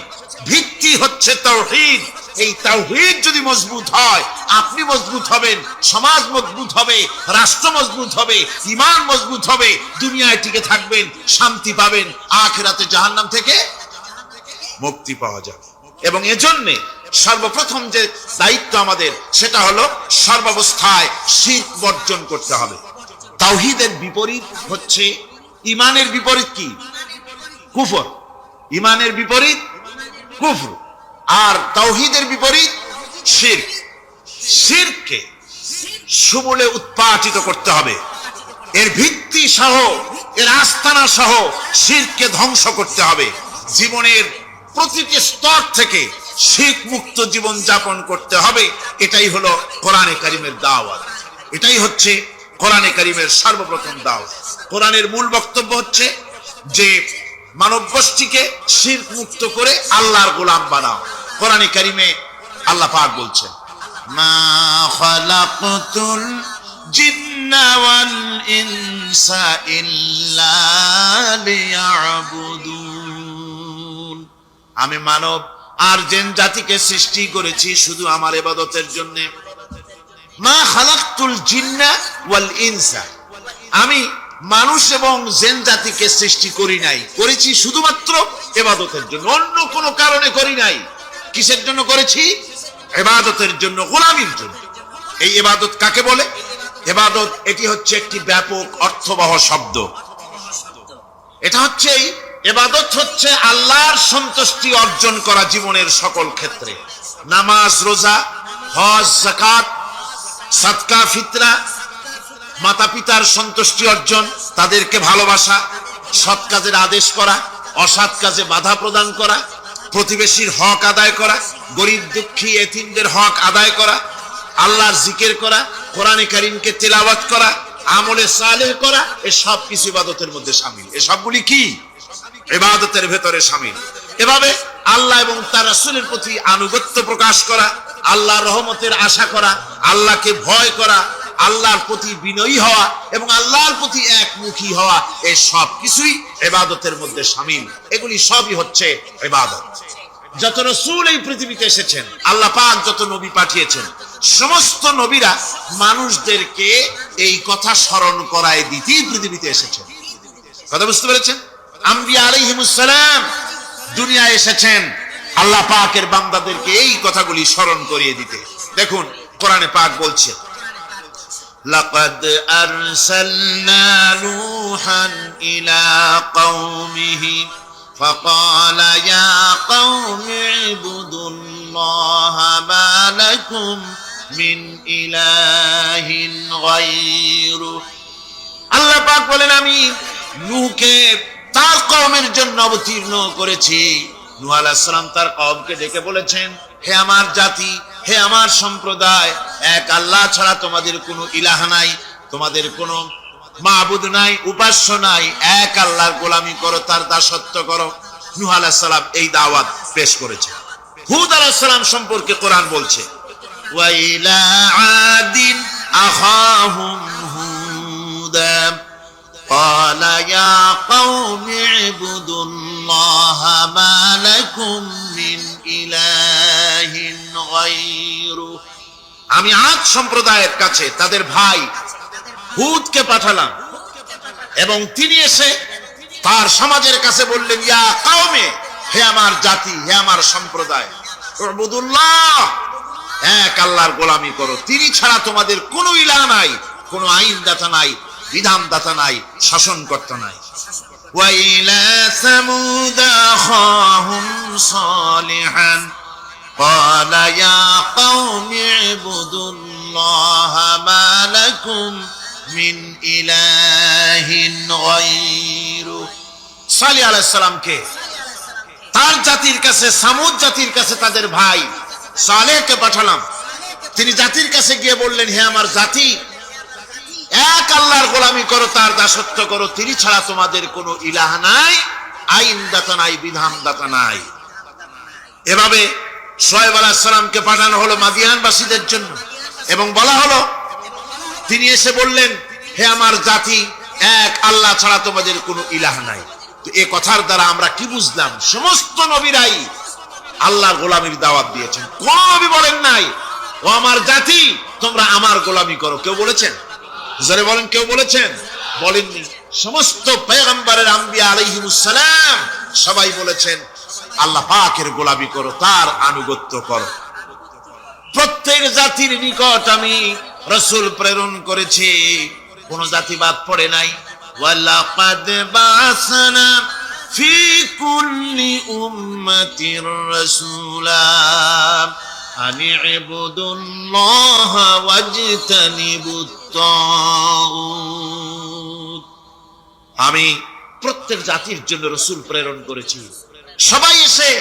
Speaker 2: ভিত্তি হচ্ছে তাওহীদ। এই তাওহীদ যদি মজবুত হয়, আপনি মজবুত হবেন, সমাজ মজবুত হবে, রাষ্ট্র মজবুত হবে, ঈমান মজবুত হবে, দুনিয়ায় টিকে থাকবেন, শান্তি পাবেন, আখিরাতে জাহান্নাম থেকে মুক্তি পাওয়া যাবে। এবং এজন্যে সর্বপ্রথম যে দায়িত্ব আমাদের সেটা হলো সর্বাবস্থায় শিরক বর্জন করতে হবে। তাওহীদের বিপরীত হচ্ছে ঈমানের বিপরীত কি? কুফর। ঈমানের বিপরীত কুফর, আর তাওহীদের বিপরীত শিরক। শিরককে সমূলে উৎপাটিত করতে হবে, এর ভিত্তি সহ এর আস্তানা সহ শিরককে ধ্বংস করতে হবে। জীবনের প্রতিটি স্তর থেকে শিরক মুক্ত জীবন যাপন করতে হবে। এটাই হলো কোরআনে কারীমের দাওয়াত, এটাই হচ্ছে কোরআনে কারীমের সর্বপ্রথম দাওয়াত। কোরআনের মূল বক্তব্য হচ্ছে যে মানব গোষ্ঠীকে শিরক মুক্ত করে আল্লাহর গোলাম বানাও। কোরআনে কারীমে আল্লাহ পাক বলছেন, মা খালাকতুল জিন্না ওয়াল ইনসা ইল্লা লিয়াবুদুন, আমি মানব আর জিন জাতিকে সৃষ্টি করেছি শুধু আমার ইবাদতের জন্য। মা খালাকতুল জিন্না ওয়াল ইনসা, আমি মানুষ এবং জিন জাতিকে সৃষ্টি করি নাই, করেছি শুধুমাত্র ইবাদতের জন্য, অন্য কোনো কারণে করি নাই। কিসের জন্য করেছি? ইবাদতের জন্য, গোলামির জন্য। এই ইবাদত কাকে বলে? ইবাদত এটি হচ্ছে একটি ব্যাপক অর্থবহ শব্দ। এটা হচ্ছে ইবাদত হচ্ছে আল্লাহর সন্তুষ্টি অর্জন করা জীবনের সকল ক্ষেত্রে। নামাজ, রোজা, হজ, যাকাত, সাদকা, ফিতরা, মাতা পিতার সন্তুষ্টি অর্জন, তাদেরকে ভালোবাসা, সৎ কাজের আদেশ করা, অসৎ কাজে বাধা প্রদান করা, প্রতিবেশীর হক আদায় করা, গরিব দুঃখী এতিমদের হক আদায় করা, আল্লাহর জিকির করা, কোরআনে কারীমকে তেলাওয়াত করা, আমলে সালেহ করা, এই সব কিছু ইবাদতের মধ্যে শামিল। এই সবগুলি কি? ইবাদতের ভেতরে শামিল। এভাবে আল্লাহ এবং তার রাসূলের প্রতি আনুগত্য প্রকাশ করা, আল্লাহর রহমতের আশা করা, আল্লাহকে ভয় করা, আল্লাহর প্রতি বিনয়ী হওয়া এবং আল্লাহর প্রতি একমুখী হওয়া, এই সব কিছুই ইবাদতের মধ্যে শামিল। এগুলি সবই হচ্ছে ইবাদত। যত রাসূল এই পৃথিবীতে এসেছেন, আল্লাহ পাক যত নবী পাঠিয়েছেন, সমস্ত নবীরা মানুষদেরকে এই কথা স্মরণ করায় দিতেই পৃথিবীতে এসেছেন। কথা বুঝতে পেরেছেন? আম্বিয়া আলাইহিমুস সালাম দুনিয়ায় এসেছেন আল্লাহ পাকের বান্দাদেরকে এই কথাগুলি স্মরণ করিয়ে দিতে। দেখুন কোরআনে পাক বলছে, লাকাদ আরসালনা নূহান ইলা কওমিহি ফাকালা ইয়া কওমি ইবুদুল্লাহা মা লাকুম মিন ইলাহিন গায়রু। আল্লাহ পাক বলেন, আমি নূহকে তার কওমের জন্য অবতীর্ণ করেছি। নূহ আলাইহিস সালাম তার কওমকে ডেকে বলেছেন, হে আমার জাতি, হে আমার সম্প্রদায়, এক আল্লাহ ছাড়া তোমাদের কোনো ইলাহ নাই, তোমাদের কোনো মাবুদ নাই, উপাস্য নাই, এক আল্লাহর গোলামি করো, তার দাসত্ব করো। নূহ আলাইহিস সালাম এই দাওয়াত পেশ করেছে। হুদ আলাইহিস সালাম সম্পর্কে কোরআন বলছে, ওয়া ইলা আদিন আখাহুম হুদা قال يا قوم اعبدوا الله ما لكم من إله غيره। আমি আদ সম্প্রদায়ের কাছে তাদের ভাই হুদকে পাঠালাম এবং তিনি এসে তার সমাজের কাছে বললেন, ইয়া কওমে, হে আমার জাতি, হে আমার সম্প্রদায়, উবুদুল্লাহ, এক আল্লাহর গোলামি করো, তিনি ছাড়া তোমাদের কোনো ইলাহ নাই, কোনো আইনদাতা নাই, বিধানদাতা নাই, শাসনকর্তা নাই। ওয়া ইলা সামুদ আখাহুম সালিহান ক্বালা ইয়া কওমি ইবুদুল্লাহা মা লাকুম মিন ইলাহিন গায়রু। সালিহ আলাইহিস সালামকে তার জাতির কাছে, সামুদ জাতির কাছে তাদের ভাই সালেহকে পাঠালাম। তিনি জাতির কাছে গিয়ে বললেন, হে আমার জাতি, এক আল্লাহর গোলামি করো, তার দাসত্ব করো, তিনি ছাড়া তোমাদের কোনো ইলাহ নাই, আইনদাতা নাই, বিধানদাতা নাই। এভাবে শুআয়ব আলাইহিস সালামকে পাঠানো হলো মাদিয়ানবাসীদের জন্য এবং বলা হলো, তিনি এসে বললেন, হে আমার জাতি, এক আল্লাহ ছাড়া তোমাদের কোনো ইলাহ নাই। তো এই কথার দ্বারা আমরা কি বুঝলাম? সমস্ত নবীরাই আল্লাহর গোলামির দাওয়াত দিয়েছেন। কোন নবী বলেন নাই, ও আমার জাতি, তোমরা আমার গোলামি করো? কেউ বলেছেন? জোরে বলেন, কেউ বলেছেন? বলেননি। সমস্ত পয়গম্বরের, আম্বিয়া আলাইহিমুস সালাম সবাই বলেছেন, আল্লাহ পাকের গোলামি করো, তার আনুগত্য করো। প্রত্যেক জাতির নিকট আমি রাসূল প্রেরণ করেছি, কোন জাতি বাদ পড়ে নাই। ওয়ালাকাদ বাসনা ফি কুল্লি উম্মাতির রাসূলা আনি ইবুদুল্লাহ ওয়াজতানিবুত তাগুত। আমি প্রত্যেক জাতির জন্য রাসূল প্রেরণ করেছি। সবাই এসে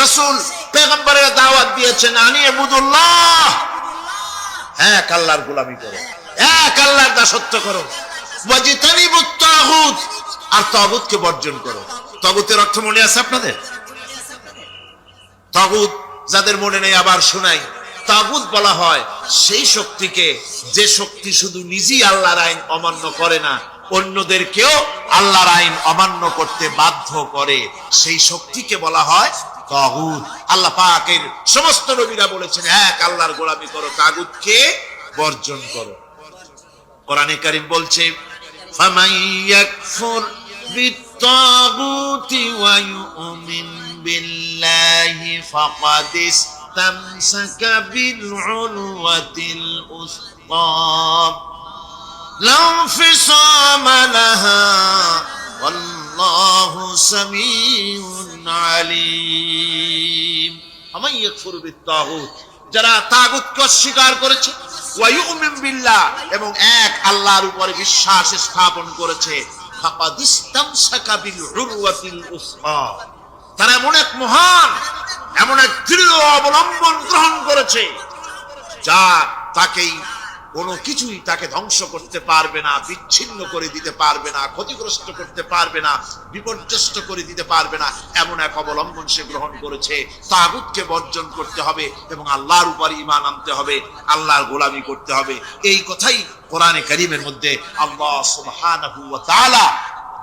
Speaker 2: রাসূল পয়গম্বরের দাওয়াত দিয়েছেন, আনি ইবুদুল্লাহ, এক আল্লাহর গোলামি করো, এক আল্লাহর দাসত্ব করো, ওয়াজতানিবুত তাগুত, আর তাগুতকে বর্জন করো। তাগুতের অর্থ মনে আছে আপনাদের? তাগুত যাদের মনে নেই আবার শোনাই। তাগুত বলা হয় সেই শক্তিকে যে শক্তি শুধু নিজেই আল্লাহর আইন অমান্য করে না, অন্যদেরকেও আল্লাহর আইন অমান্য করতে বাধ্য করে, সেই শক্তিকে বলা হয় তাগুত। আল্লাহ পাকের সমস্ত নবীরা বলেছেন এক আল্লাহর গোলামি করো, তাগুতকে বর্জন করো। কোরআনে কারীম বলছে ফামান ইয়াকফুর বিত্তাগুতি ওয়া ইউমিন বিল্লাহি ফাকাদ ইসতামসাকা বিল উরওয়াতিল উসকা লা ইনফিসামা লাহা ওয়াল্লাহু সামিউন আলীম। ফামান ইয়াকফুর বিত্তাগুত, যারা তাগুতকে অস্বীকার করেছে, ওয়া ইউমিন বিল্লাহ, এবং এক আল্লাহর উপরে বিশ্বাস স্থাপন করেছে, ফাকাদ ইসতামসাকা বিল উরওয়াতিল উসকা, তারা এমন এক মহান, এমন এক দৃঢ় অবলম্বন গ্রহণ করেছে যা তাকেই কোনো কিছুই তাকে ধ্বংস করতে পারবে না, বিচ্ছিন্ন করে দিতে পারবে না, ক্ষতিগ্রস্ত করতে পারবে না, বিপর্যস্ত করে দিতে পারবে না, এমন এক অবলম্বন সে গ্রহণ করেছে। তাগুতকে বর্জন করতে হবে এবং আল্লাহর উপর ঈমান আনতে হবে, আল্লাহর গোলামি করতে হবে। এই কথাই কোরআনে কারীমের মধ্যে আল্লাহ সুবহানাহু ওয়া তাআলা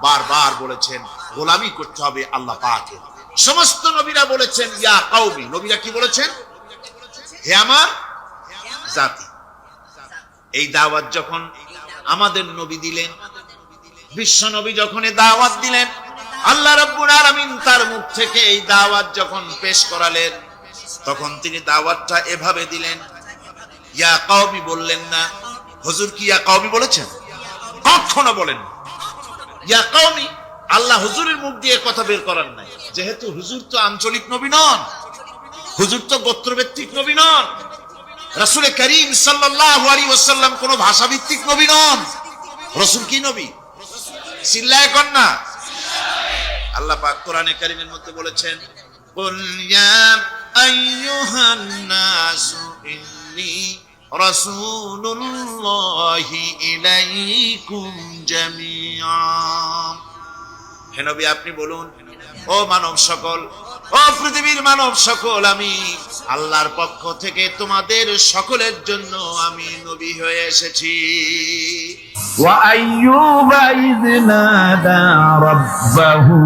Speaker 2: বারবার বলেছেন, গোলামি করতে হবে আল্লাহ পাকের। সমস্ত নবীরা বলেছেন ইয়া কওমি, নবীরা কি বলেছেন? হে আমার জাতি। এই দাওয়াত যখন আমাদের নবী দিলেন, বিশ্ব নবী যখন এই দাওয়াত দিলেন, আল্লাহ রাব্বুল আলামিন তার মুখ থেকে এই দাওয়াত যখন পেশ করালেন, তখন তিনি দাওয়াতটা এভাবে দিলেন, ইয়া কওমি বললেন না। হুজুর কি ইয়া কওমি বলেছেন? কখনো বলেন না। ইয়া কওমি আল্লাহ হুজুরের মুখ দিয়ে কথা বের করার নাই, যেহেতু হুজুর তো আঞ্চলিক নবী নন, হুজুর তো গোত্রভিত্তিক নবী নন, রাসূল করিম সাল্লাল্লাহু আলাইহি ওয়াসাল্লাম কোন ভাষাভিত্তিক নবী নন। রাসূল কি নবী? চিল্লায় কোন না। আল্লাহ পাক কোরআনে কারীমের মধ্যে বলেছেন, কুল ইয়া আইয়ুহান নাসু ইন্নী রাসূলুল্লাহি ইলাইকুম জামিআ। হে নবী আপনি বলুন, ও মানব সকল, ও পৃথিবীর মানব সকল, আমি আল্লাহর পক্ষ থেকে তোমাদের সকলের জন্য আমি নবী হয়ে এসেছি।
Speaker 1: ওয়া আইয়ুবা ইয নাদা রাব্বাহু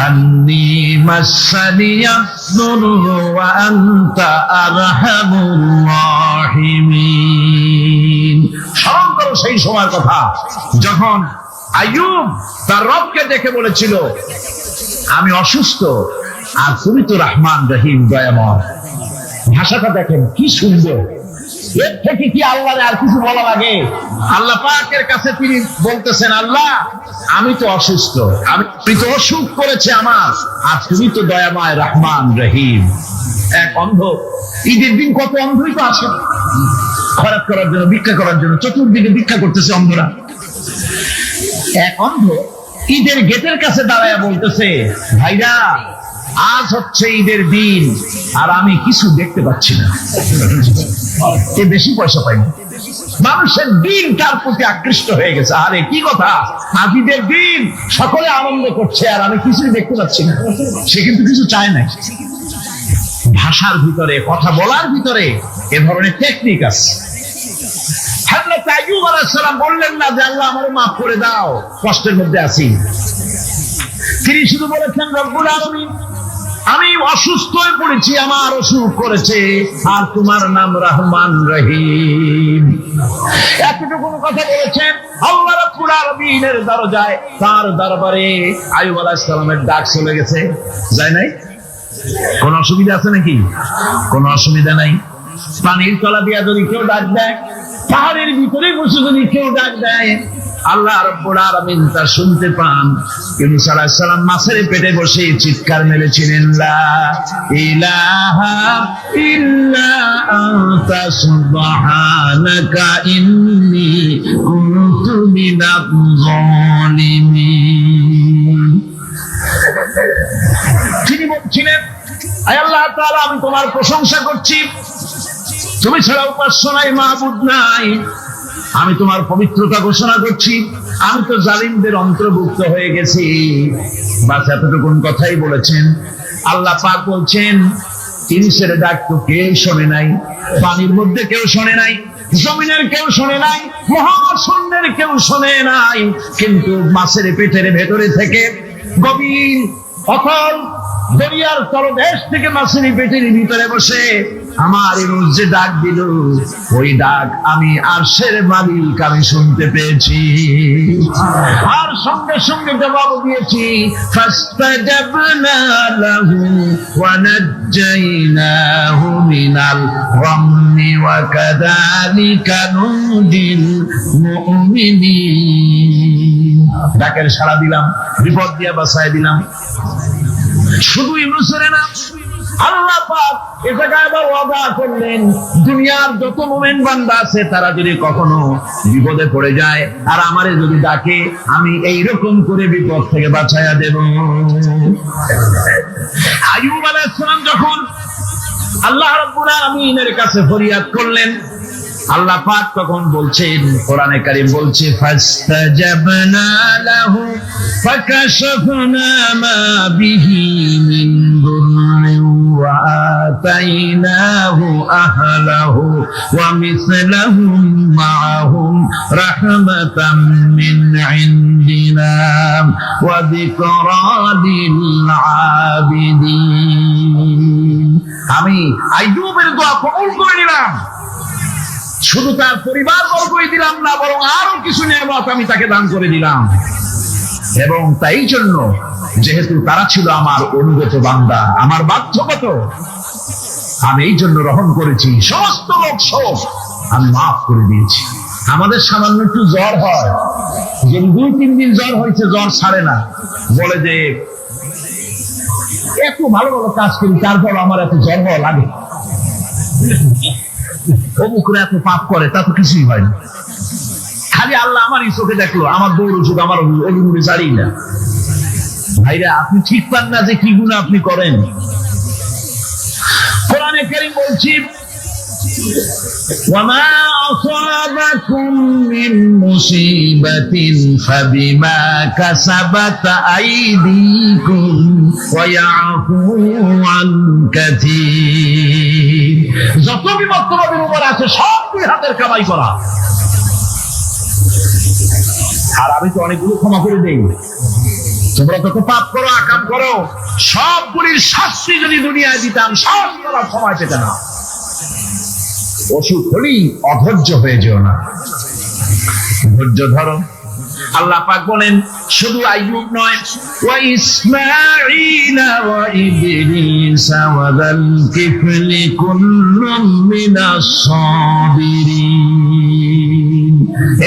Speaker 1: আন্নী মাসসানিয়া যুররু ওয়া আনতা আরহামুর রাহিমিন। স্মরণ করো সেই সময়ের কথা যখন আইয়ুব তার রবকে দেখে বলেছিল, আমি অসুস্থ আর তুমি তো রহমান রহিম দয়াময়। ভাষাটা দেখেন কি সুন্দর, এর থেকে কি আল্লাহর আর কিছু বলা লাগে? আল্লাহ পাকের কাছে তিনি বলতেছেন, আল্লাহ আমি তো অসুস্থ, আমি তো অসুখ করেছে আমার, আর তুমি তো দয়াময় রহমান রহিম। এক অন্ধ, ঈদের দিন কত অন্ধই তো আসে খরাত করার জন্য, ভিক্ষা করার জন্য, চতুর্দিকে ভিক্ষা করতেছে অন্ধরা। এক অন্ধ ঈদের গেটের কাছে দাঁড়ায় বলতেছে, ভাইরা আজ হচ্ছে ঈদের দিন আর আমি কিছু দেখতে পাচ্ছি না। এ বেশি পয়সা পাইনি, মানুষের দিন তার প্রতি আকৃষ্ট হয়ে গেছে। আরে কি কথা, আজ ঈদের দিন, সকলে আনন্দ করছে আর আমি কিছুই দেখতে পাচ্ছি না। সে কিন্তু কিছু চায় না। ভাষার ভিতরে, কথা বলার ভিতরে এ ধরনের টেকনিক আছে। হযরত আইয়ুব আলাইহিস সালাম বললেন না যে আল্লাহ আমারে মাফ করে দাও, কষ্টের মধ্যে আছি। তিনি শুধু বলেছেন রব্বুল আলামিন আমি অসুস্থ হয়ে পড়েছি, আমার অসুখ করেছে, আর তোমার নাম রহমান রহিম। এতটুকু কথা বলেছেন আল্লাহ রাব্বুল আলামিনের দরজায়, তার দরবারে আইয়ুব আলাইহিস সালামের ডাক চলে গেছে। যায় নাই? কোন অসুবিধা আছে নাকি? কোন অসুবিধা নাই। পানির তলা দিয়া যদি কেউ ডাক দেয়, পাহাড়ের ভিতরে বসে যদি কেউ ডাক দেয়, আল্লাহ রাব্বুল আলামিন তা শুনতে পান। ইউনূস আলাইহিস সালাম মাছের পেটে বসে চিৎকার মেরেছিলেন, লা ইলাহা ইল্লা আনতা সুবহানাকা ইন্নী কুনতু মিনাজ জালিমিন। তিনি বলছিলেন, আয় আল্লাহ তাআলা, আমি তোমার প্রশংসা করছি, তুমি ছাড়া উপাস্য নাই, মাবুদ নাই। আমি তোমার পবিত্রতা ঘোষণা করছি, আমি তো জালিমদের অন্তর্ভুক্ত হয়ে গেছি। বাস এতটুকুন কথাই বলেছেন। আল্লাহ পাক বলছেন, ইনসের ডাক তো কেউ শোনে নাই, পানির মধ্যে কেউ শোনে নাই, জমিনের কেউ শোনে নাই, মহাশূন্যের কেউ শোনে নাই, কিন্তু মাছের পেটের ভেতরে থেকে গভীর অথল দরিয়ার তলদেশ থেকে মাছের পেটের ভিতরে বসে আমার ইউনূস যে ডাক দিল, ওই ডাক আমি আরশের মালিক আমি শুনতে পেয়েছি, আর সঙ্গে সঙ্গে জবাব দিয়েছি, ফাস্তাজাবনা লাহু ওয়া নাজ্জাইনাহু মিনাল গাম্মি ওয়া কাযালিকা নুজিল মুমিনিন। ডাকের সাড়া দিলাম, বিপদ দিয়ে বাঁচায় দিলাম। শুধু ইউনূসের না, আল্লাহ পাক এ জায়গায় আবার ওয়াদা করলেন, দুনিয়ার যত মুমিন বান্দা আছে তারা যদি কখনো বিপদে পড়ে যায় আর আমারে যদি ডাকে, আমি এইরকম করে বিপদ থেকে বাঁচায়া দেব। আইয়ুব আলাইহিস সালাম যখন আল্লাহ রাব্বুল আলামিনের কাছে ফরিয়াদ করলেন, আল্লাহ পাক তখন বলছেন, কোরআনে কারীম বলছে, ফাস্তাজাবনা লাহু ফাকাশাফনা মা বিহি মিন দুররিন ওয়া আতাইনাহু আহলাহু ওয়া মিসলাহুম মাআহুম রাহমাতাম মিন ইনদিনা ওয়া যিকরা লিল আবিদিন। আমি আইয়ুবের দোয়া কবুল করে নিলাম, শুধু তার পরিবার বর্গই দিলাম না, বরং আরো কিছু নিয়ামত আমি তাকে দান করে দিলাম। এবং তাই জন্য, যেহেতু তারা ছিল আমার অনুগত বান্দা, আমার বাধ্যগত, আমি এই জন্য রহম করেছি, সমস্ত লোক সব আমি মাফ করে দিয়েছি। আমাদের সামান্য একটু জ্বর হয়, যে 2-3 দিন জ্বর হয়েছে, জ্বর ছাড়ে না, বলে যে এত ভালো ভালো কাজ করি, তারপর আমার এত জ্বর হওয়া লাগে, অমুকরা এত পাপ করে, তা তো কিছুই হয় না। খালি আল্লাহ আমার এই চোখে দেখলো, আমার দৌড় ওষুধ আমার অভিমুখে ছাড়ি না। ভাইরা, আপনি ঠিক পান না যে কি গুনাহ আপনি করেন। কোরআনে কারীম বলছি, ওয়ামা আসাবাকুম মিন মুসিবাতিন ফাবিমা কাসাবাত আইদিকুম ওয়া ইয়াফু আন কাসীর। যত বিপদ তোমাদের উপর আছে সব দুই হাতের কামাই করা। আর আমি তো অনেকগুলো ক্ষমা করে দেই। তোমরা যত পাপ করো, আকাম করো, সবগুলির শাস্তি যদি দুনিয়ায় দিতাম, সব করার সময় পেতে না। ওষুধ হলেই অধৈর্য হয়ে যেও না, ধৈর্য ধরো। আল্লাহ পাক বলেন, শুধু আইয়ুব নয়, ওয়া ইসমাঈল ওয়া ইদ্রিস ওয়া যাল কিফলি কুল্লুম মিনাস সাবিরিন।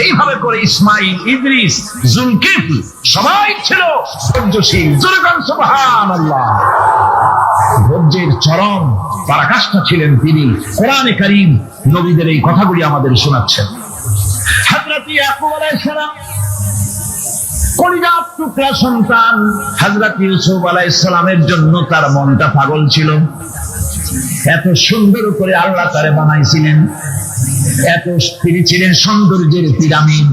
Speaker 1: এইভাবে করে ইসমাঈল, ইদ্রিস, যুলকিফল সবাই ছিল ধৈর্যশীল। জোরে বলেন সুবহানাল্লাহ। ধৈর্যের চরম পরাকাষ্ঠা ছিলেন তিনি। কোরআনে কারীম নবীদের এই কথাগুলি আমাদের শোনাচ্ছেন। হযরত ইয়াকুব আলাইহিস সালাম কলিজার টুকরা সন্তান হযরত ইউসুফ আলাইহিস সালামের জন্য তার মনটা পাগল ছিল। এত সুন্দর করে আল্লাহ তারে বানাইছিলেন, এত তিনি ছিলেন সৌন্দর্যের পিরামিড,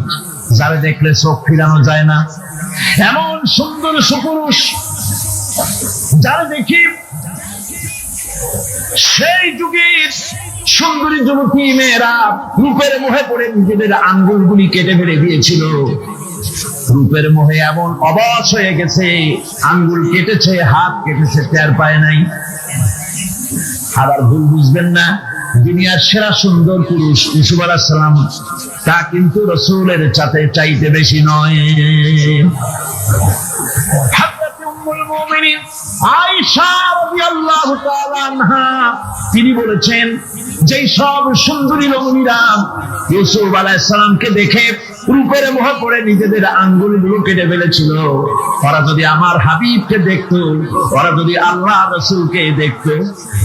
Speaker 1: যারা দেখলে চোখ ফিরানো যায় না। এমন সুন্দর সুপুরুষ যারা দেখি সেই যুগের সুন্দরী যুবতী মেয়েরা রূপের মোহে পড়ে নিজেদের আঙ্গুলগুলি কেটে ফেলে দিয়েছিল। রূপের মোহে এমন অবশ হয়ে গেছে, আঙ্গুল কেটেছে, হাত কেটেছে, টের পায় নাই। আবার ভুল বুঝবেন না, দুনিয়ার সেরা সুন্দর পুরুষ ইউসুফ আলাইহিস সালাম, তা কিন্তু রাসূলের চাইতে বেশি নয়। হযরত উম্মুল মুমিনিন আয়েশা রাদিয়াল্লাহু তাআলা আনহা তিনি বলেছেন, যেই সব সুন্দরী রমণীরা ইউসুফ আলাইহিস সালামকে দেখে রূপের মোহে পড়ে নিজেদের আঙ্গুলগুলো কেটে ফেলেছিল, ওরা যদি আমার হাবিবকে দেখতো, ওরা যদি আল্লাহ রাসূলকে দেখতো,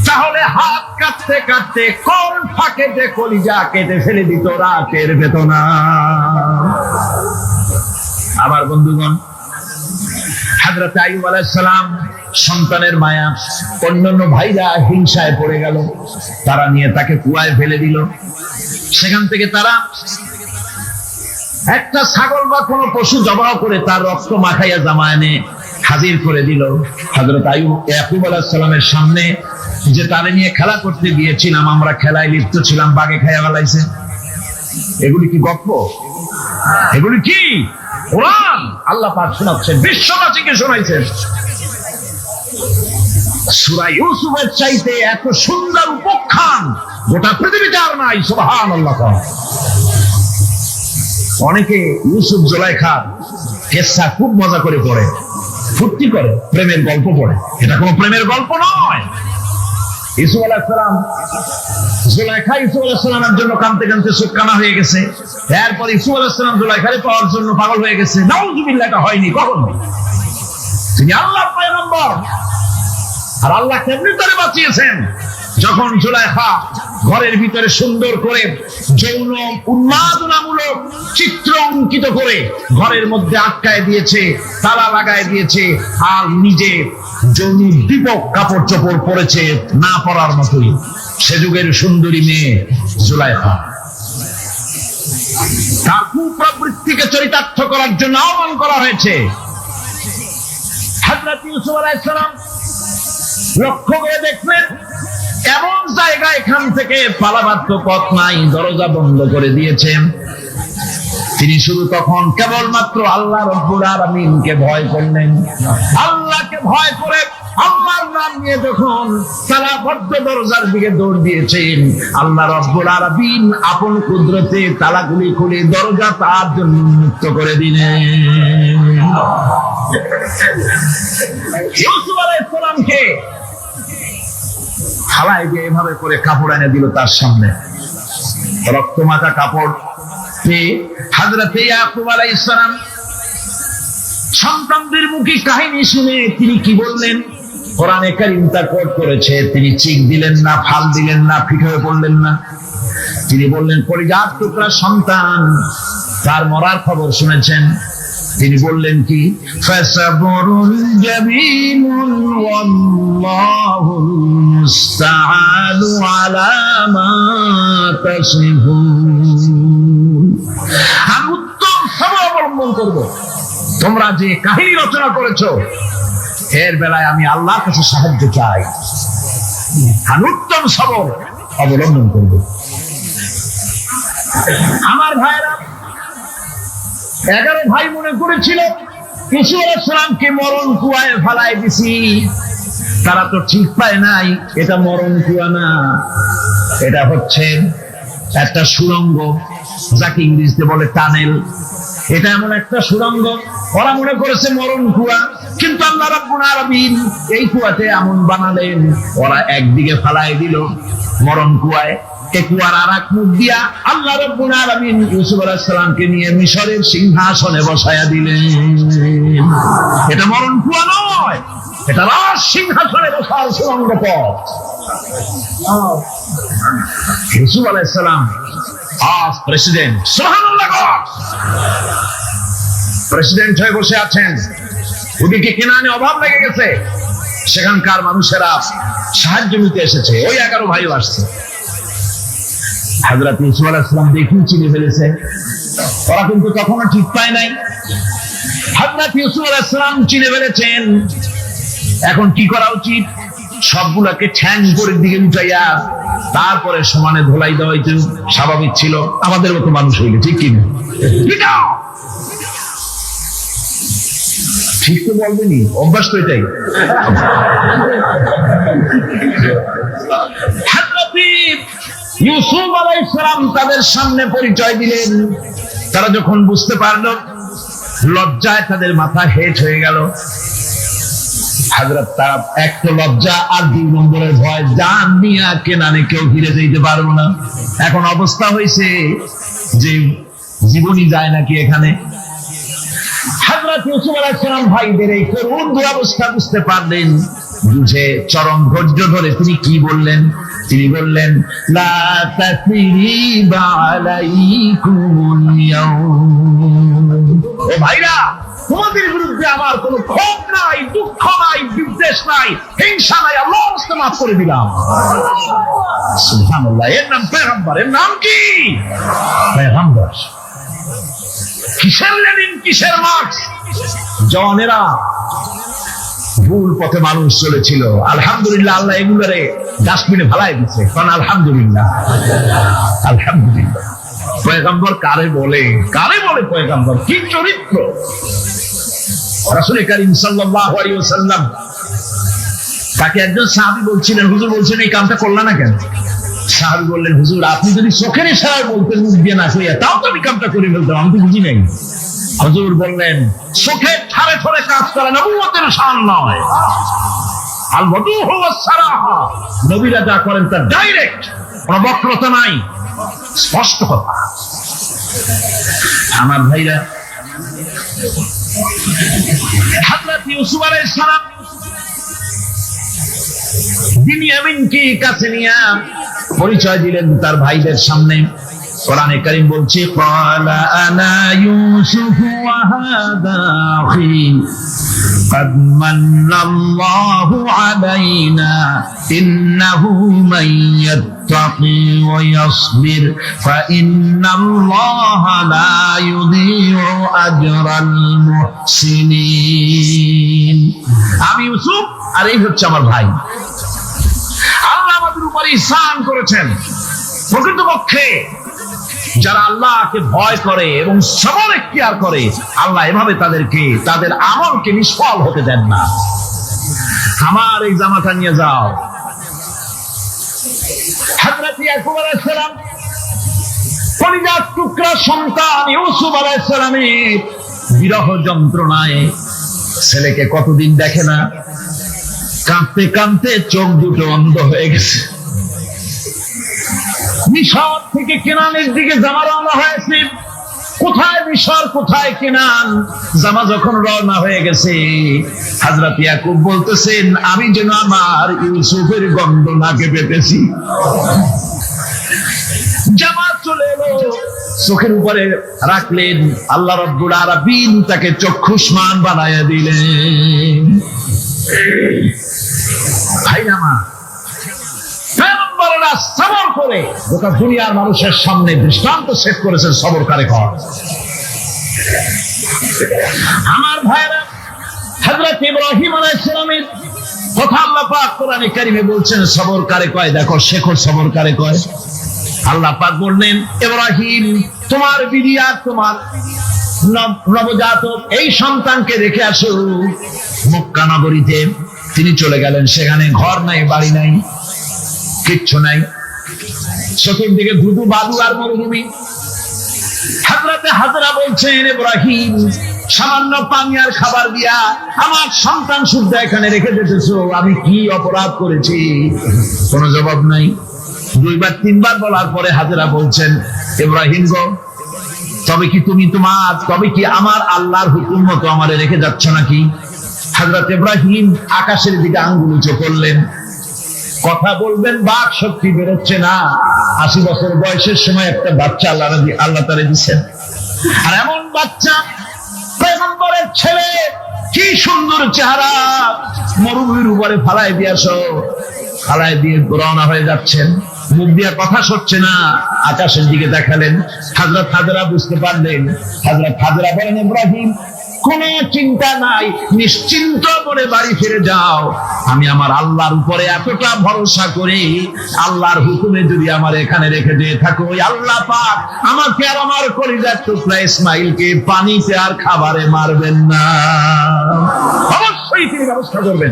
Speaker 1: তাহলে হাত কাটতে কাটতে কোন ফাঁকে যে কলিজা কেটে ফেলে দিত, রাতের বেদনা। আমার বন্ধুগণ, হযরত আইয়ুব আলাইহিস সালাম সন্তানের মায়া, অন্যান্য ভাইরা হিংসায় পড়ে গেল, তারা নিয়ে তাকে কুয়ায় ফেলে দিল। সেখান থেকে তারা একটা ছাগল বা কোনো পশু জবাহ করে তার রক্ত মাখাইয়া জামায়ানে হাজির করে দিল। হযরত ইয়াকুব আলাইহিস সালামের সামনে যে তারে নিয়ে খেলা করতে গিয়েছিলাম, আমরা খেলায় লিপ্ত ছিলাম, বাগে খাইয়া ফেলাইছে। এগুলি কি গল্প? এগুলি কি কোরআন? আল্লাহ পাক শোনাচ্ছেন, বিশ্ববাসীকে শোনাইছেন। সূরা ইউসুফের চাইতে এত সুন্দর উপাখ্যান গোটা পৃথিবীতে আর নাই। সুবহানাল্লাহ। অনেকে ইউসুফ জুলাইখার কেসা খুব মজা করে পড়ে, ফুর্তি করে, প্রেমের গল্প পড়ে। এটা কোনো প্রেমের গল্প নয়। ইউসুফ আলাইহিস সালাম, জুলাইখা ইউসুফ আলাইহিস সালামের জন্য কাঁদতে কাঁদতে চোখ কানা হয়ে গেছে। এরপর ইউসুফ আলাইহিস সালাম জুলাইখারে পাওয়ার জন্য পাগল হয়ে গেছে। নাউযুবিল্লাহ, এটা হয়নি কখনো। তিনি আল্লাহর পয়গম্বর, আর আল্লাহ কেমনি তারে বাঁচিয়েছেন, যখন জুলাইখা ঘরের ভিতরে সুন্দর করে যৌন উন্মাদনামূলক চিত্র অঙ্কিত করে ঘরের মধ্যে আটকায় দিয়েছে, তালা লাগায় দিয়েছে, আর নিজে যৌন দীপক কাপড় চোপড় পরেছে না পরার মতোই। সে যুগের সুন্দরী মেয়ে জুলাইখা। তার কুপ্রবৃত্তিকে চরিতার্থ করার জন্য আহ্বান করা হয়েছে। হযরত ইউসুফ আলাইহিস সালাম লক্ষ্য করে দেখলেন, এমন জায়গা, এখান থেকে পালাবার তো পথ নাই, দরজা বন্ধ করে দিয়েছেন। তিনি শুধু তখন কেবলমাত্র আল্লাহ রব্বুল আলামিনকে ভয় করলেন। আল্লাহকে ভয় করে আল্লাহর নাম নিয়ে যখন তালাবদ্ধ দরজার দিকে দৌড় দিয়েছেন, আল্লাহ রব্বুল আলামিন আপন কুদরতে তালাগুলি খুলে দরজা তার জন্য মুক্ত করে দিলেন। ইউসুফ আলাইহিস সালামকে থালায় দিয়ে এভাবে করে কাপড় এনে দিল তার সামনে, রক্তমাখা কাপড়। হযরত ইয়াকুব আলাইহিস সালাম সন্তানদের মুখে কাহিনী শুনে তিনি কি বললেন? কোরআনে কারীম তা কোট করেছে। তিনি চিক দিলেন না, ফাল দিলেন না, ফিট হয়ে পড়লেন না। তিনি বললেন, কলিজার টুকরা সন্তান, তার মরার খবর শুনেছেন। তিনি বললেন কি? ফাসাবরুন জামিলুন ওয়াল্লাহুল মুস্তাআনু আলা মা তাসিফুন। আমি উত্তম সবর অবলম্বন করব। তোমরা যে কাহিনী রচনা করেছো, এর বেলায় আমি আল্লাহর কাছে সাহায্য চাই। আমি উত্তম সবর অবলম্বন করব। আমার ভাইরা, 11 ভাই মনে করেছিল ইউসুফ আলাইহিস সালামকে মরণ কুয়ায় ফেলায় দিছি। তারা তো ঠিক পায় নাই, এটা মরণ কুয়া না, এটা হচ্ছে একটা সুড়ঙ্গ, যাকে ইংরেজিতে বলে টানেল। এটা এমন একটা সুড়ঙ্গ, ওরা মনে করেছে মরণ কুয়া, কিন্তু আল্লাহ রাব্বুল আলামিন এই কুয়াতে এমন বানালেন, ওরা একদিকে ফেলায় দিল মরণ কুয়ায়। কুয়ার আর এক মুখ দিয়া আল্লাহ রাব্বুল আলামিন ইউসুফ আলাইহিস সালামকে নিয়ে মিশরের সিংহাসনে বসায়া দিলেন। এটা মরণ কুয়া নয়, এটা রাজ সিংহাসনে বসার সুড়ঙ্গ পথ। ইউসুফ আলাইহিস সালাম আজ প্রেসিডেন্ট, সুবহানাল্লাহ, প্রেসিডেন্ট হয়ে বসে আছেন। ওদিকে কেনানে অভাব লেগে গেছে, সেখানকার মানুষেরা সাহায্য নিতে এসেছে। ওই 11 ভাইও আসছে। হযরত ইউসুফ আলাইহিস সালাম দেখি চিনে ফেলেছে, ওরা কিন্তু তখনও ঠিক পায় নাই। হযরত ইউসুফ আলাইহিস সালাম চিনে ফেলেছেন। এখন কি করা উচিত? সবগুলাকে ঠ্যাং উপরের দিকে উঠাইয়া তারপরে সমানে ধোলাই দেওয়াই তো স্বাভাবিক ছিল, আমাদের মতো মানুষ হইলে, ঠিক কিনা?
Speaker 2: ঠিক তো বলবেনি, অভ্যাস তো এটাই।
Speaker 1: হযরত ইউসুফ আলাইহিস সালাম তাদের সামনে পরিচয় দিলেন। তারা যখন বুঝতে পারলো, লজ্জায় তাদের মাথা হেট হয়ে গেল। হযরত তার এক তো লজ্জা, আর 2 নম্বরের ভয়, জান নিয়ে কেনানে কেউ ফিরে যেতে পারবো না। এখন অবস্থা হয়েছে যে জীবনই যায় নাকি এখানে। হযরত ইউসুফ আলাইহিস সালাম ভাইদের এই করুণ দুরবস্থা বুঝতে পারলেন, বুঝে চরম ধৈর্য ধরে তিনি কি বললেন? তিনি বললেন, লা তাসরিবা আলাইকুমুল ইয়াউম। ও ভাইরা, তোমাদের বিরুদ্ধে আমার কোনো ক্ষোভ নাই, দুঃখ নাই, বিদ্বেষ নাই, হিংসা নাই, আল্লাহর রাস্তায় মাফ করে দিলাম। সুবহানাল্লাহ। এর নাম পয়গম্বর। এর নাম কি? পয়গম্বর। কিসের লেনিন, কিসের মার্কস? জনেরা, ভুল পথে মানুষ চলেছিল, আলহামদুলিল্লাহ আল্লাহ এগুলোরে ডাস্টবিনে ফেলাই দিচ্ছে। কারণ আলহামদুলিল্লাহ, আলহামদুলিল্লাহ। পয়গম্বর কারে বলে? কারে বলে পয়গম্বর? কি চরিত্র! রাসূল করিম সাল্লাল্লাহু আলাইহি ওয়াসাল্লাম তাকে একজন সাহাবী বলছিলেন, হুজুর বলছেন এই কামটা করলা না কেন? সাহাবী বললেন, হুজুর আপনি যদি চোখের ইশারায় বলতেন মুখ দিয়ে না কইয়া, তাও তো আমি কামটা করে ফেলতাম, আমি তো বুঝি নাই। হুজুর বললেন, চোখের ঠারে ঠারে কাজ করা নবুয়তের শান নয়। আল ওয়াদুহু ওয়াস সারাহা, নবীরা যা করেন তা ডাইরেক্ট, কোনো বক্রতা নাই, স্পষ্ট কথা। আমার ভাইরা, হযরত ইউসুফ আলাইহিস সালাম বিনিয়ামিনকে কাছে নিয়ে পরিচয় দিলেন তার ভাইদের সামনে। কোরআনে কারীম বলছে, ক্বালা আনা ইউসুফ ওয়া হাদা আখি قد من الله علينا إنه من يتقي ويصبر فإن الله لا يضيع أجر المحسنين। আমি ইউসুফ আর এই হচ্ছে আমার ভাই। আল্লাহ আমাদের উপর ইহসান করেছেন। প্রকৃতপক্ষে যারা আল্লাহকে ভয় করে এবং সবর ইখতিয়ার করে, আল্লাহ এভাবে তাদেরকে তাদের আমলকে নিষ্ফল হতে দেন না। আমার এই জামাটা নিয়ে যাও। হযরত ইয়াকুব আলাইহিস সালাম কলিজার টুকরা সন্তান ইউসুফ আলাইহিস সালামের বিরহ যন্ত্রণায় ছেলেকে কতদিন দেখে না, কাঁদতে কাঁদতে চোখ দুটো অন্ধ হয়ে গেছে। মিশর থেকে কেনানের দিকে জামা রওনা হয়েছে। কোথায় মিশর, কোথায় কেনান? জামা যখন রওনা হয়ে গেছে, হযরত ইয়াকুব বলতেছেন, আমি যেন আমার ইউসুফের গন্ধ নাকে পেতেছি। জামা চলে এলো, চোখের উপরে রাখলেন, আল্লাহ রাব্বুল আলামিন তাকে চক্ষুষ্মান বানায়া দিলেন। ভাইরা আমার, পয়গম্বররা সবর করে গোটা দুনিয়ার মানুষের সামনে দৃষ্টান্ত সেট করেছেন সবর কারে কর। আমার ভাইরা, হযরত ইব্রাহিম আলাইহিস সালামের কথা আল্লাহ পাক কোরআনে কারীমে বলছেন, সবর কারে কয় দেখো, শেখো সবর কারে কয়। আল্লাহ পাক বললেন, ইব্রাহিম তোমার বিবি আর তোমার নবজাতক এই সন্তানকে রেখে আসো মক্কা নগরীতে। তিনি চলে গেলেন, সেখানে ঘর নাই, বাড়ি নাই, কিচ্ছু নাই, চতুর্দিকে ধুধু বালু আর মরুভূমি। হযরতে হাজরা বলছেন, ইব্রাহিম সামান্য পানি আর খাবার দিয়া আমার সন্তান শুদ্ধ এখানে রেখে যেতেছো, আমি কি অপরাধ করেছি? কোনো জবাব নাই। 2 বার 3 বার বলার পরে হাজরা বলছেন, ইব্রাহিম গো, তবে কি আমার আল্লাহর হুকুম মতো আমারে রেখে যাচ্ছ নাকি? হযরত ইব্রাহিম আকাশের দিকে আঙ্গুল উঁচু করলেন। কথা বলবেন, বাক শক্তি বেরোচ্ছে না। 80 বছর বয়সের সময় একটা বাচ্চা আল্লাহ তাআলা দিচ্ছেন। আর এমন বাচ্চা, পয়গম্বরের ছেলে, কি সুন্দর চেহারা, মরুভূমির উপরে ফালাই দিয়েছো। ফালাই দিয়ে রওনা হয়ে যাচ্ছেন, মুখ দিয়ে কথা সরছে না, আকাশের দিকে দেখালেন। হযরত হাজরা বুঝতে পারলেন। হযরত হাজরা বলেন, ইব্রাহিম কোনো চিন্তা নাই, নিশ্চিন্ত করে বাড়ি ফিরে যাও। আমি আমার আল্লাহর উপরে এতটা ভরসা করি, আল্লাহর হুকুমে যদি আমার এখানে রেখে দিয়ে থাকো, ওই আল্লাহ পাক আমাকে আর আমার কলিজার টুকরা ইসমাইলকে পানিতে আর খাবারে মারবেন না, অবশ্যই তিনি ব্যবস্থা করবেন।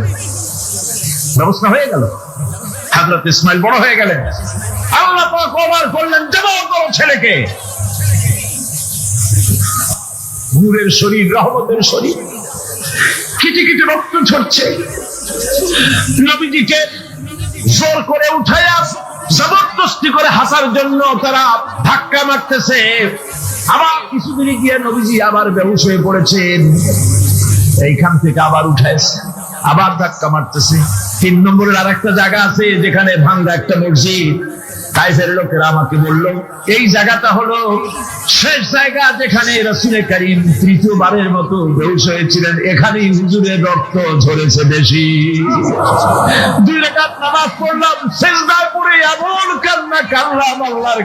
Speaker 1: ব্যবস্থা হয়ে গেল, হযরত ইসমাইল বড় হয়ে গেলেন। আল্লাহ পাক ওমর করলেন, জবাব করো ছেলেকে। নূরের শরীর, রহমতের শরীর, কিটি কিটি রক্ত ঝরছে। নবীজিকে জোর করে উঠায়া জবরদস্তি করে হাসার জন্য তারা ধাক্কা মারতেছে। আবার কিছুদিন গিয়ে নবীজি আবার বেহুশ হয়ে পড়েছেন, এইখান থেকে আবার উঠাইছে, আবার ধাক্কা মারতেছে। 3 নম্বরের আর একটা জায়গা আছে যেখানে ভাঙ্গা একটা মসজিদ। তাইফের লোকেরা আমাকে বলল, এই জায়গাটা হলো শেষ জায়গা যেখানে রাসূল করিম তৃতীয়বারের মতো বেহুশ হয়েছিলেন, এখানেই হুজুরের রক্ত ঝরেছে বেশি। 2 রাকাত নামাজ পড়লাম, সিজদায় পড়ে এমন কান্না কাঁদলাম, আল্লাহর